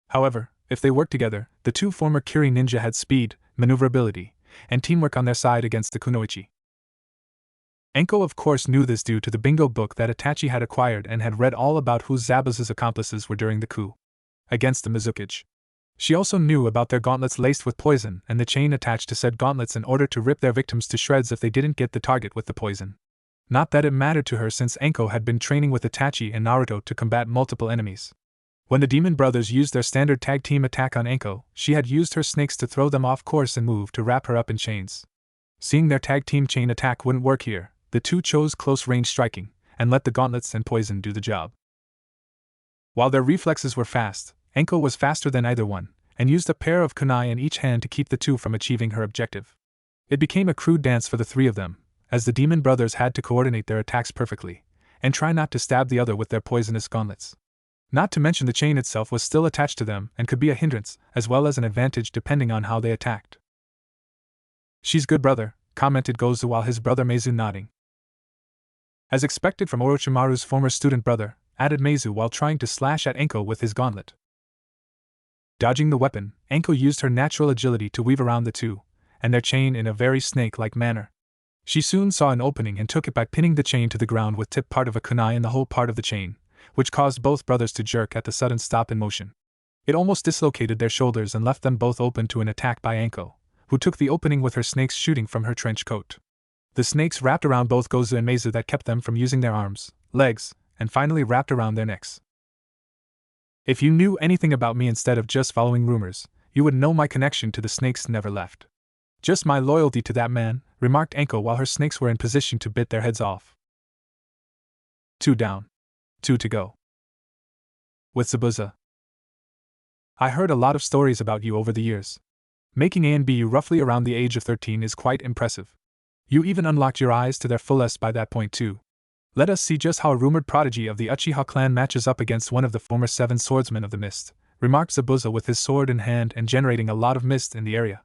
S1: However, if they worked together, the two former Kiri ninja had speed, maneuverability, and teamwork on their side against the kunoichi. Anko of course knew this due to the bingo book that Itachi had acquired and had read all about who Zabuza's accomplices were during the coup against the Mizukage. She also knew about their gauntlets laced with poison and the chain attached to said gauntlets in order to rip their victims to shreds if they didn't get the target with the poison. Not that it mattered to her since Anko had been training with Itachi and Naruto to combat multiple enemies. When the demon brothers used their standard tag team attack on Anko, she had used her snakes to throw them off course and move to wrap her up in chains. Seeing their tag team chain attack wouldn't work here, the two chose close range striking, and let the gauntlets and poison do the job. While their reflexes were fast, Anko was faster than either one, and used a pair of kunai in each hand to keep the two from achieving her objective. It became a crude dance for the three of them, as the demon brothers had to coordinate their attacks perfectly, and try not to stab the other with their poisonous gauntlets. Not to mention the chain itself was still attached to them and could be a hindrance, as well as an advantage depending on how they attacked. She's good, brother, commented Gozu while his brother Meizu nodding. As expected from Orochimaru's former student brother, added Meizu while trying to slash at Anko with his gauntlet. Dodging the weapon, Anko used her natural agility to weave around the two, and their chain in a very snake-like manner. She soon saw an opening and took it by pinning the chain to the ground with tip part of a kunai in the whole part of the chain, which caused both brothers to jerk at the sudden stop in motion. It almost dislocated their shoulders and left them both open to an attack by Anko, who took the opening with her snakes shooting from her trench coat. The snakes wrapped around both Gozu and Meizu that kept them from using their arms, legs, and finally wrapped around their necks. If you knew anything about me instead of just following rumors, you would know my connection to the snakes never left. Just my loyalty to that man, remarked Anko while her snakes were in position to bit their heads off. 2 down. 2 to go. With Zabuza. I heard a lot of stories about you over the years. Making A and B roughly around the age of 13 is quite impressive. You even unlocked your eyes to their fullest by that point too. Let us see just how a rumored prodigy of the Uchiha clan matches up against one of the former 7 swordsmen of the mist, remarked Zabuza with his sword in hand and generating a lot of mist in the area.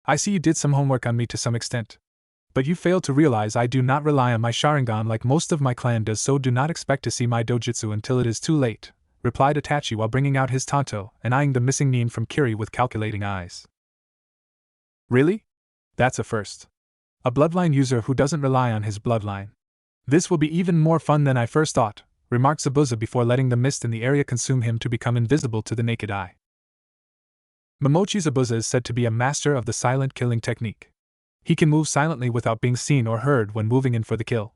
S1: I see you did some homework on me to some extent. But you failed to realize I do not rely on my Sharingan like most of my clan does, so do not expect to see my dojutsu until it is too late, replied Itachi while bringing out his tanto and eyeing the missing Nin from Kiri with calculating eyes. Really? That's a first. A bloodline user who doesn't rely on his bloodline. This will be even more fun than I first thought, remarked Zabuza before letting the mist in the area consume him to become invisible to the naked eye. Momochi Zabuza is said to be a master of the silent killing technique. He can move silently without being seen or heard when moving in for the kill.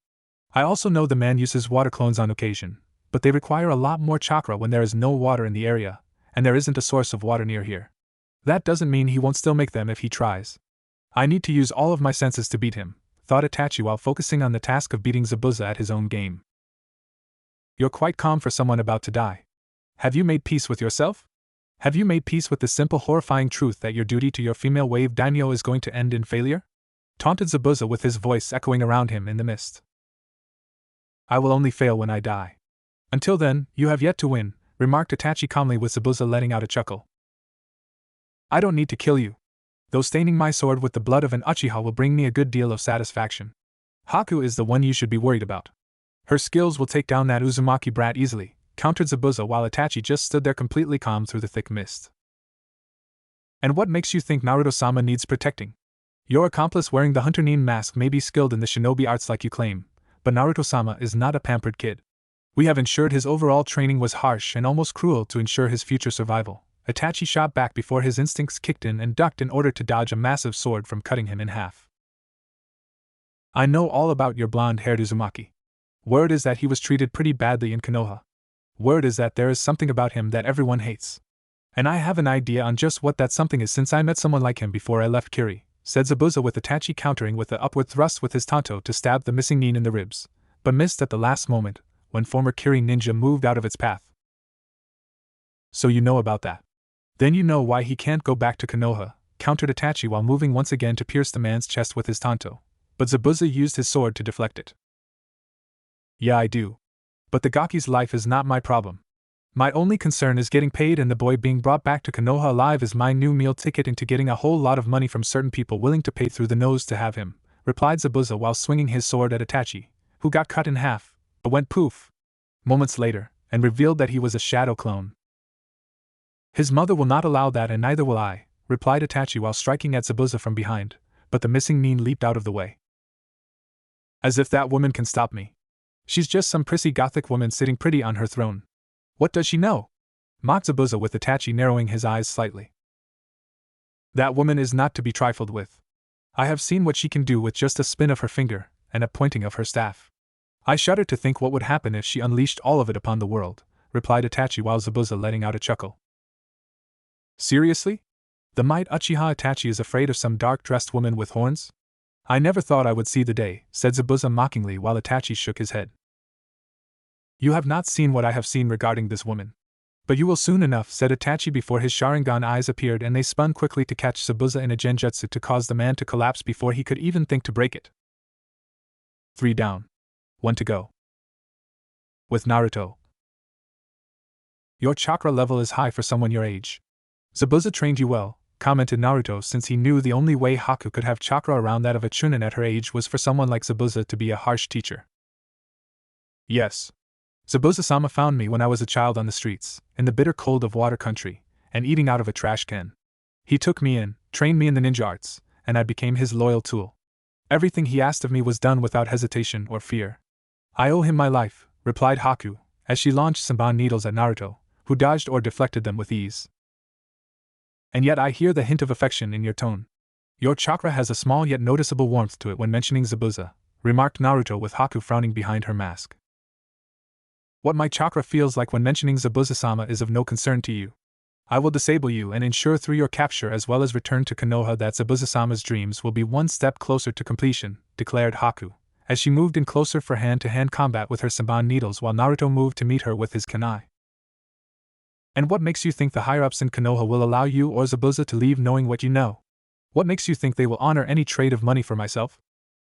S1: I also know the man uses water clones on occasion, but they require a lot more chakra when there is no water in the area, and there isn't a source of water near here. That doesn't mean he won't still make them if he tries. I need to use all of my senses to beat him, thought Itachi while focusing on the task of beating Zabuza at his own game. You're quite calm for someone about to die. Have you made peace with yourself? Have you made peace with the simple horrifying truth that your duty to your female wave daimyo is going to end in failure? Taunted Zabuza with his voice echoing around him in the mist. I will only fail when I die. Until then, you have yet to win, remarked Itachi calmly with Zabuza letting out a chuckle. I don't need to kill you. Though staining my sword with the blood of an Uchiha will bring me a good deal of satisfaction. Haku is the one you should be worried about. Her skills will take down that Uzumaki brat easily, countered Zabuza while Itachi just stood there completely calm through the thick mist. And what makes you think Naruto-sama needs protecting? Your accomplice wearing the Hunter Nin mask may be skilled in the shinobi arts like you claim, but Naruto-sama is not a pampered kid. We have ensured his overall training was harsh and almost cruel to ensure his future survival. Itachi shot back before his instincts kicked in and ducked in order to dodge a massive sword from cutting him in half. I know all about your blonde-haired Uzumaki. Word is that he was treated pretty badly in Konoha. Word is that there is something about him that everyone hates. And I have an idea on just what that something is since I met someone like him before I left Kiri, said Zabuza with Itachi countering with the upward thrust with his tanto to stab the missing Nin in the ribs, but missed at the last moment, when former Kiri ninja moved out of its path. So you know about that. Then you know why he can't go back to Konoha, countered Itachi while moving once again to pierce the man's chest with his tanto, but Zabuza used his sword to deflect it. Yeah, I do. But the Gaki's life is not my problem. My only concern is getting paid, and the boy being brought back to Konoha alive is my new meal ticket into getting a whole lot of money from certain people willing to pay through the nose to have him, replied Zabuza while swinging his sword at Itachi, who got cut in half, but went poof moments later, and revealed that he was a shadow clone. His mother will not allow that, and neither will I, replied Itachi while striking at Zabuza from behind, but the missing Nin leaped out of the way. As if that woman can stop me. She's just some prissy gothic woman sitting pretty on her throne. What does she know? Mocked Zabuza with Itachi narrowing his eyes slightly. That woman is not to be trifled with. I have seen what she can do with just a spin of her finger and a pointing of her staff. I shudder to think what would happen if she unleashed all of it upon the world, replied Itachi while Zabuza letting out a chuckle. Seriously? The Might Uchiha Itachi is afraid of some dark-dressed woman with horns? I never thought I would see the day, said Zabuza mockingly while Itachi shook his head. You have not seen what I have seen regarding this woman. But you will soon enough, said Itachi before his Sharingan eyes appeared and they spun quickly to catch Zabuza in a genjutsu to cause the man to collapse before he could even think to break it. 3 down. 1 to go. With Naruto. Your chakra level is high for someone your age. Zabuza trained you well, commented Naruto, since he knew the only way Haku could have chakra around that of a chunin at her age was for someone like Zabuza to be a harsh teacher. Yes. Zabuza-sama found me when I was a child on the streets, in the bitter cold of water country, and eating out of a trash can. He took me in, trained me in the ninja arts, and I became his loyal tool. Everything he asked of me was done without hesitation or fear. I owe him my life, replied Haku, as she launched Senbon needles at Naruto, who dodged or deflected them with ease. And yet I hear the hint of affection in your tone. Your chakra has a small yet noticeable warmth to it when mentioning Zabuza, remarked Naruto with Haku frowning behind her mask. What my chakra feels like when mentioning Zabuza-sama is of no concern to you. I will disable you and ensure through your capture as well as return to Konoha that Zabuza-sama's dreams will be one step closer to completion, declared Haku, as she moved in closer for hand-to-hand combat with her Senbon needles while Naruto moved to meet her with his kunai. And what makes you think the higher-ups in Konoha will allow you or Zabuza to leave knowing what you know? What makes you think they will honor any trade of money for myself?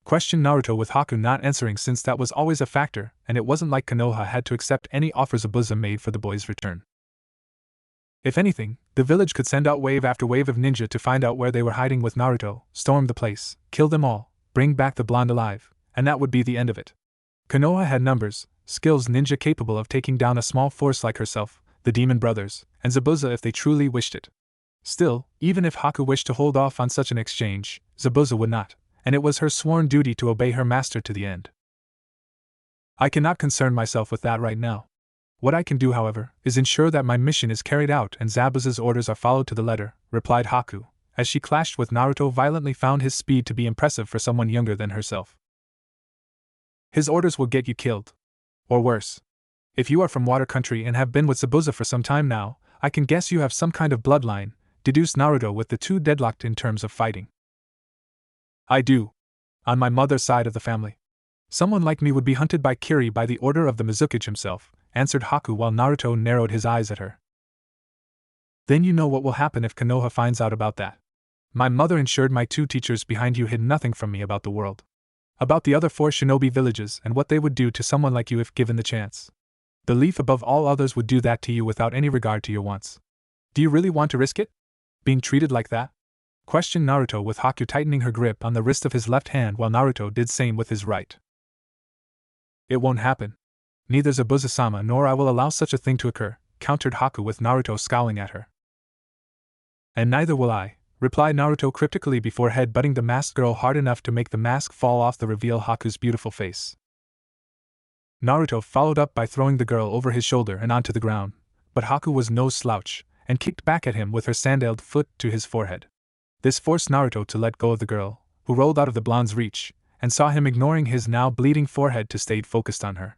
S1: Questioned Naruto with Haku not answering, since that was always a factor, and it wasn't like Konoha had to accept any offers Zabuza made for the boy's return. If anything, the village could send out wave after wave of ninja to find out where they were hiding with Naruto, storm the place, kill them all, bring back the blonde alive, and that would be the end of it. Konoha had numbers, skills ninja capable of taking down a small force like herself, the Demon Brothers, and Zabuza if they truly wished it. Still, even if Haku wished to hold off on such an exchange, Zabuza would not, and it was her sworn duty to obey her master to the end. I cannot concern myself with that right now. What I can do, however, is ensure that my mission is carried out and Zabuza's orders are followed to the letter, replied Haku, as she clashed with Naruto. Violently found his speed to be impressive for someone younger than herself. His orders will get you killed. Or worse. If you are from Water Country and have been with Zabuza for some time now, I can guess you have some kind of bloodline, deduced Naruto, with the two deadlocked in terms of fighting. I do. On my mother's side of the family. Someone like me would be hunted by Kiri by the order of the Mizukage himself, answered Haku while Naruto narrowed his eyes at her. Then you know what will happen if Konoha finds out about that. My mother ensured my two teachers behind you hid nothing from me about the world. About the other 4 shinobi villages and what they would do to someone like you if given the chance. The leaf above all others would do that to you without any regard to your wants. Do you really want to risk it? Being treated like that? Questioned Naruto, with Haku tightening her grip on the wrist of his left hand while Naruto did same with his right. It won't happen. Neither Zabuza-sama nor I will allow such a thing to occur, countered Haku, with Naruto scowling at her. And neither will I, replied Naruto cryptically before head-butting the masked girl hard enough to make the mask fall off to reveal Haku's beautiful face. Naruto followed up by throwing the girl over his shoulder and onto the ground, but Haku was no slouch, and kicked back at him with her sandaled foot to his forehead. This forced Naruto to let go of the girl, who rolled out of the blonde's reach, and saw him ignoring his now bleeding forehead to stay focused on her.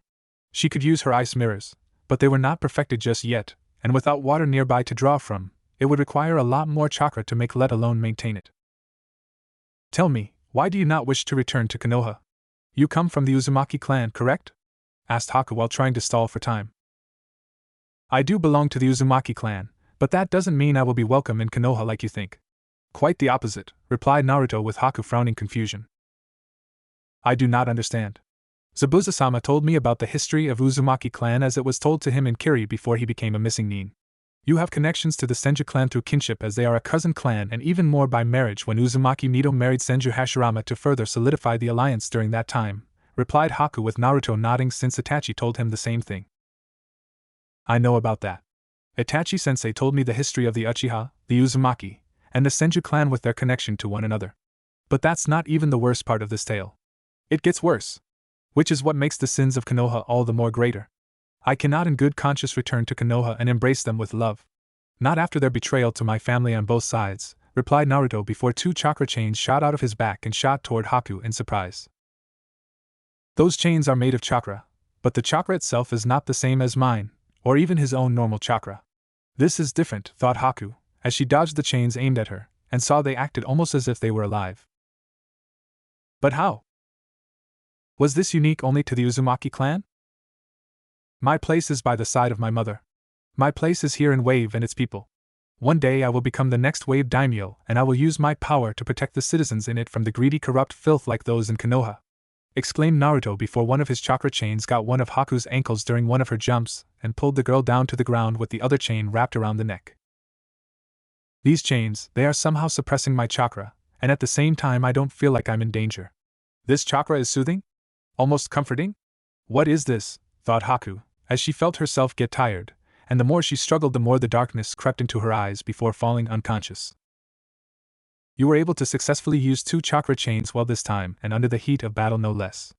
S1: She could use her ice mirrors, but they were not perfected just yet, and without water nearby to draw from, it would require a lot more chakra to make, let alone maintain it. Tell me, why do you not wish to return to Konoha? You come from the Uzumaki clan, correct? Asked Haku while trying to stall for time. I do belong to the Uzumaki clan, but that doesn't mean I will be welcome in Konoha like you think. Quite the opposite, replied Naruto, with Haku frowning confusion. I do not understand. Zabuza-sama told me about the history of Uzumaki clan as it was told to him in Kiri before he became a missing nin. You have connections to the Senju clan through kinship, as they are a cousin clan, and even more by marriage when Uzumaki Mido married Senju Hashirama to further solidify the alliance during that time, replied Haku, with Naruto nodding since Itachi told him the same thing. I know about that. Itachi-sensei told me the history of the Uchiha, the Uzumaki, and the Senju clan with their connection to one another. But that's not even the worst part of this tale. It gets worse. Which is what makes the sins of Konoha all the more greater. I cannot in good conscience return to Konoha and embrace them with love. Not after their betrayal to my family on both sides, replied Naruto before 2 chakra chains shot out of his back and shot toward Haku in surprise. Those chains are made of chakra, but the chakra itself is not the same as mine, or even his own normal chakra. This is different, thought Haku, as she dodged the chains aimed at her, and saw they acted almost as if they were alive. But how? Was this unique only to the Uzumaki clan? My place is by the side of my mother. My place is here in Wave and its people. One day I will become the next Wave daimyo, and I will use my power to protect the citizens in it from the greedy, corrupt filth like those in Konoha, exclaimed Naruto before one of his chakra chains got one of Haku's ankles during one of her jumps and pulled the girl down to the ground with the other chain wrapped around the neck. These chains, they are somehow suppressing my chakra, and at the same time I don't feel like I'm in danger. This chakra is soothing? Almost comforting? What is this? Thought Haku, as she felt herself get tired, and the more she struggled the more the darkness crept into her eyes before falling unconscious. You were able to successfully use 2 chakra chains well this time, and under the heat of battle no less.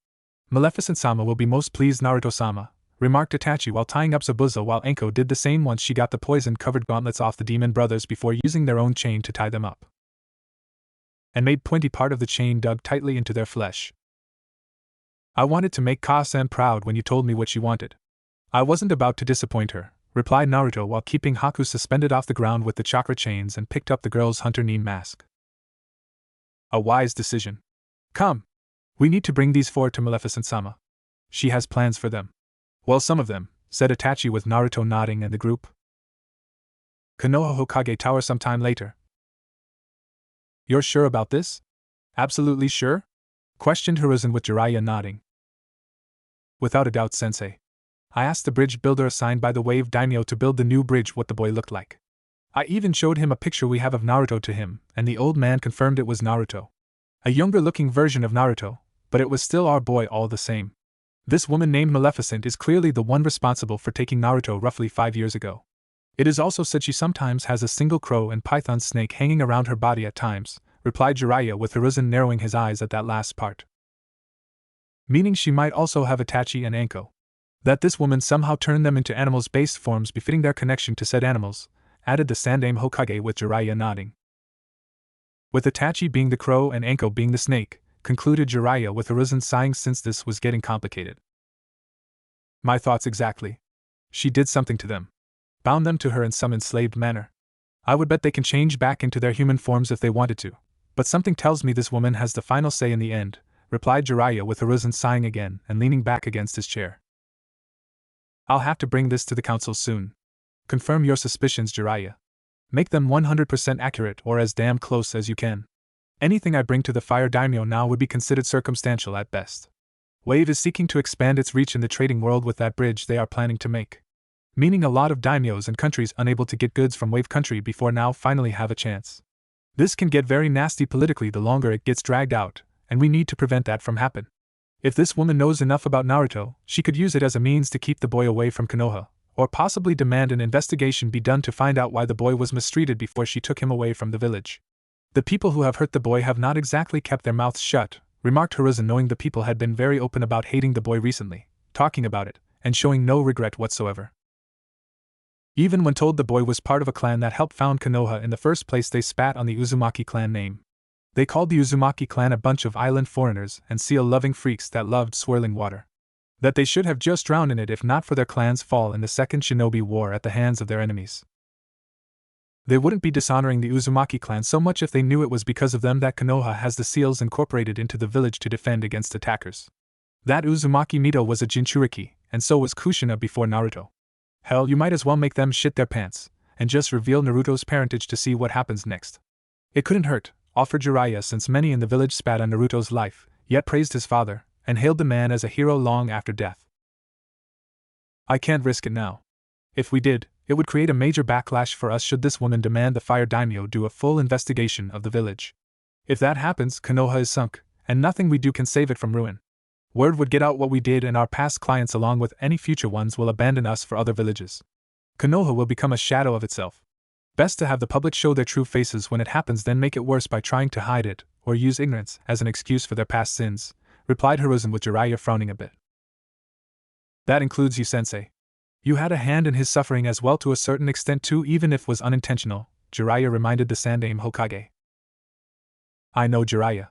S1: Maleficent-sama will be most pleased, Naruto-sama, remarked Itachi while tying up Zabuza, while Anko did the same once she got the poison-covered gauntlets off the demon brothers before using their own chain to tie them up. And made pointy part of the chain dug tightly into their flesh. I wanted to make Ka-san proud when you told me what she wanted. I wasn't about to disappoint her, replied Naruto while keeping Haku suspended off the ground with the chakra chains, and picked up the girl's hunter nin mask. A wise decision. Come. We need to bring these 4 to Maleficent-sama. She has plans for them. Well, some of them, said Itachi with Naruto nodding and the group. Konoha Hokage Tower sometime later. You're sure about this? Absolutely sure? Questioned Hiruzen with Jiraiya nodding. Without a doubt, sensei. I asked the bridge builder assigned by the Wave Daimyo to build the new bridge what the boy looked like. I even showed him a picture we have of Naruto to him, and the old man confirmed it was Naruto. A younger-looking version of Naruto, but it was still our boy all the same. This woman named Maleficent is clearly the one responsible for taking Naruto roughly 5 years ago. It is also said she sometimes has a single crow and python snake hanging around her body at times, replied Jiraiya with Hiruzen narrowing his eyes at that last part. Meaning she might also have Itachi and Anko. That this woman somehow turned them into animals-based forms befitting their connection to said animals, added the Sandaime Hokage with Jiraiya nodding. With Itachi being the crow and Anko being the snake, concluded Jiraiya with Hiruzen sighing since this was getting complicated. My thoughts exactly. She did something to them. Bound them to her in some enslaved manner. I would bet they can change back into their human forms if they wanted to, but something tells me this woman has the final say in the end, replied Jiraiya with Hiruzen sighing again and leaning back against his chair. I'll have to bring this to the council soon. Confirm your suspicions, Jiraiya. Make them 100% accurate or as damn close as you can. Anything I bring to the Fire Daimyo now would be considered circumstantial at best. Wave is seeking to expand its reach in the trading world with that bridge they are planning to make. Meaning a lot of daimyos and countries unable to get goods from Wave Country before now finally have a chance. This can get very nasty politically the longer it gets dragged out, and we need to prevent that from happen. If this woman knows enough about Naruto, she could use it as a means to keep the boy away from Konoha, or possibly demand an investigation be done to find out why the boy was mistreated before she took him away from the village. The people who have hurt the boy have not exactly kept their mouths shut, remarked Hiruzen, knowing the people had been very open about hating the boy recently, talking about it, and showing no regret whatsoever. Even when told the boy was part of a clan that helped found Konoha in the first place, they spat on the Uzumaki clan name. They called the Uzumaki clan a bunch of island foreigners and seal-loving freaks that loved swirling water. That they should have just drowned in it if not for their clan's fall in the Second Shinobi War at the hands of their enemies. They wouldn't be dishonoring the Uzumaki clan so much if they knew it was because of them that Konoha has the seals incorporated into the village to defend against attackers. That Uzumaki Mito was a Jinchuriki, and so was Kushina before Naruto. Hell, you might as well make them shit their pants, and just reveal Naruto's parentage to see what happens next. It couldn't hurt, offered Jiraiya, since many in the village spat on Naruto's life, yet praised his father, and hailed the man as a hero long after death. I can't risk it now. If we did, it would create a major backlash for us should this woman demand the Fire Daimyo do a full investigation of the village. If that happens, Konoha is sunk, and nothing we do can save it from ruin. Word would get out what we did, and our past clients along with any future ones will abandon us for other villages. Konoha will become a shadow of itself. Best to have the public show their true faces when it happens than make it worse by trying to hide it, or use ignorance as an excuse for their past sins, replied Hiruzen with Jiraiya frowning a bit. That includes you, sensei. You had a hand in his suffering as well to a certain extent too, even if was unintentional, Jiraiya reminded the Sandaime Hokage. I know, Jiraiya.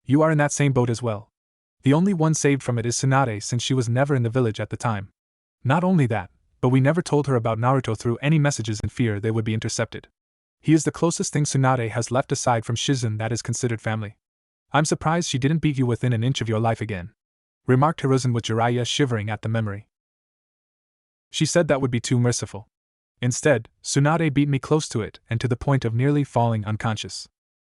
S1: You are in that same boat as well. The only one saved from it is Tsunade, since she was never in the village at the time. Not only that, but we never told her about Naruto through any messages in fear they would be intercepted. He is the closest thing Tsunade has left aside from Shizen that is considered family. I'm surprised she didn't beat you within an inch of your life again, remarked Hiruzen with Jiraiya shivering at the memory. She said that would be too merciful. Instead, Tsunade beat me close to it and to the point of nearly falling unconscious.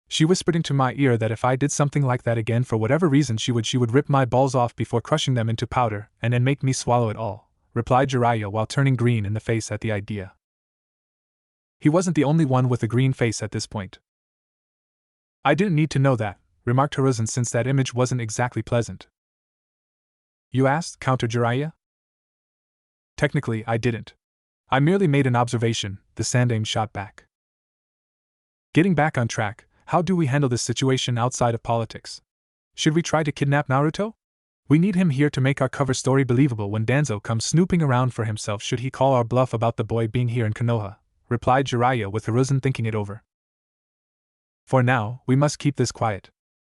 S1: She whispered into my ear that if I did something like that again for whatever reason she would rip my balls off before crushing them into powder and then make me swallow it all, replied Jiraiya while turning green in the face at the idea. He wasn't the only one with a green face at this point. I didn't need to know that, remarked Hiruzen, since that image wasn't exactly pleasant. You asked, countered Jiraiya. Technically, I didn't. I merely made an observation, the Sandaime shot back. Getting back on track, how do we handle this situation outside of politics? Should we try to kidnap Naruto? We need him here to make our cover story believable when Danzo comes snooping around for himself should he call our bluff about the boy being here in Konoha, replied Jiraiya with Hiruzen thinking it over. For now, we must keep this quiet.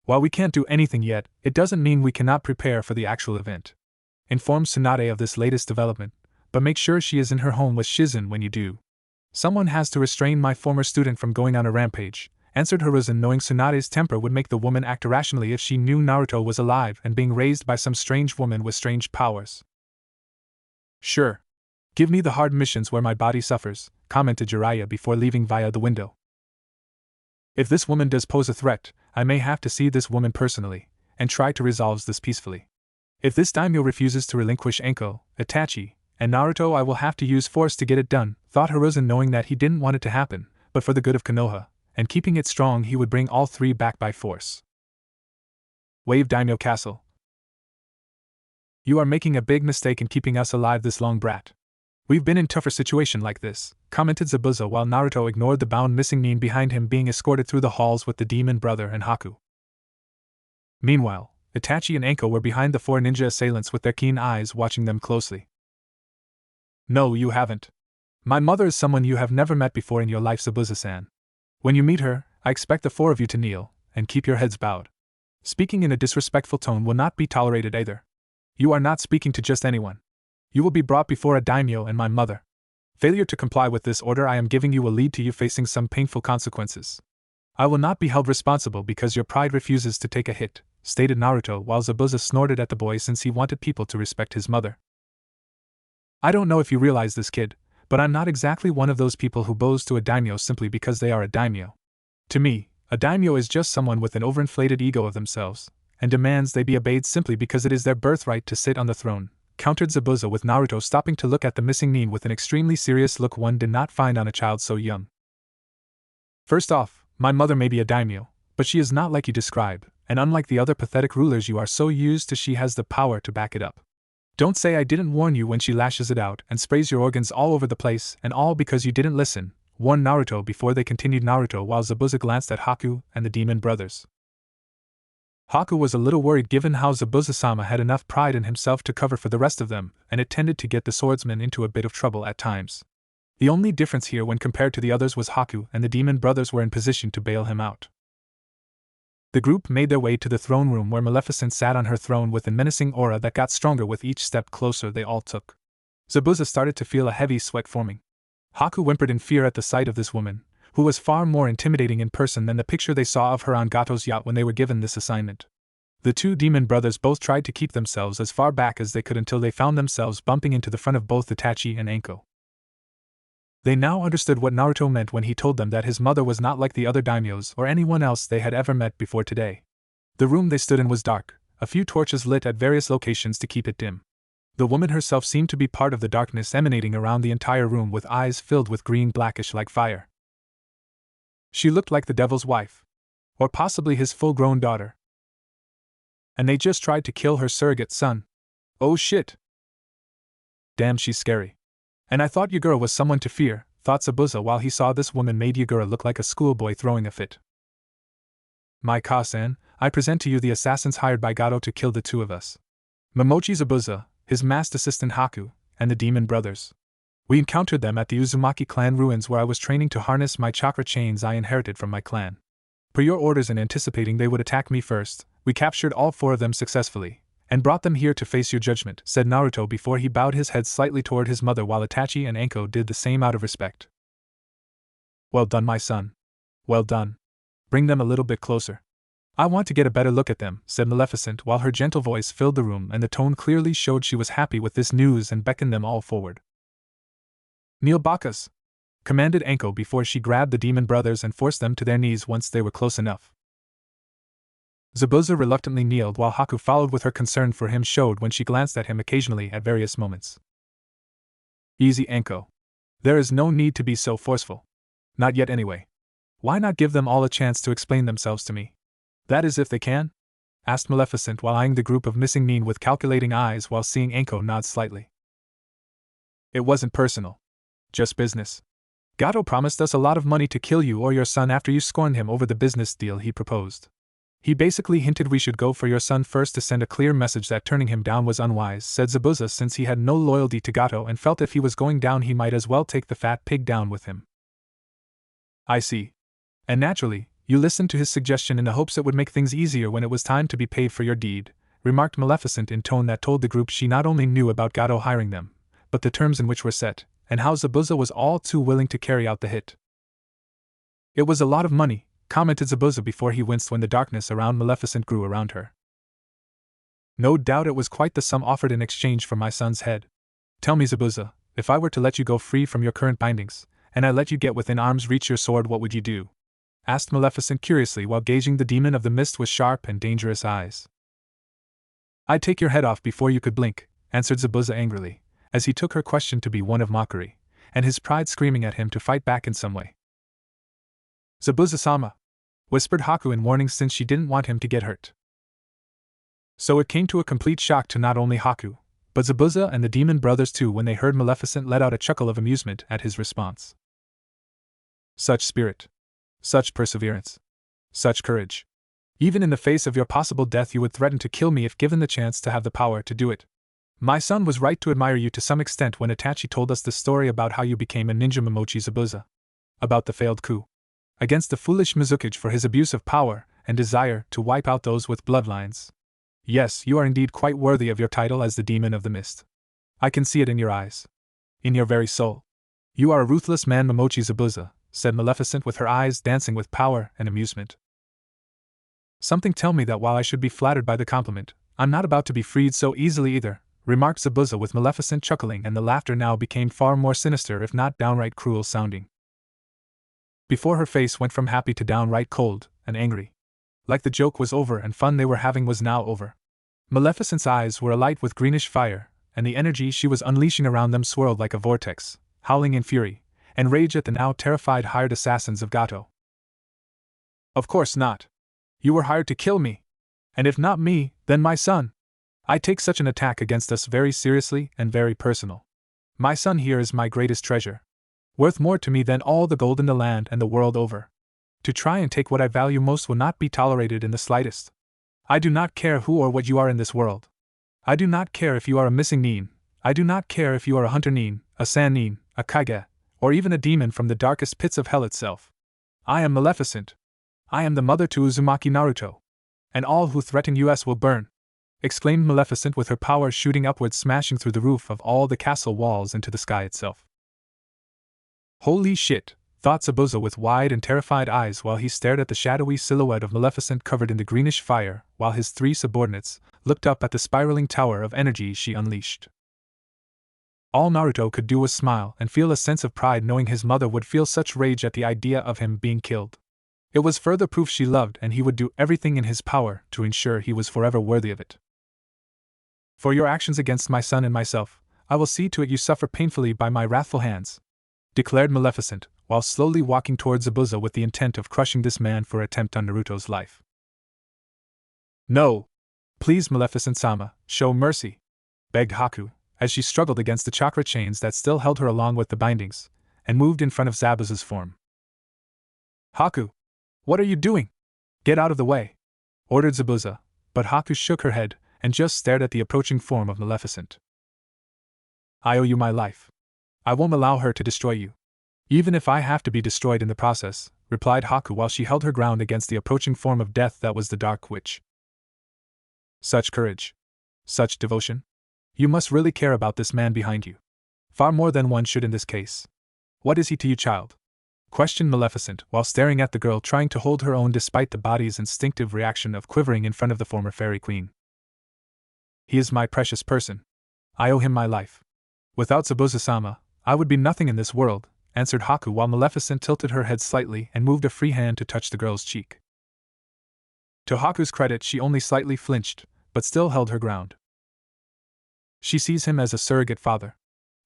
S1: While we can't do anything yet, it doesn't mean we cannot prepare for the actual event. Inform Tsunade of this latest development, but make sure she is in her home with Shizen when you do. Someone has to restrain my former student from going on a rampage, answered Hiruzen, knowing Tsunade's temper would make the woman act irrationally if she knew Naruto was alive and being raised by some strange woman with strange powers. Sure. Give me the hard missions where my body suffers, commented Jiraiya before leaving via the window. If this woman does pose a threat, I may have to see this woman personally, and try to resolve this peacefully. If this daimyo refuses to relinquish Anko, Itachi, and Naruto, I will have to use force to get it done, thought Hiruzen, knowing that he didn't want it to happen, but for the good of Konoha, and keeping it strong he would bring all three back by force. Wave Daimyo Castle. You are making a big mistake in keeping us alive this long, brat. We've been in tougher situation like this, commented Zabuza while Naruto ignored the bound missing nin behind him being escorted through the halls with the demon brother and Haku. Meanwhile, Itachi and Anko were behind the four ninja assailants with their keen eyes watching them closely. No, you haven't. My mother is someone you have never met before in your life, Zabuza-san. When you meet her, I expect the four of you to kneel and keep your heads bowed. Speaking in a disrespectful tone will not be tolerated either. You are not speaking to just anyone. You will be brought before a daimyo and my mother. Failure to comply with this order I am giving you will lead to you facing some painful consequences. I will not be held responsible because your pride refuses to take a hit, stated Naruto while Zabuza snorted at the boy since he wanted people to respect his mother. I don't know if you realize this, kid, but I'm not exactly one of those people who bows to a daimyo simply because they are a daimyo. To me, a daimyo is just someone with an overinflated ego of themselves, and demands they be obeyed simply because it is their birthright to sit on the throne, countered Zabuza with Naruto stopping to look at the missing nin with an extremely serious look one did not find on a child so young. First off, my mother may be a daimyo, but she is not like you describe, and unlike the other pathetic rulers you are so used to, she has the power to back it up. Don't say I didn't warn you when she lashes it out and sprays your organs all over the place, and all because you didn't listen, warned Naruto before they continued Naruto while Zabuza glanced at Haku and the demon brothers. Haku was a little worried given how Zabuza-sama had enough pride in himself to cover for the rest of them, and it tended to get the swordsman into a bit of trouble at times. The only difference here when compared to the others was Haku and the demon brothers were in position to bail him out. The group made their way to the throne room where Maleficent sat on her throne with a menacing aura that got stronger with each step closer they all took. Zabuza started to feel a heavy sweat forming. Haku whimpered in fear at the sight of this woman, who was far more intimidating in person than the picture they saw of her on Gato's yacht when they were given this assignment. The two demon brothers both tried to keep themselves as far back as they could until they found themselves bumping into the front of both Itachi and Anko. They now understood what Naruto meant when he told them that his mother was not like the other daimyos or anyone else they had ever met before today. The room they stood in was dark, a few torches lit at various locations to keep it dim. The woman herself seemed to be part of the darkness emanating around the entire room with eyes filled with green blackish like fire. She looked like the devil's wife. Or possibly his full-grown daughter. And they just tried to kill her surrogate son. Oh shit. Damn, she's scary. And I thought Yagura was someone to fear, thought Zabuza while he saw this woman made Yagura look like a schoolboy throwing a fit. My Ka-san, I present to you the assassins hired by Gateau to kill the two of us. Momochi Zabuza, his masked assistant Haku, and the demon brothers. We encountered them at the Uzumaki clan ruins where I was training to harness my chakra chains I inherited from my clan. Per your orders and anticipating they would attack me first, we captured all four of them successfully, and brought them here to face your judgment, said Naruto before he bowed his head slightly toward his mother while Itachi and Anko did the same out of respect. Well done, my son. Well done. Bring them a little bit closer. I want to get a better look at them, said Maleficent while her gentle voice filled the room and the tone clearly showed she was happy with this news and beckoned them all forward. Kneel Bakas! Commanded Anko before she grabbed the demon brothers and forced them to their knees once they were close enough. Zabuza reluctantly kneeled while Haku followed with her concern for him showed when she glanced at him occasionally at various moments. Easy, Anko. There is no need to be so forceful. Not yet anyway. Why not give them all a chance to explain themselves to me? That is if they can? Asked Maleficent while eyeing the group of missing nin with calculating eyes while seeing Anko nod slightly. It wasn't personal. Just business. Gateau promised us a lot of money to kill you or your son after you scorned him over the business deal he proposed. He basically hinted we should go for your son first to send a clear message that turning him down was unwise, said Zabuza since he had no loyalty to Gateau and felt if he was going down he might as well take the fat pig down with him. I see. And naturally, you listened to his suggestion in the hopes it would make things easier when it was time to be paid for your deed, remarked Maleficent in tone that told the group she not only knew about Gateau hiring them, but the terms in which were set, and how Zabuza was all too willing to carry out the hit. It was a lot of money, commented Zabuza before he winced when the darkness around Maleficent grew around her. No doubt it was quite the sum offered in exchange for my son's head. Tell me, Zabuza, if I were to let you go free from your current bindings, and I let you get within arm's reach your sword, what would you do? Asked Maleficent curiously while gauging the demon of the mist with sharp and dangerous eyes. I'd take your head off before you could blink, answered Zabuza angrily, as he took her question to be one of mockery, and his pride screaming at him to fight back in some way. Zabuza-sama! Whispered Haku in warning since she didn't want him to get hurt. So it came to a complete shock to not only Haku, But Zabuza and the demon brothers too, when they heard Maleficent, let out a chuckle of amusement at his response. Such spirit. Such perseverance. Such courage. Even in the face of your possible death you would threaten to kill me if given the chance to have the power to do it. My son was right to admire you to some extent when Itachi told us the story about how you became a ninja Momochi Zabuza. About the failed coup against the foolish Mizukage for his abuse of power and desire to wipe out those with bloodlines. Yes, you are indeed quite worthy of your title as the demon of the mist. I can see it in your eyes. In your very soul. You are a ruthless man, Momochi Zabuza, said Maleficent with her eyes dancing with power and amusement. Something tell me that while I should be flattered by the compliment, I'm not about to be freed so easily either, remarked Zabuza with Maleficent chuckling, and the laughter now became far more sinister if not downright cruel sounding. Before her face went from happy to downright cold and angry. Like the joke was over and fun they were having was now over. Maleficent's eyes were alight with greenish fire, and the energy she was unleashing around them swirled like a vortex, howling in fury and rage at the now terrified hired assassins of Gateau. Of course not. You were hired to kill me. And if not me, then my son. I take such an attack against us very seriously and very personal. My son here is my greatest treasure. Worth more to me than all the gold in the land and the world over. To try and take what I value most will not be tolerated in the slightest. I do not care who or what you are in this world. I do not care if you are a missing nin. I do not care if you are a hunter nin, a sand nin, a kaiga, or even a demon from the darkest pits of hell itself. I am Maleficent. I am the mother to Uzumaki Naruto. And all who threaten us will burn, exclaimed Maleficent with her power shooting upwards, smashing through the roof of all the castle walls into the sky itself. Holy shit, thought Zabuza with wide and terrified eyes while he stared at the shadowy silhouette of Maleficent covered in the greenish fire, while his three subordinates looked up at the spiraling tower of energy she unleashed. All Naruto could do was smile and feel a sense of pride knowing his mother would feel such rage at the idea of him being killed. It was further proof she loved, and he would do everything in his power to ensure he was forever worthy of it. For your actions against my son and myself, I will see to it you suffer painfully by my wrathful hands, declared Maleficent, while slowly walking towards Zabuza with the intent of crushing this man for attempt on Naruto's life. No! Please, Maleficent-sama, show mercy, begged Haku, as she struggled against the chakra chains that still held her along with the bindings, and moved in front of Zabuza's form. Haku! What are you doing? Get out of the way, ordered Zabuza, but Haku shook her head and just stared at the approaching form of Maleficent. I owe you my life. I won't allow her to destroy you. Even if I have to be destroyed in the process, replied Haku while she held her ground against the approaching form of death that was the Dark Witch. Such courage. Such devotion. You must really care about this man behind you. Far more than one should in this case. What is he to you, child? Questioned Maleficent while staring at the girl, trying to hold her own despite the body's instinctive reaction of quivering in front of the former fairy queen. He is my precious person. I owe him my life. Without Zabuza-sama, I would be nothing in this world, answered Haku while Maleficent tilted her head slightly and moved a free hand to touch the girl's cheek. To Haku's credit, she only slightly flinched, but still held her ground. She sees him as a surrogate father.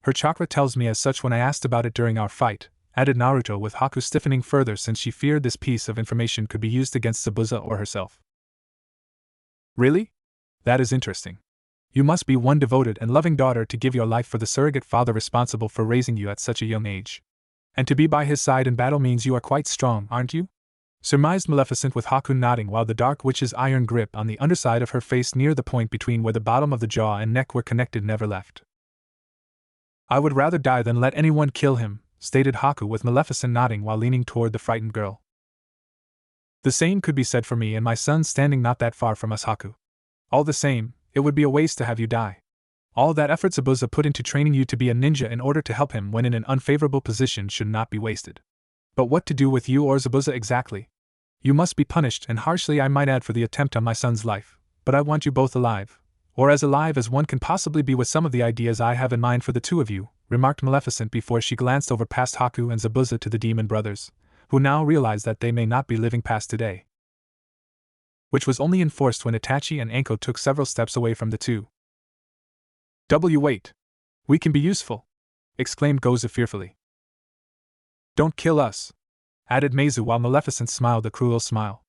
S1: Her chakra tells me as such when I asked about it during our fight, added Naruto, with Haku stiffening further since she feared this piece of information could be used against Zabuza or herself. Really? That is interesting. You must be one devoted and loving daughter to give your life for the surrogate father responsible for raising you at such a young age. And to be by his side in battle means you are quite strong, aren't you? Surmised Maleficent with Haku nodding while the Dark Witch's iron grip on the underside of her face near the point between where the bottom of the jaw and neck were connected never left. I would rather die than let anyone kill him, stated Haku with Maleficent nodding while leaning toward the frightened girl. The same could be said for me and my son standing not that far from us, Haku. All the same, it would be a waste to have you die. All that effort Zabuza put into training you to be a ninja in order to help him when in an unfavorable position should not be wasted. But what to do with you or Zabuza exactly? You must be punished, and harshly I might add, for the attempt on my son's life, but I want you both alive, or as alive as one can possibly be with some of the ideas I have in mind for the two of you, remarked Maleficent before she glanced over past Haku and Zabuza to the demon brothers, who now realized that they may not be living past today. Which was only enforced when Itachi and Anko took several steps away from the two. Wait! We can be useful! Exclaimed Gozu fearfully. Don't kill us! Added Meizu while Maleficent smiled a cruel smile.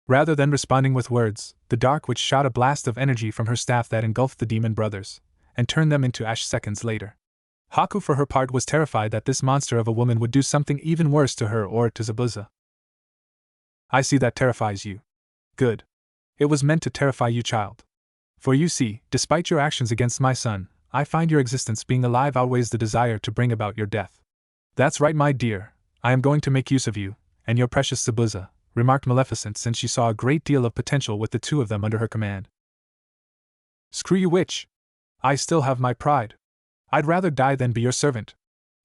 S1: Rather than responding with words, the Dark Witch shot a blast of energy from her staff that engulfed the demon brothers, and turned them into ash seconds later. Haku for her part was terrified that this monster of a woman would do something even worse to her or to Zabuza. I see that terrifies you. Good. It was meant to terrify you, child. For you see, despite your actions against my son, I find your existence being alive outweighs the desire to bring about your death. That's right, my dear, I am going to make use of you, and your precious Zabuza, remarked Maleficent, since she saw a great deal of potential with the two of them under her command. Screw you, witch! I still have my pride. I'd rather die than be your servant,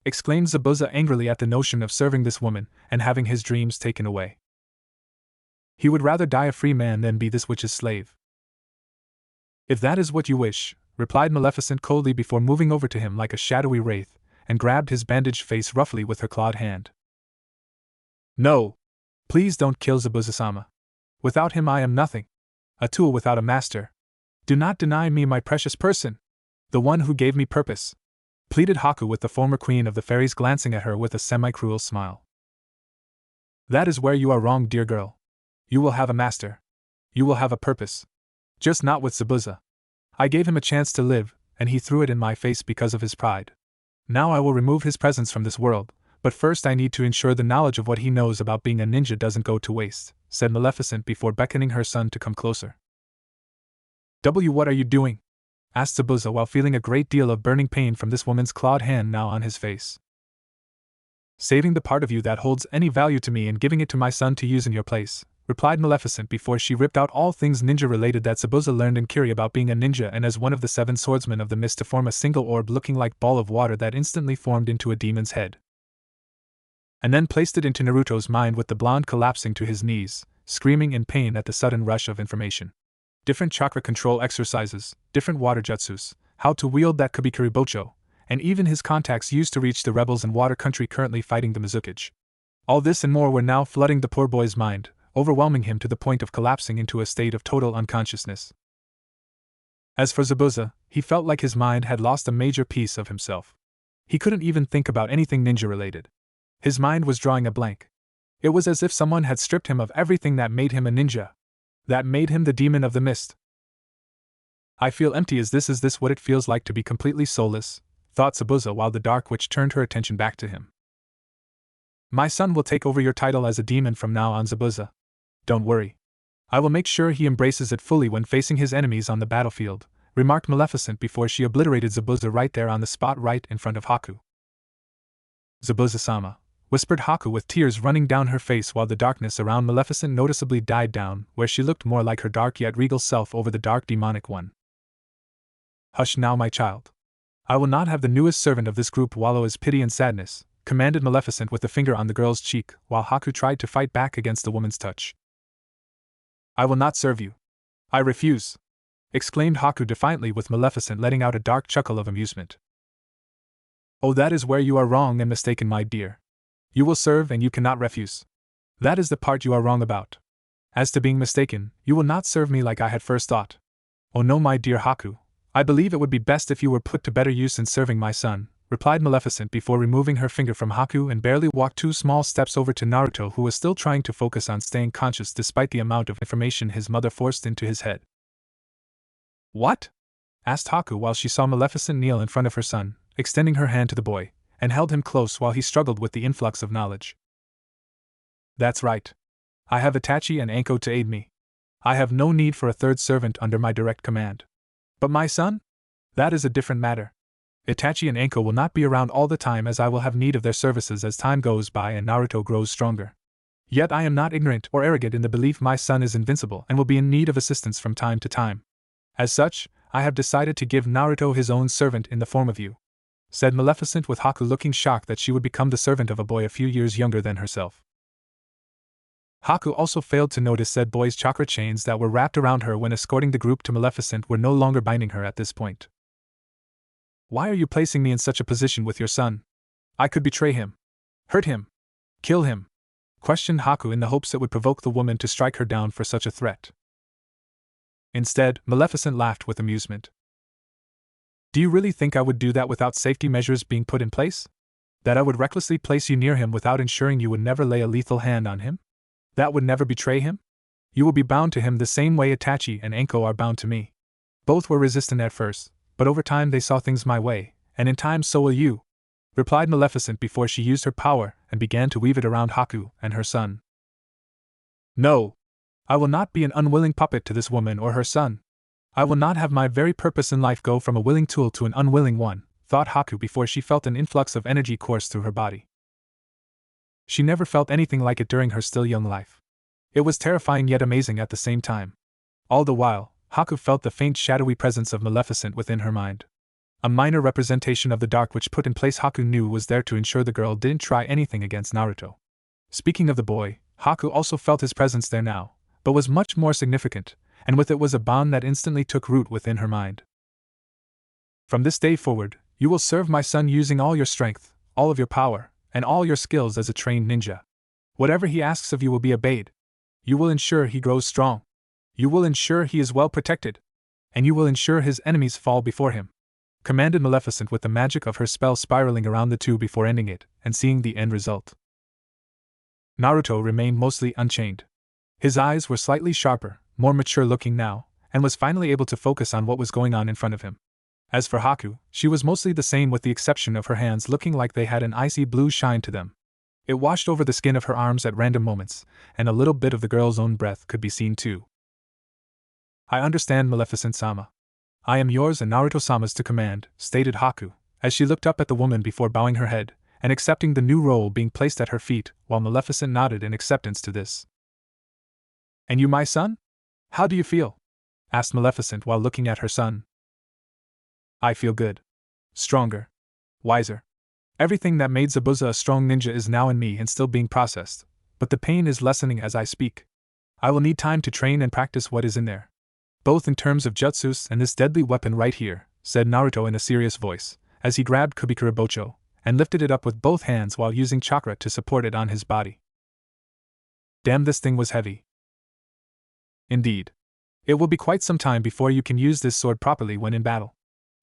S1: exclaimed Zabuza angrily at the notion of serving this woman and having his dreams taken away. He would rather die a free man than be this witch's slave. If that is what you wish, replied Maleficent coldly before moving over to him like a shadowy wraith, and grabbed his bandaged face roughly with her clawed hand. No! Please don't kill Zabuza-sama. Without him I am nothing. A tool without a master. Do not deny me my precious person. The one who gave me purpose. Pleaded Haku, with the former queen of the fairies glancing at her with a semi-cruel smile. That is where you are wrong, dear girl. You will have a master. You will have a purpose. Just not with Zabuza. I gave him a chance to live, and he threw it in my face because of his pride. Now I will remove his presence from this world, but first I need to ensure the knowledge of what he knows about being a ninja doesn't go to waste, said Maleficent before beckoning her son to come closer. What are you doing? Asked Zabuza while feeling a great deal of burning pain from this woman's clawed hand now on his face. Saving the part of you that holds any value to me and giving it to my son to use in your place, replied Maleficent before she ripped out all things ninja-related that Zabuza learned in Kiri about being a ninja and as one of the 7 swordsmen of the mist to form a single orb looking like ball of water that instantly formed into a demon's head. And then placed it into Naruto's mind, with the blonde collapsing to his knees, screaming in pain at the sudden rush of information. Different chakra control exercises, different water jutsus, how to wield that Kubikiri Bocho, and even his contacts used to reach the rebels in water country currently fighting the Mizukage. All this and more were now flooding the poor boy's mind, overwhelming him to the point of collapsing into a state of total unconsciousness. As for Zabuza, he felt like his mind had lost a major piece of himself. He couldn't even think about anything ninja-related. His mind was drawing a blank. It was as if someone had stripped him of everything that made him a ninja. That made him the demon of the mist. I feel empty. Is this what it feels like to be completely soulless? Thought Zabuza while the Dark Witch turned her attention back to him. My son will take over your title as a demon from now on, Zabuza. Don't worry. I will make sure he embraces it fully when facing his enemies on the battlefield, remarked Maleficent before she obliterated Zabuza right there on the spot right in front of Haku. Zabuza-sama, whispered Haku with tears running down her face while the darkness around Maleficent noticeably died down, where she looked more like her dark yet regal self over the dark demonic one. Hush now, my child. I will not have the newest servant of this group wallow in pity and sadness, commanded Maleficent with a finger on the girl's cheek, while Haku tried to fight back against the woman's touch. I will not serve you. I refuse, exclaimed Haku defiantly, with Maleficent letting out a dark chuckle of amusement. Oh, that is where you are wrong and mistaken, my dear. You will serve and you cannot refuse. That is the part you are wrong about. As to being mistaken, you will not serve me like I had first thought. Oh no, my dear Haku, I believe it would be best if you were put to better use in serving my son, replied Maleficent before removing her finger from Haku and barely walked 2 small steps over to Naruto, who was still trying to focus on staying conscious despite the amount of information his mother forced into his head. What? Asked Haku while she saw Maleficent kneel in front of her son, extending her hand to the boy, and held him close while he struggled with the influx of knowledge. That's right. I have Itachi and Anko to aid me. I have no need for a third servant under my direct command. But my son? That is a different matter. Itachi and Anko will not be around all the time, as I will have need of their services as time goes by and Naruto grows stronger. Yet I am not ignorant or arrogant in the belief my son is invincible and will be in need of assistance from time to time. As such, I have decided to give Naruto his own servant in the form of you, said Maleficent, with Haku looking shocked that she would become the servant of a boy a few years younger than herself. Haku also failed to notice said boy's chakra chains that were wrapped around her when escorting the group to Maleficent were no longer binding her at this point. Why are you placing me in such a position with your son? I could betray him. Hurt him. Kill him. Questioned Haku in the hopes it would provoke the woman to strike her down for such a threat. Instead, Maleficent laughed with amusement. Do you really think I would do that without safety measures being put in place? That I would recklessly place you near him without ensuring you would never lay a lethal hand on him? That would never betray him? You will be bound to him the same way Itachi and Anko are bound to me. Both were resistant at first, but over time they saw things my way, and in time so will you," replied Maleficent before she used her power and began to weave it around Haku and her son. "No! I will not be an unwilling puppet to this woman or her son. I will not have my very purpose in life go from a willing tool to an unwilling one," thought Haku before she felt an influx of energy course through her body. She never felt anything like it during her still young life. It was terrifying yet amazing at the same time. All the while, Haku felt the faint shadowy presence of Maleficent within her mind. A minor representation of the dark which put in place Haku knew was there to ensure the girl didn't try anything against Naruto. Speaking of the boy, Haku also felt his presence there now, but was much more significant, and with it was a bond that instantly took root within her mind. "From this day forward, you will serve my son using all your strength, all of your power, and all your skills as a trained ninja. Whatever he asks of you will be obeyed. You will ensure he grows strong. You will ensure he is well protected. And you will ensure his enemies fall before him," commanded Maleficent with the magic of her spell spiraling around the two before ending it and seeing the end result. Naruto remained mostly unchanged. His eyes were slightly sharper, more mature looking now, and was finally able to focus on what was going on in front of him. As for Haku, she was mostly the same with the exception of her hands looking like they had an icy blue shine to them. It washed over the skin of her arms at random moments, and a little bit of the girl's own breath could be seen too. "I understand, Maleficent-sama. I am yours and Naruto-sama's to command," stated Haku, as she looked up at the woman before bowing her head and accepting the new role being placed at her feet, while Maleficent nodded in acceptance to this. "And you, my son? How do you feel?" asked Maleficent while looking at her son. "I feel good. Stronger. Wiser. Everything that made Zabuza a strong ninja is now in me and still being processed, but the pain is lessening as I speak. I will need time to train and practice what is in there. Both in terms of jutsus and this deadly weapon right here," said Naruto in a serious voice, as he grabbed Kubikurabocho and lifted it up with both hands while using chakra to support it on his body. Damn, this thing was heavy. "Indeed. It will be quite some time before you can use this sword properly when in battle.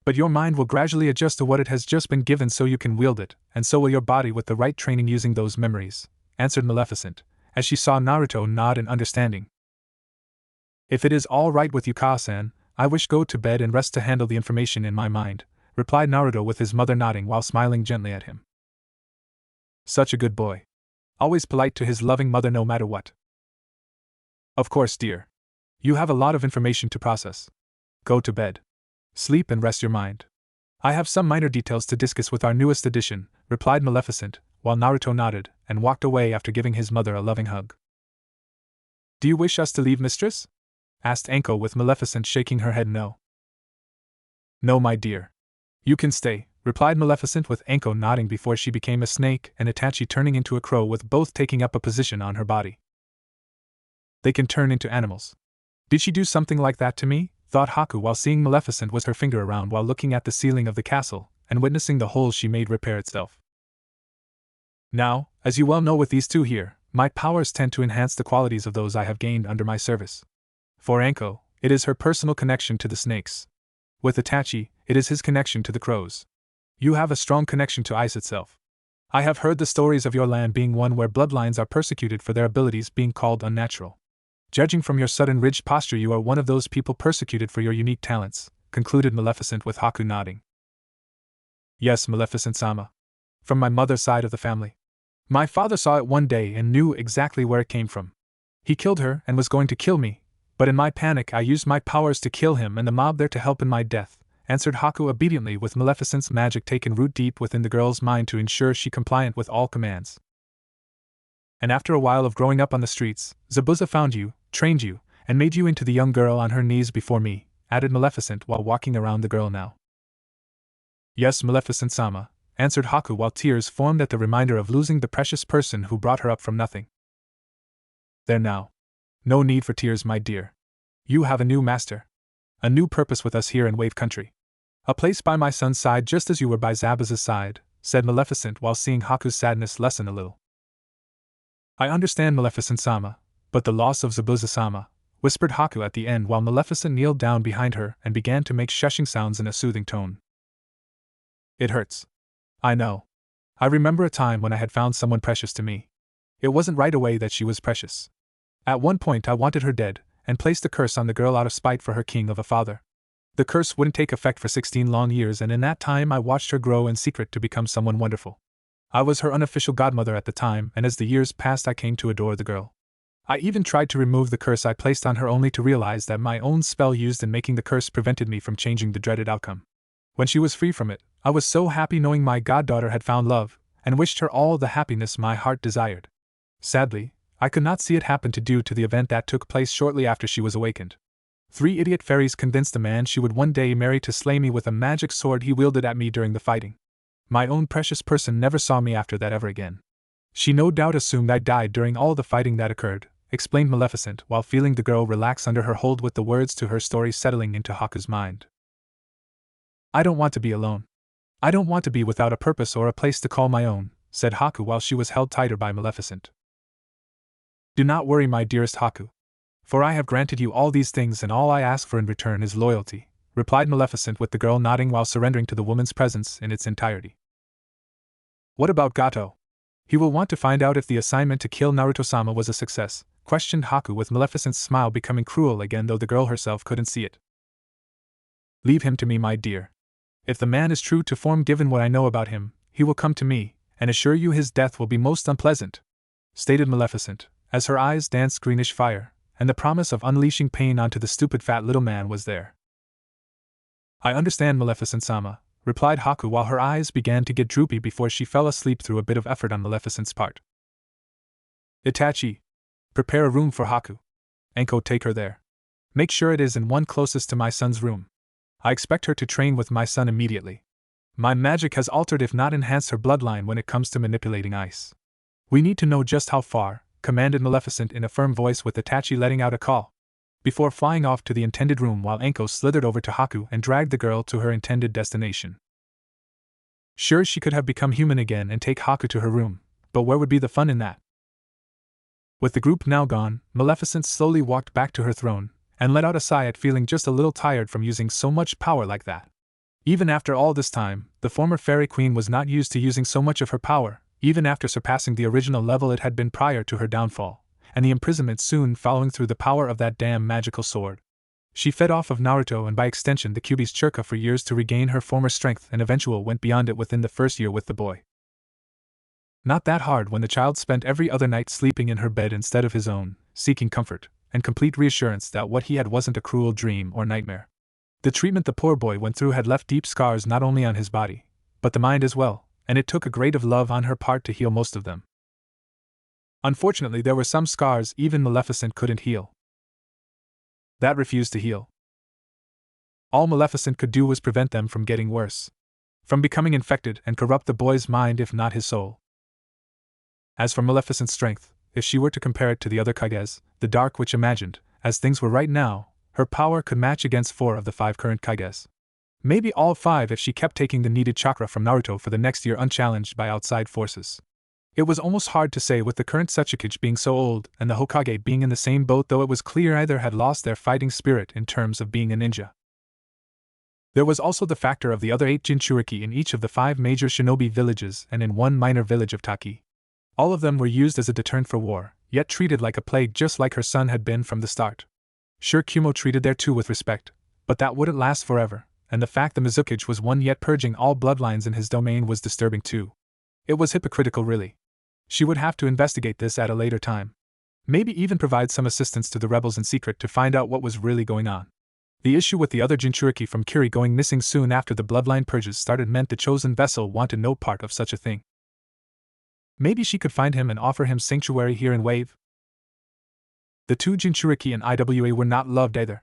S1: But your mind will gradually adjust to what it has just been given so you can wield it, and so will your body with the right training using those memories," answered Maleficent, as she saw Naruto nod in understanding. "If it is all right with you, Ka-san, I wish go to bed and rest to handle the information in my mind," replied Naruto with his mother nodding while smiling gently at him. Such a good boy. Always polite to his loving mother no matter what. "Of course, dear. You have a lot of information to process. Go to bed. Sleep and rest your mind. I have some minor details to discuss with our newest addition," replied Maleficent, while Naruto nodded and walked away after giving his mother a loving hug. "Do you wish us to leave, mistress?" asked Anko with Maleficent shaking her head no. "No, my dear. You can stay," replied Maleficent with Anko nodding before she became a snake and Itachi turning into a crow with both taking up a position on her body. "They can turn into animals. Did she do something like that to me?" thought Haku while seeing Maleficent with her finger around while looking at the ceiling of the castle and witnessing the hole she made repair itself. "Now, as you well know with these two here, my powers tend to enhance the qualities of those I have gained under my service. For Anko, it is her personal connection to the snakes. With Itachi, it is his connection to the crows. You have a strong connection to ice itself. I have heard the stories of your land being one where bloodlines are persecuted for their abilities being called unnatural. Judging from your sudden ridged posture, you are one of those people persecuted for your unique talents," concluded Maleficent with Haku nodding. "Yes, Maleficent-sama. From my mother's side of the family. My father saw it one day and knew exactly where it came from. He killed her and was going to kill me, but in my panic I used my powers to kill him and the mob there to help in my death," answered Haku obediently with Maleficent's magic taken root deep within the girl's mind to ensure she compliant with all commands. "And after a while of growing up on the streets, Zabuza found you, trained you, and made you into the young girl on her knees before me," added Maleficent while walking around the girl now. "Yes, Maleficent-sama," answered Haku while tears formed at the reminder of losing the precious person who brought her up from nothing. "There now. No need for tears, my dear. You have a new master. A new purpose with us here in Wave Country. A place by my son's side just as you were by Zabuza's side," said Maleficent while seeing Haku's sadness lessen a little. "I understand, Maleficent-sama, but the loss of Zabuza-sama," whispered Haku at the end while Maleficent kneeled down behind her and began to make shushing sounds in a soothing tone. "It hurts. I know. I remember a time when I had found someone precious to me. It wasn't right away that she was precious. At one point I wanted her dead, and placed a curse on the girl out of spite for her king of a father. The curse wouldn't take effect for 16 long years, and in that time I watched her grow in secret to become someone wonderful. I was her unofficial godmother at the time, and as the years passed I came to adore the girl. I even tried to remove the curse I placed on her, only to realize that my own spell used in making the curse prevented me from changing the dreaded outcome. When she was free from it, I was so happy knowing my goddaughter had found love, and wished her all the happiness my heart desired. Sadly, I could not see it happen due to the event that took place shortly after she was awakened. 3 idiot fairies convinced the man she would one day marry to slay me with a magic sword he wielded at me during the fighting. My own precious person never saw me after that ever again. She no doubt assumed I died during all the fighting that occurred, explained Maleficent while feeling the girl relax under her hold with the words to her story settling into Haku's mind. I don't want to be alone. I don't want to be without a purpose or a place to call my own, said Haku while she was held tighter by Maleficent. Do not worry, my dearest Haku. For I have granted you all these things, and all I ask for in return is loyalty, replied Maleficent with the girl nodding while surrendering to the woman's presence in its entirety. What about Gateau? He will want to find out if the assignment to kill Naruto-sama was a success, questioned Haku with Maleficent's smile becoming cruel again, though the girl herself couldn't see it. Leave him to me, my dear. If the man is true to form, given what I know about him, he will come to me, and assure you his death will be most unpleasant, stated Maleficent, as her eyes danced greenish fire, and the promise of unleashing pain onto the stupid fat little man was there. I understand, Maleficent-sama, replied Haku while her eyes began to get droopy before she fell asleep through a bit of effort on Maleficent's part. Itachi, prepare a room for Haku. Enko, take her there. Make sure it is in one closest to my son's room. I expect her to train with my son immediately. My magic has altered if not enhanced her bloodline when it comes to manipulating ice. We need to know just how far, commanded Maleficent in a firm voice with Itachi letting out a call, before flying off to the intended room while Enko slithered over to Haku and dragged the girl to her intended destination. Sure, she could have become human again and take Haku to her room, but where would be the fun in that? With the group now gone, Maleficent slowly walked back to her throne, and let out a sigh at feeling just a little tired from using so much power like that. Even after all this time, the former fairy queen was not used to using so much of her power, even after surpassing the original level it had been prior to her downfall, and the imprisonment soon following through the power of that damn magical sword. She fed off of Naruto and by extension the Kyuubi's chakra for years to regain her former strength, and eventually went beyond it within the first year with the boy. Not that hard when the child spent every other night sleeping in her bed instead of his own, seeking comfort and complete reassurance that what he had wasn't a cruel dream or nightmare. The treatment the poor boy went through had left deep scars not only on his body, but the mind as well, and it took a great of love on her part to heal most of them. Unfortunately, there were some scars even Maleficent couldn't heal. That refused to heal. All Maleficent could do was prevent them from getting worse, from becoming infected and corrupt the boy's mind if not his soul. As for Maleficent's strength, if she were to compare it to the other Kages, the Dark Witch imagined, as things were right now, her power could match against 4 of the 5 current Kages. Maybe all 5 if she kept taking the needed chakra from Naruto for the next year unchallenged by outside forces. It was almost hard to say with the current Setsukage being so old and the Hokage being in the same boat, though it was clear either had lost their fighting spirit in terms of being a ninja. There was also the factor of the other 8 Jinchuriki in each of the 5 major shinobi villages and in one minor village of Taki. All of them were used as a deterrent for war, yet treated like a plague just like her son had been from the start. Sure, Kumo treated their 2 with respect, but that wouldn't last forever, and the fact the Mizukage was one yet purging all bloodlines in his domain was disturbing too. It was hypocritical, really. She would have to investigate this at a later time. Maybe even provide some assistance to the rebels in secret to find out what was really going on. The issue with the other Jinchuriki from Kiri going missing soon after the bloodline purges started meant the chosen vessel wanted no part of such a thing. Maybe she could find him and offer him sanctuary here in Wave. The 2 Jinchuriki and IWA were not loved either.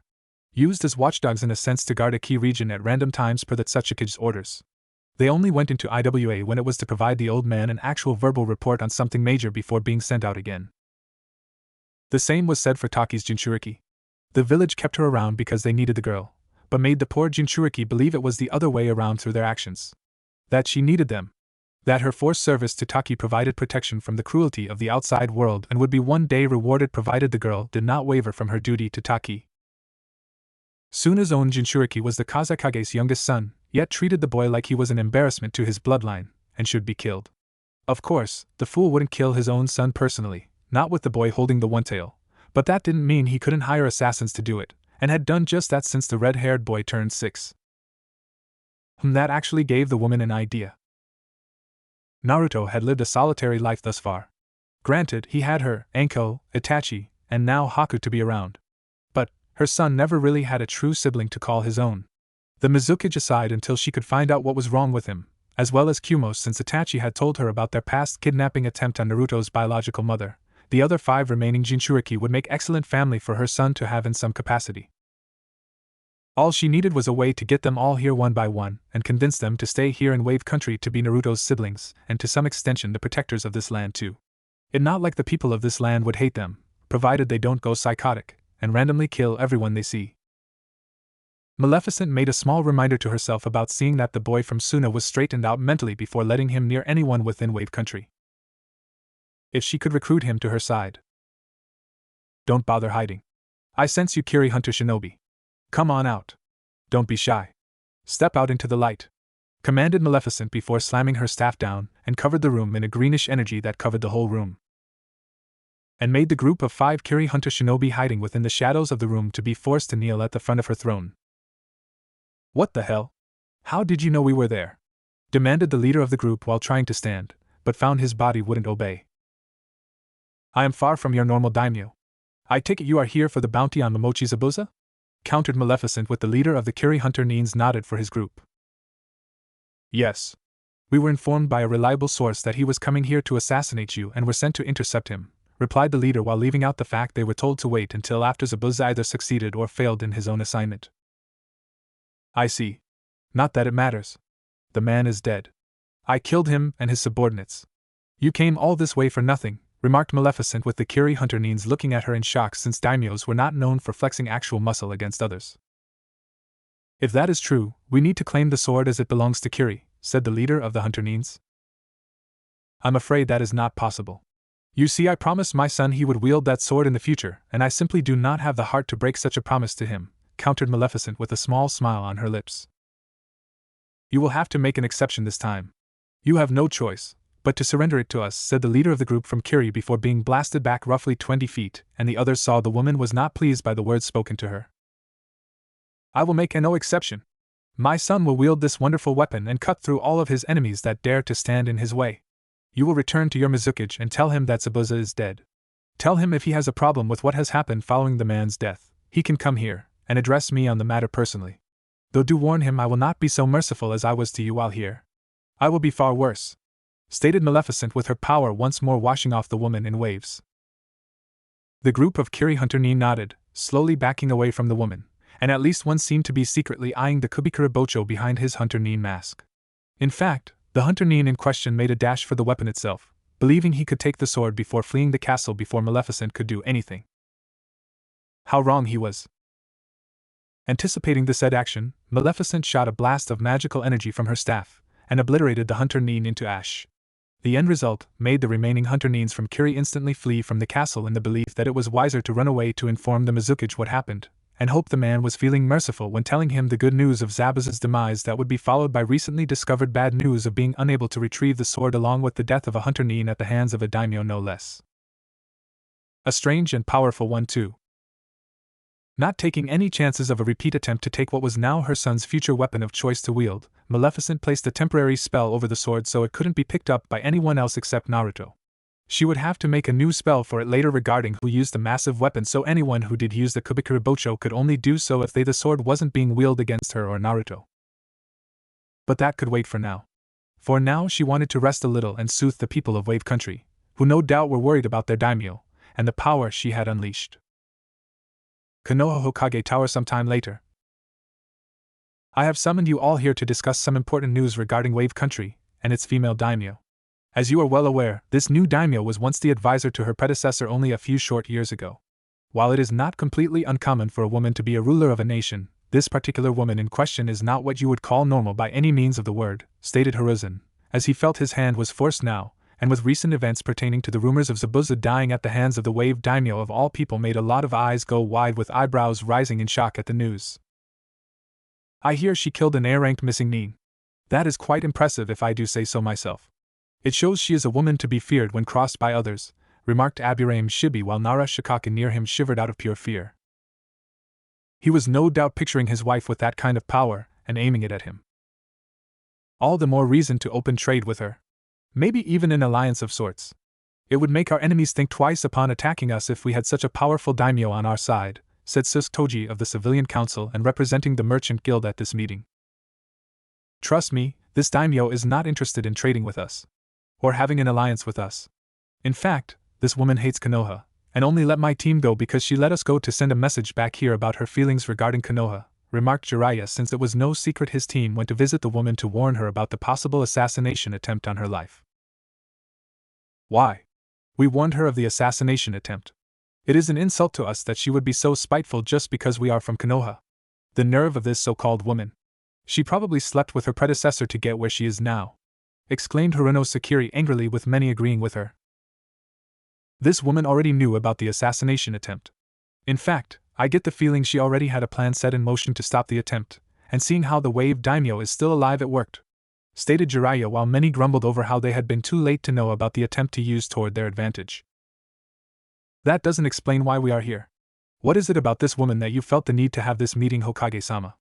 S1: Used as watchdogs in a sense to guard a key region at random times per the Setsukage's orders. They only went into IWA when it was to provide the old man an actual verbal report on something major before being sent out again. The same was said for Taki's Jinchuriki. The village kept her around because they needed the girl, but made the poor Jinchuriki believe it was the other way around through their actions. That she needed them. That her forced service to Taki provided protection from the cruelty of the outside world and would be one day rewarded provided the girl did not waver from her duty to Taki. Suna's own Jinchuriki was the Kazekage's youngest son, yet treated the boy like he was an embarrassment to his bloodline, and should be killed. Of course, the fool wouldn't kill his own son personally, not with the boy holding the one tail, But that didn't mean he couldn't hire assassins to do it, and had done just that since the red-haired boy turned 6. That actually gave the woman an idea. Naruto had lived a solitary life thus far. Granted, he had her, Anko, Itachi, and now Haku to be around. But her son never really had a true sibling to call his own. The Mizukage aside until she could find out what was wrong with him, as well as Kumos since Itachi had told her about their past kidnapping attempt on Naruto's biological mother, the other 5 remaining Jinchuriki would make excellent family for her son to have in some capacity. All she needed was a way to get them all here one by one, and convince them to stay here in Wave Country to be Naruto's siblings, and to some extension the protectors of this land too. It's not like the people of this land would hate them, provided they don't go psychotic, and randomly kill everyone they see. Maleficent made a small reminder to herself about seeing that the boy from Suna was straightened out mentally before letting him near anyone within Wave Country. If she could recruit him to her side. Don't bother hiding. I sense you, Kiri Hunter Shinobi. Come on out. Don't be shy. Step out into the light, commanded Maleficent before slamming her staff down and covered the room in a greenish energy that covered the whole room, and made the group of 5 Kiri Hunter Shinobi hiding within the shadows of the room to be forced to kneel at the front of her throne. What the hell? How did you know we were there? Demanded the leader of the group while trying to stand, but found his body wouldn't obey. I am far from your normal daimyo. I take it you are here for the bounty on Momochi Zabuza? Countered Maleficent with the leader of the Kiri Hunter Nines nodded for his group. Yes. We were informed by a reliable source that he was coming here to assassinate you and were sent to intercept him, replied the leader while leaving out the fact they were told to wait until after Zabuza either succeeded or failed in his own assignment. I see. Not that it matters. The man is dead. I killed him and his subordinates. You came all this way for nothing, remarked Maleficent with the Kiri Hunter Nines looking at her in shock since daimyos were not known for flexing actual muscle against others. If that is true, we need to claim the sword as it belongs to Kiri, said the leader of the Hunter Nines. I'm afraid that is not possible. You see, I promised my son he would wield that sword in the future, and I simply do not have the heart to break such a promise to him, countered Maleficent with a small smile on her lips. You will have to make an exception this time. You have no choice but to surrender it to us, said the leader of the group from Kiri before being blasted back roughly 20 feet, and the others saw the woman was not pleased by the words spoken to her. I will make no exception. My son will wield this wonderful weapon and cut through all of his enemies that dare to stand in his way. You will return to your Mizukage and tell him that Zabuza is dead. Tell him if he has a problem with what has happened following the man's death, he can come here and address me on the matter personally. Though do warn him I will not be so merciful as I was to you while here. I will be far worse, stated Maleficent with her power once more washing off the woman in waves. The group of Kiri Hunter Nin nodded, slowly backing away from the woman, and at least one seemed to be secretly eyeing the Kubikura Bocho behind his Hunter Nin mask. In fact, the Hunter Nin in question made a dash for the weapon itself, believing he could take the sword before fleeing the castle before Maleficent could do anything. How wrong he was. Anticipating the said action, Maleficent shot a blast of magical energy from her staff, and obliterated the Hunter Nin into ash. The end result made the remaining Hunter Nins from Kiri instantly flee from the castle in the belief that it was wiser to run away to inform the Mizukage what happened, and hope the man was feeling merciful when telling him the good news of Zabuza's demise that would be followed by recently discovered bad news of being unable to retrieve the sword along with the death of a Hunter Nin at the hands of a daimyo no less. A strange and powerful one too. Not taking any chances of a repeat attempt to take what was now her son's future weapon of choice to wield, Maleficent placed a temporary spell over the sword so it couldn't be picked up by anyone else except Naruto. She would have to make a new spell for it later regarding who used the massive weapon, so anyone who did use the Kubikura Bocho could only do so if the sword wasn't being wielded against her or Naruto. But that could wait for now. For now she wanted to rest a little and soothe the people of Wave Country, who no doubt were worried about their daimyo, and the power she had unleashed. Konoha Hokage Tower sometime later. I have summoned you all here to discuss some important news regarding Wave Country and its female daimyo. As you are well aware, this new daimyo was once the advisor to her predecessor only a few short years ago. While it is not completely uncommon for a woman to be a ruler of a nation, this particular woman in question is not what you would call normal by any means of the word, stated Hiruzen, as he felt his hand was forced now, and with recent events pertaining to the rumors of Zabuza dying at the hands of the Wave daimyo of all people made a lot of eyes go wide with eyebrows rising in shock at the news. I hear she killed an A-ranked missing Nin. That is quite impressive if I do say so myself. It shows she is a woman to be feared when crossed by others, remarked Aburaim Shibi while Nara Shikaka near him shivered out of pure fear. He was no doubt picturing his wife with that kind of power and aiming it at him. All the more reason to open trade with her. Maybe even an alliance of sorts. It would make our enemies think twice upon attacking us if we had such a powerful daimyo on our side, said Sustoji of the Civilian Council and representing the Merchant Guild at this meeting. Trust me, this daimyo is not interested in trading with us. Or having an alliance with us. In fact, this woman hates Konoha, and only let my team go because she let us go to send a message back here about her feelings regarding Konoha, remarked Jiraiya since it was no secret his team went to visit the woman to warn her about the possible assassination attempt on her life. Why? We warned her of the assassination attempt. It is an insult to us that she would be so spiteful just because we are from Konoha. The nerve of this so-called woman. She probably slept with her predecessor to get where she is now, exclaimed Haruno Sakiri angrily with many agreeing with her. This woman already knew about the assassination attempt. In fact, I get the feeling she already had a plan set in motion to stop the attempt, and seeing how the wave daimyo is still alive it worked, stated Jiraiya while many grumbled over how they had been too late to know about the attempt to use toward their advantage. That doesn't explain why we are here. What is it about this woman that you felt the need to have this meeting, Hokage-sama?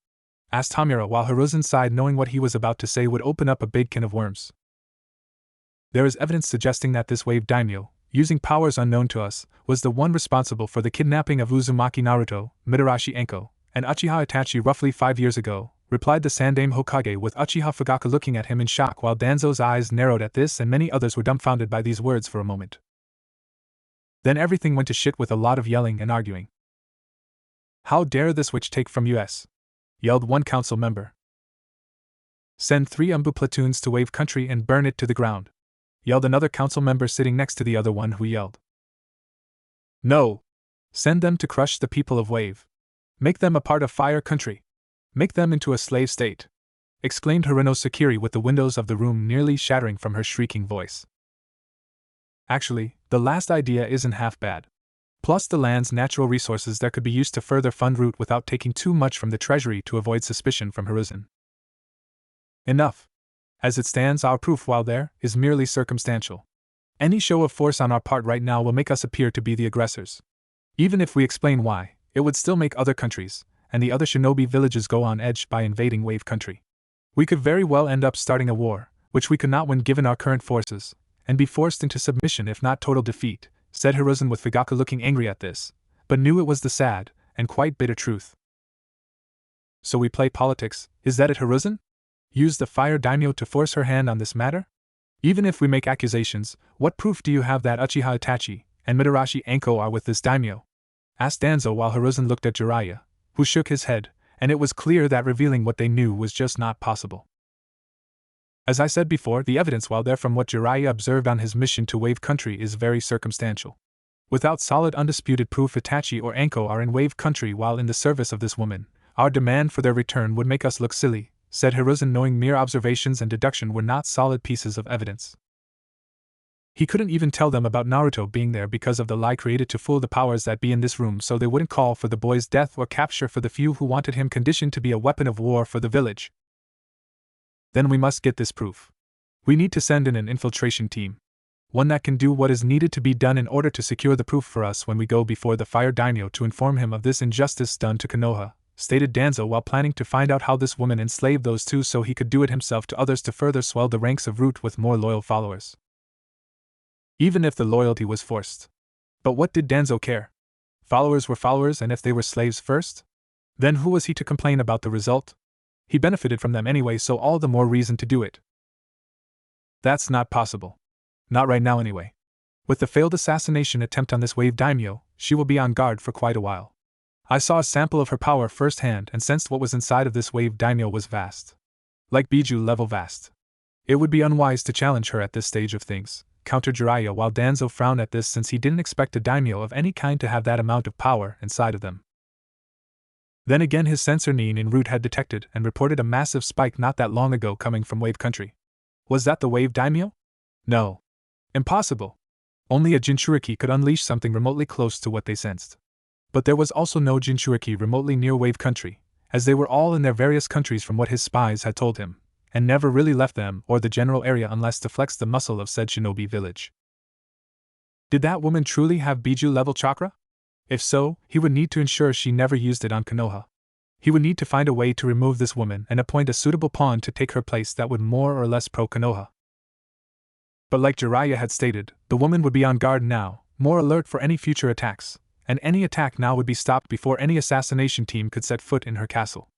S1: Asked Tamura while Hiruzen sighed knowing what he was about to say would open up a big can of worms. There is evidence suggesting that this wave daimyo, using powers unknown to us, was the one responsible for the kidnapping of Uzumaki Naruto, Mitarashi Enko, and Uchiha Itachi roughly 5 years ago, replied the Sandaime Hokage with Uchiha Fugaka looking at him in shock while Danzo's eyes narrowed at this and many others were dumbfounded by these words for a moment. Then everything went to shit with a lot of yelling and arguing. How dare this witch take from us? Yelled one council member. Send 3 Umbu platoons to Wave Country and burn it to the ground. Yelled another council member sitting next to the other one who yelled. No! Send them to crush the people of Wave. Make them a part of Fire Country. Make them into a slave state! Exclaimed Haruno Sakiri with the windows of the room nearly shattering from her shrieking voice. Actually, the last idea isn't half bad. Plus the land's natural resources that could be used to further fund route without taking too much from the treasury to avoid suspicion from Hiruzen. Enough. As it stands, our proof while there is merely circumstantial. Any show of force on our part right now will make us appear to be the aggressors. Even if we explain why, it would still make other countries, and the other shinobi villages go on edge by invading Wave Country. We could very well end up starting a war, which we could not win given our current forces, and be forced into submission if not total defeat, said Hiruzen with Fugaka looking angry at this, but knew it was the sad, and quite bitter truth. So we play politics, is that it, Hiruzen? Use the fire daimyo to force her hand on this matter? Even if we make accusations, what proof do you have that Uchiha Itachi and Mitarashi Enko are with this daimyo? Asked Danzo while Hiruzen looked at Jiraiya, who shook his head, and it was clear that revealing what they knew was just not possible. As I said before, the evidence while there from what Jiraiya observed on his mission to Wave Country is very circumstantial. Without solid undisputed proof Itachi or Enko are in Wave Country while in the service of this woman, our demand for their return would make us look silly, said Hiruzen knowing mere observations and deduction were not solid pieces of evidence. He couldn't even tell them about Naruto being there because of the lie created to fool the powers that be in this room so they wouldn't call for the boy's death or capture for the few who wanted him conditioned to be a weapon of war for the village. Then we must get this proof. We need to send in an infiltration team. One that can do what is needed to be done in order to secure the proof for us when we go before the Fire Daimyo to inform him of this injustice done to Konoha, stated Danzo while planning to find out how this woman enslaved those two so he could do it himself to others to further swell the ranks of Root with more loyal followers. Even if the loyalty was forced. But what did Danzo care? Followers were followers, and if they were slaves first? Then who was he to complain about the result? He benefited from them anyway, so all the more reason to do it. That's not possible. Not right now anyway. With the failed assassination attempt on this Wave Daimyo, she will be on guard for quite a while. I saw a sample of her power firsthand and sensed what was inside of this Wave Daimyo was vast. Like Biju level vast. It would be unwise to challenge her at this stage of things, countered Jiraiya while Danzo frowned at this since he didn't expect a daimyo of any kind to have that amount of power inside of them. Then again his sensor Nin in Root had detected and reported a massive spike not that long ago coming from Wave Country. Was that the Wave Daimyo? No. Impossible. Only a Jinchuriki could unleash something remotely close to what they sensed. But there was also no Jinchuriki remotely near Wave Country, as they were all in their various countries from what his spies had told him, and never really left them or the general area unless to flex the muscle of said shinobi village. Did that woman truly have Biju-level chakra? If so, he would need to ensure she never used it on Konoha. He would need to find a way to remove this woman and appoint a suitable pawn to take her place that would more or less pro-Konoha. But like Jiraiya had stated, the woman would be on guard now, more alert for any future attacks, and any attack now would be stopped before any assassination team could set foot in her castle.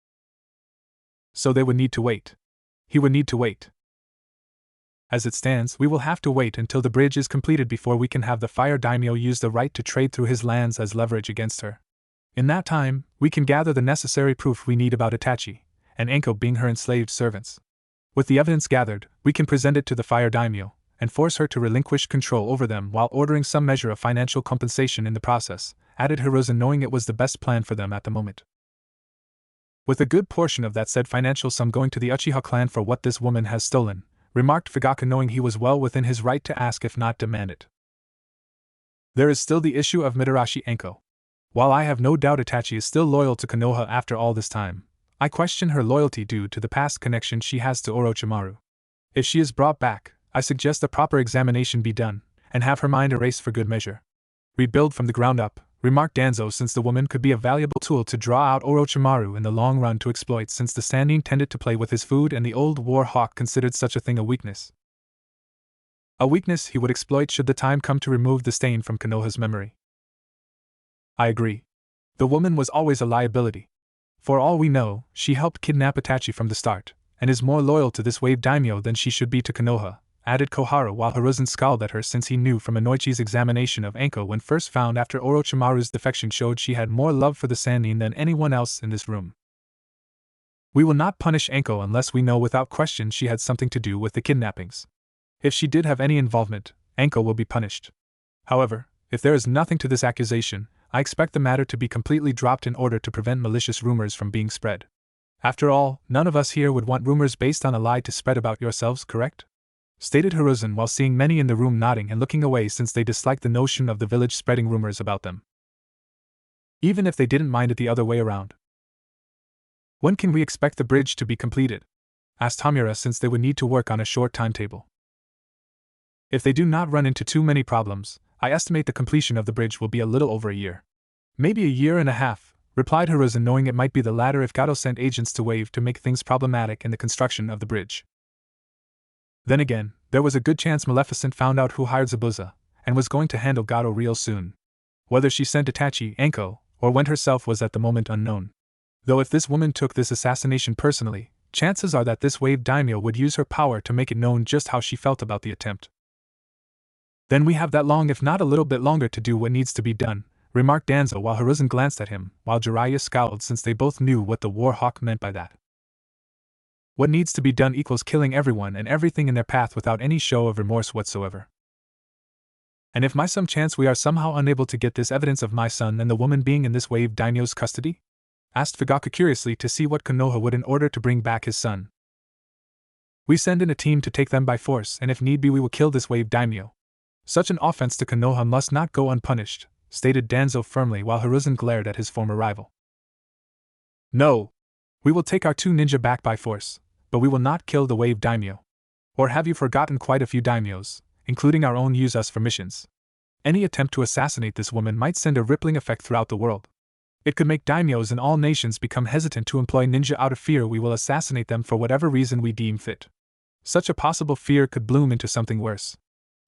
S1: So they would need to wait. He would need to wait. As it stands, we will have to wait until the bridge is completed before we can have the Fire Daimyo use the right to trade through his lands as leverage against her. In that time, we can gather the necessary proof we need about Itachi, and Anko being her enslaved servants. With the evidence gathered, we can present it to the Fire Daimyo, and force her to relinquish control over them while ordering some measure of financial compensation in the process, added Hiruzen, knowing it was the best plan for them at the moment. With a good portion of that said financial sum going to the Uchiha clan for what this woman has stolen, remarked Fugaku, knowing he was well within his right to ask if not demand it. There is still the issue of Mitarashi Anko. While I have no doubt Itachi is still loyal to Konoha after all this time, I question her loyalty due to the past connection she has to Orochimaru. If she is brought back, I suggest a proper examination be done, and have her mind erased for good measure. Rebuild from the ground up, remarked Danzo, since the woman could be a valuable tool to draw out Orochimaru in the long run to exploit, since the Sannin tended to play with his food and the old war hawk considered such a thing a weakness. A weakness he would exploit should the time come to remove the stain from Konoha's memory. I agree. The woman was always a liability. For all we know, she helped kidnap Itachi from the start, and is more loyal to this wave daimyo than she should be to Konoha, added Koharu, while Hiruzen scowled at her, since he knew from Inoichi's examination of Anko when first found after Orochimaru's defection showed she had more love for the Sannin than anyone else in this room. We will not punish Anko unless we know without question she had something to do with the kidnappings. If she did have any involvement, Anko will be punished. However, if there is nothing to this accusation, I expect the matter to be completely dropped in order to prevent malicious rumors from being spread. After all, none of us here would want rumors based on a lie to spread about yourselves, correct? Stated Hiruzen, while seeing many in the room nodding and looking away, since they disliked the notion of the village spreading rumors about them. Even if they didn't mind it the other way around. When can we expect the bridge to be completed? Asked Hamura, since they would need to work on a short timetable. If they do not run into too many problems, I estimate the completion of the bridge will be a little over a year. Maybe a year and a half, replied Hiruzen, knowing it might be the latter if Gateau sent agents to Wave to make things problematic in the construction of the bridge. Then again, there was a good chance Maleficent found out who hired Zabuza, and was going to handle Gateau real soon. Whether she sent Itachi, Anko, or went herself was at the moment unknown. Though if this woman took this assassination personally, chances are that this wave daimyo would use her power to make it known just how she felt about the attempt. Then we have that long, if not a little bit longer, to do what needs to be done, remarked Danzo, while Hiruzen glanced at him, while Jiraiya scowled, since they both knew what the war hawk meant by that. What needs to be done equals killing everyone and everything in their path without any show of remorse whatsoever. And if by some chance we are somehow unable to get this evidence of my son and the woman being in this wave daimyo's custody? Asked Fugaku curiously to see what Konoha would in order to bring back his son. We send in a team to take them by force, and if need be we will kill this wave daimyo. Such an offense to Konoha must not go unpunished, stated Danzo firmly, while Hiruzen glared at his former rival. No! We will take our two ninja back by force, but we will not kill the wave daimyo. Or have you forgotten quite a few daimyos, including our own, use us for missions? Any attempt to assassinate this woman might send a rippling effect throughout the world. It could make daimyos in all nations become hesitant to employ ninja out of fear we will assassinate them for whatever reason we deem fit. Such a possible fear could bloom into something worse,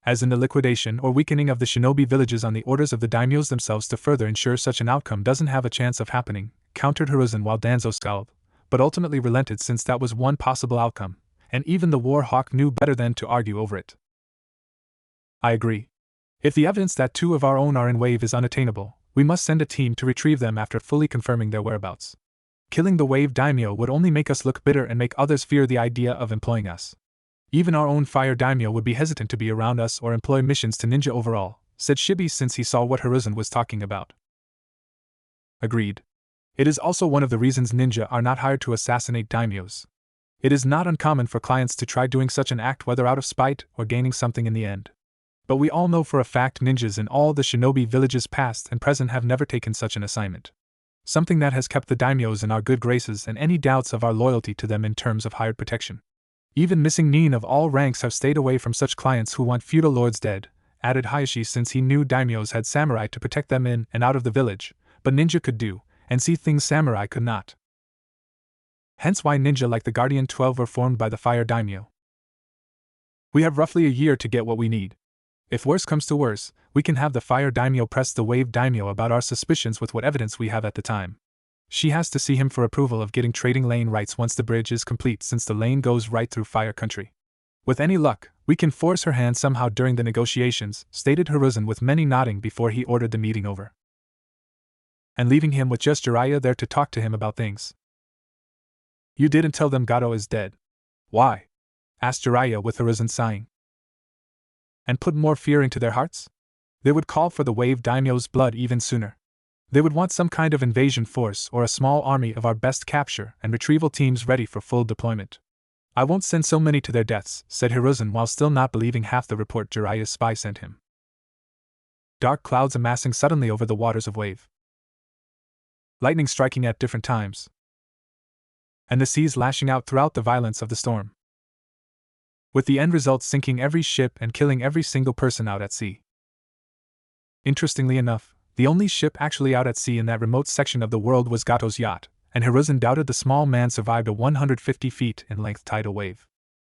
S1: as in the liquidation or weakening of the shinobi villages on the orders of the daimyos themselves. To further ensure such an outcome doesn't have a chance of happening, countered Hiruzen, while Danzo scowled, but ultimately relented, since that was one possible outcome, and even the war hawk knew better than to argue over it. I agree. If the evidence that two of our own are in wave is unattainable, we must send a team to retrieve them after fully confirming their whereabouts. Killing the wave daimyo would only make us look bitter and make others fear the idea of employing us. Even our own fire daimyo would be hesitant to be around us or employ missions to ninja overall, said Shibi, since he saw what Hiruzen was talking about. Agreed. It is also one of the reasons ninja are not hired to assassinate daimyos. It is not uncommon for clients to try doing such an act, whether out of spite or gaining something in the end. But we all know for a fact ninjas in all the shinobi villages past and present have never taken such an assignment. Something that has kept the daimyos in our good graces, and any doubts of our loyalty to them in terms of hired protection. Even missing nin of all ranks have stayed away from such clients who want feudal lords dead, added Hayashi, since he knew daimyos had samurai to protect them in and out of the village, but ninja could do, and see things samurai could not. Hence why ninja like the Guardian 12 were formed by the fire daimyo. We have roughly a year to get what we need. If worse comes to worse, we can have the fire daimyo press the wave daimyo about our suspicions with what evidence we have at the time. She has to see him for approval of getting trading lane rights once the bridge is complete, since the lane goes right through fire country. With any luck, we can force her hand somehow during the negotiations, stated Hiruzen with many nodding before he ordered the meeting over. And leaving him with just Jiraiya there to talk to him about things. You didn't tell them Gato is dead. Why? Asked Jiraiya with Hiruzen sighing. And put more fear into their hearts? They would call for the wave daimyo's blood even sooner. They would want some kind of invasion force or a small army of our best capture and retrieval teams ready for full deployment. I won't send so many to their deaths, said Hiruzen while still not believing half the report Jiraiya's spy sent him. Dark clouds amassing suddenly over the waters of wave. Lightning striking at different times. And the seas lashing out throughout the violence of the storm. With the end result sinking every ship and killing every single person out at sea. Interestingly enough, the only ship actually out at sea in that remote section of the world was Gato's yacht, and Hiruzen doubted the small man survived a 150 feet in length tidal wave.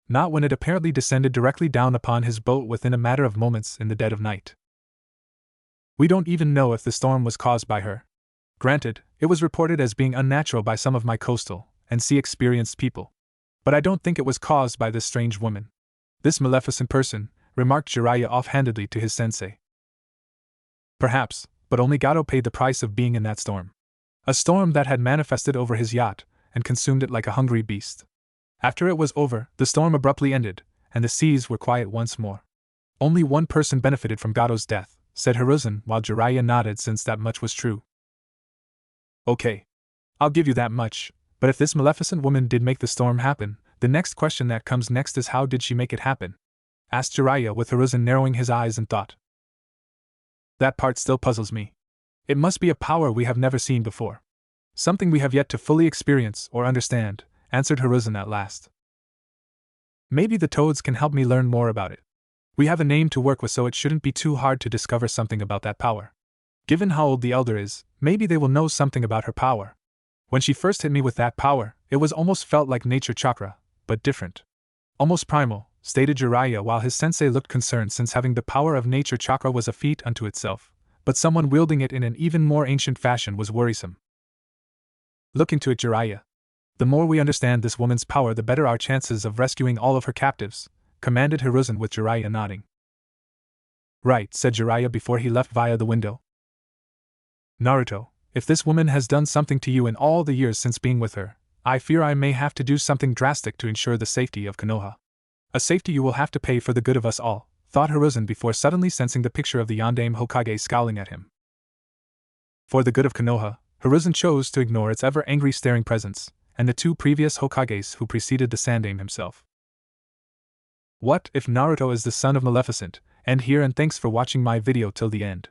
S1: Not when it apparently descended directly down upon his boat within a matter of moments in the dead of night. We don't even know if the storm was caused by her. Granted, it was reported as being unnatural by some of my coastal and sea-experienced people. But I don't think it was caused by this strange woman. This maleficent person, remarked Jiraiya offhandedly to his sensei. Perhaps, but only Gato paid the price of being in that storm. A storm that had manifested over his yacht and consumed it like a hungry beast. After it was over, the storm abruptly ended, and the seas were quiet once more. Only one person benefited from Gato's death, said Hiruzen while Jiraiya nodded, since that much was true. Okay. I'll give you that much, but if this maleficent woman did make the storm happen, the next question that comes next is how did she make it happen? Asked Jiraiya with Hiruzen narrowing his eyes in thought. That part still puzzles me. It must be a power we have never seen before. Something we have yet to fully experience or understand, answered Hiruzen at last. Maybe the toads can help me learn more about it. We have a name to work with, so it shouldn't be too hard to discover something about that power. Given how old the elder is, maybe they will know something about her power. When she first hit me with that power, it was almost felt like nature chakra, but different. Almost primal, stated Jiraiya while his sensei looked concerned, since having the power of nature chakra was a feat unto itself, but someone wielding it in an even more ancient fashion was worrisome. Look into it, Jiraiya. The more we understand this woman's power, the better our chances of rescuing all of her captives, commanded Hiruzen with Jiraiya nodding. Right, said Jiraiya before he left via the window. Naruto, if this woman has done something to you in all the years since being with her, I fear I may have to do something drastic to ensure the safety of Konoha. A safety you will have to pay for the good of us all, thought Hiruzen before suddenly sensing the picture of the Yondaime Hokage scowling at him. For the good of Konoha, Hiruzen chose to ignore its ever-angry staring presence, and the two previous Hokages who preceded the Sandaime himself. What if Naruto is the son of Maleficent? End here, and thanks for watching my video till the end.